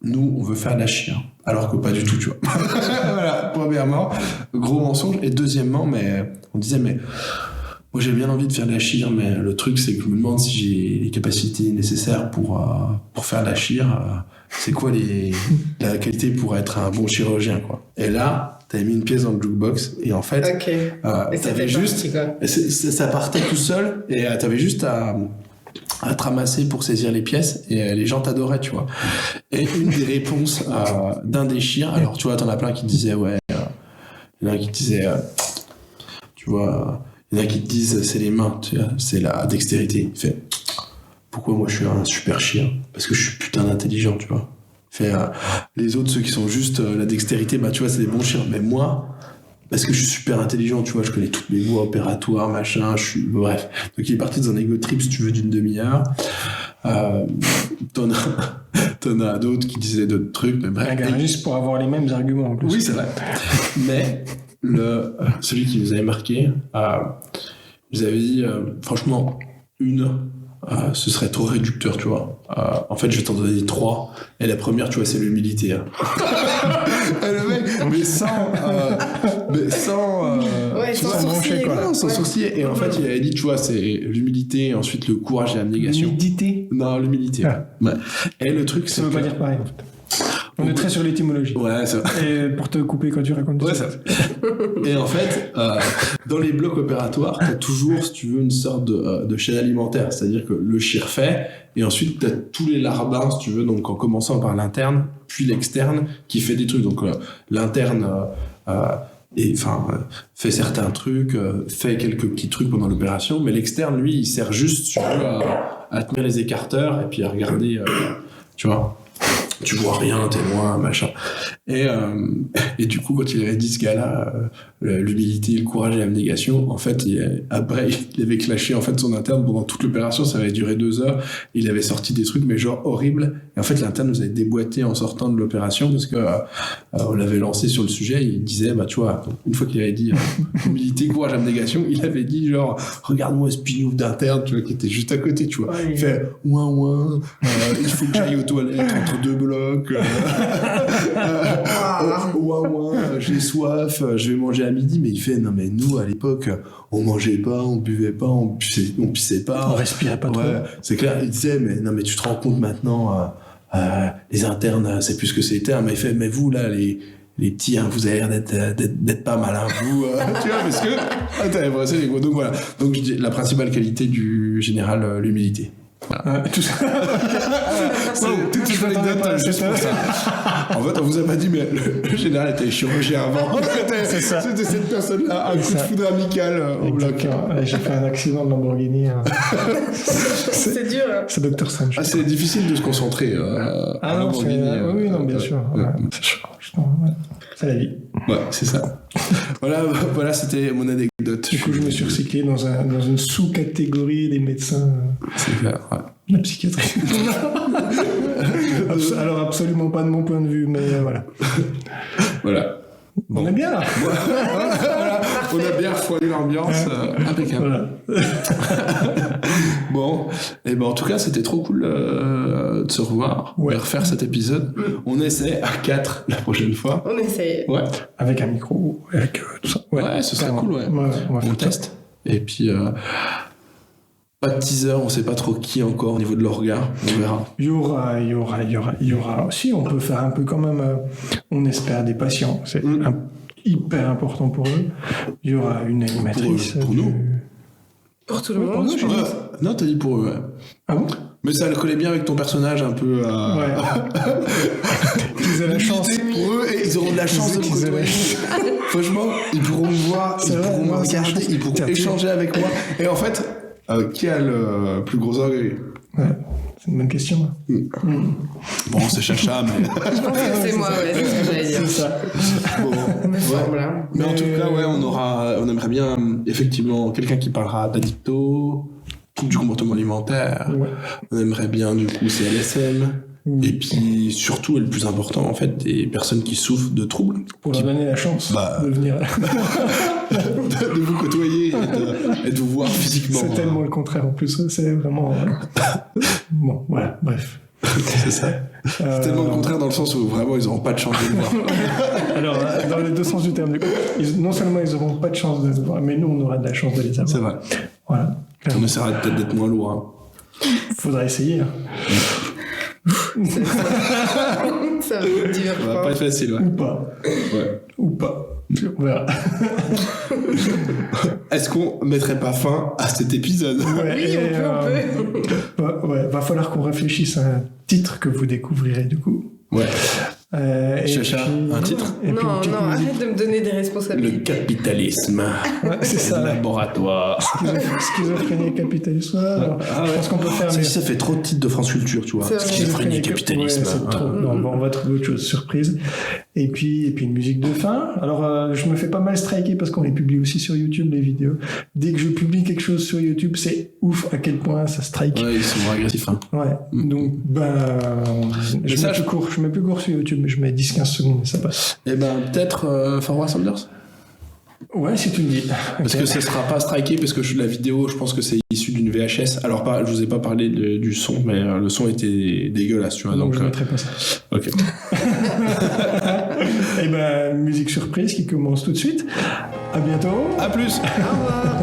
Nous, on veut faire de la chire, alors que pas du tout, tu vois. Voilà, premièrement, gros mensonge. Et deuxièmement, on disait, Moi, j'ai bien envie de faire de la chire, mais le truc, c'est que je me demande si j'ai les capacités nécessaires pour faire de la chire. C'est quoi la qualité pour être un bon chirurgien, quoi. Et là, t'avais mis une pièce dans le jukebox, et en fait, t'avais juste, ça partait tout seul, et t'avais juste à te ramasser pour saisir les pièces, et les gens t'adoraient, tu vois. Et une des réponses d'un des chirs, alors tu vois, t'en as plein qui disaient, ouais, il y en a qui disaient, tu vois, il y en a qui te disent, c'est les mains, tu vois, c'est la dextérité. Il fait, pourquoi moi je suis un super chien? Parce que je suis putain d'intelligent, tu vois. Fait, les autres, ceux qui sont juste la dextérité, bah tu vois, c'est des bons chiens. Mais moi, parce que je suis super intelligent, tu vois, je connais toutes les voies opératoires, machin, bref. Donc il est parti dans un ego trip, si tu veux, d'une demi-heure. T'en as d'autres qui disaient d'autres trucs, mais bref. Juste pour avoir les mêmes arguments en plus. Oui, c'est vrai. Mais celui qui nous avait marqué, nous avait dit, franchement, ce serait trop réducteur, tu vois. En fait, je vais t'en donner 3. Et la première, tu vois, c'est l'humilité. Hein. Le mec, mais sans sourciller, quoi. Non, sans sourciller. Et en fait, il avait dit, tu vois, c'est l'humilité, ensuite le courage et l'abnégation. L'humilité. Non, l'humilité. Ah. Ouais. Et le truc, c'est ça veut pas dire pareil, en fait. On est très sur l'étymologie. Ouais, c'est vrai. Et pour te couper quand tu racontes ouais, ça. Et en fait, dans les blocs opératoires, t'as toujours, si tu veux, une sorte de chaîne alimentaire. C'est-à-dire que le chir fait, et ensuite t'as tous les larbins, si tu veux, donc en commençant par l'interne, puis l'externe, qui fait des trucs. Donc l'interne fait certains trucs, fait quelques petits trucs pendant l'opération, mais l'externe, lui, il sert juste, si tu veux, à tenir les écarteurs et puis à regarder, tu vois. Tu vois rien, t'es loin, machin. Et du coup, quand il avait dit ce gars-là, l'humilité, le courage et l'abnégation, en fait, après, il avait clashé en fait son interne pendant toute l'opération. Ça avait duré 2 heures. Il avait sorti des trucs, mais genre horribles. Et en fait, l'interne nous avait déboîté en sortant de l'opération parce que on l'avait lancé sur le sujet. Il disait, bah tu vois, une fois qu'il avait dit humilité, courage, abnégation, il avait dit genre, regarde-moi ce pignouf d'interne, tu vois, qui était juste à côté, tu vois. Il fait ouin, il faut que j'aille aux toilettes entre 2 blocs. J'ai soif, je vais manger à midi. Mais il fait, non mais nous à l'époque on mangeait pas, on buvait pas, on pissait pas, on respirait pas trop. C'est clair. Il disait, mais non mais tu te rends compte maintenant, les internes c'est plus ce que c'était. Mais il fait, mais vous là les petits, hein, vous avez l'air d'être pas mal, hein, vous, tu vois, parce que t'avais brassé les gros. Donc voilà. Donc je dis, la principale qualité du général, l'humilité. Voilà. Tout ça. Toute cette anecdote juste pour ça. En fait, on vous a pas dit, mais le général était chirurgien avant. C'est ça. C'était cette personne-là, un coup de foudre amical au bloc. J'ai fait un accident de Lamborghini. C'est dur. Hein. C'est Dr. Sanch. C'est difficile de se concentrer. Ah non, oui, non, bien sûr. C'est chaud. C'est la vie. Ouais, c'est ça. Voilà, c'était mon anecdote. Du coup, je me suis recyclé dans une sous-catégorie des médecins. C'est clair, ouais. La psychiatrie. Alors, absolument pas de mon point de vue, mais voilà. Voilà. Bon. On est bien là. Voilà. On a bien refroidi l'ambiance. Impeccable. Voilà. Bon, et ben en tout cas, c'était trop cool de se revoir. Ouais. Et refaire cet épisode. On essaie à 4 la prochaine fois. On essaie. Ouais. Avec un micro, avec tout ça. Ouais, ce serait cool, ouais. On teste. Et puis, pas de teaser, on sait pas trop qui encore au niveau de leur regard. On verra. Il y aura. Si, on peut faire un peu quand même. On espère des patients. C'est hyper important pour eux. Il y aura une animatrice. Pour nous. Pour tout le monde, je pense. Non, t'as dit pour eux, ouais. Ah bon? Mais ça le collait bien avec ton personnage un peu. Ouais. Ils aient la chance. Pour eux, et ils auront de la chance de me côtoyer. Franchement, ils pourront me voir, ils pourront me regarder, ils pourront échanger avec moi. Et en fait, qui a le plus gros orgueil? Ouais, c'est une bonne question. Bon, c'est Chacha, mais. Je pense que c'est moi, ouais, c'est ce que j'allais dire. C'est ça. Bon, ouais. Mais en tout cas, ouais, on aimerait bien, effectivement, quelqu'un qui parlera d'addicto, du comportement alimentaire. Ouais. On aimerait bien, du coup, CLSM. Et puis, surtout, et le plus important, en fait, des personnes qui souffrent de troubles. Pour leur donner la chance de venir. de vous côtoyer et de vous voir physiquement. C'est tellement le contraire, en plus. C'est vraiment... Bon, voilà, bref. C'est C'est ça. C'est tellement le contraire dans le sens où vraiment ils n'auront pas de chance de le voir. Alors, dans les deux sens du terme, du coup, non seulement ils n'auront pas de chance de nous voir, mais nous, on aura de la chance de les avoir. C'est vrai. Voilà. On essaiera peut-être d'être moins lourd. Hein. Faudra essayer. Hein. Ça va être dur. Ça va pas être facile, ouais. Ou pas. Ouais. Ou pas. On verra. Est-ce qu'on mettrait pas fin à cet épisode? Ouais, Oui, on peut. Ouais, va falloir qu'on réfléchisse à un titre que vous découvrirez du coup. Ouais. Et Chacha, puis- un titre? et puis une Non, petite non, musique. arrête de me donner des Le responsabilités. capitalisme. Ouais, c'est ça. Laboratoire. Schizophrénie capitaliste. Ouais, alors, Ah ouais. je pense qu'on peut faire mieux. Ça fait trop de titres de France Culture, tu vois. C'est vrai. Schizophrénie, capitalisme. Ouais, c'est trop. Non, bon, on va trouver autre chose, surprise. Et puis une musique de fin. Alors, je me fais pas mal striker parce qu'on les publie aussi sur YouTube, les vidéos. Dès que je publie quelque chose sur YouTube, c'est ouf à quel point ça strike. Ouais, ils sont agressifs. Hein. Ouais. Donc, Message. je mets plus court sur YouTube, mais je mets 10-15 secondes et ça passe. Et ben, peut-être Farwa Sanders? Ouais, si tu me dis. Parce que ça sera pas striké, parce que la vidéo, je pense que c'est issu d'une VHS. Alors, je vous ai pas parlé du son, mais le son était dégueulasse, tu vois. Donc, Donc, je mettrai pas ça. ok. Et musique surprise qui commence tout de suite. À bientôt. À plus! Au revoir.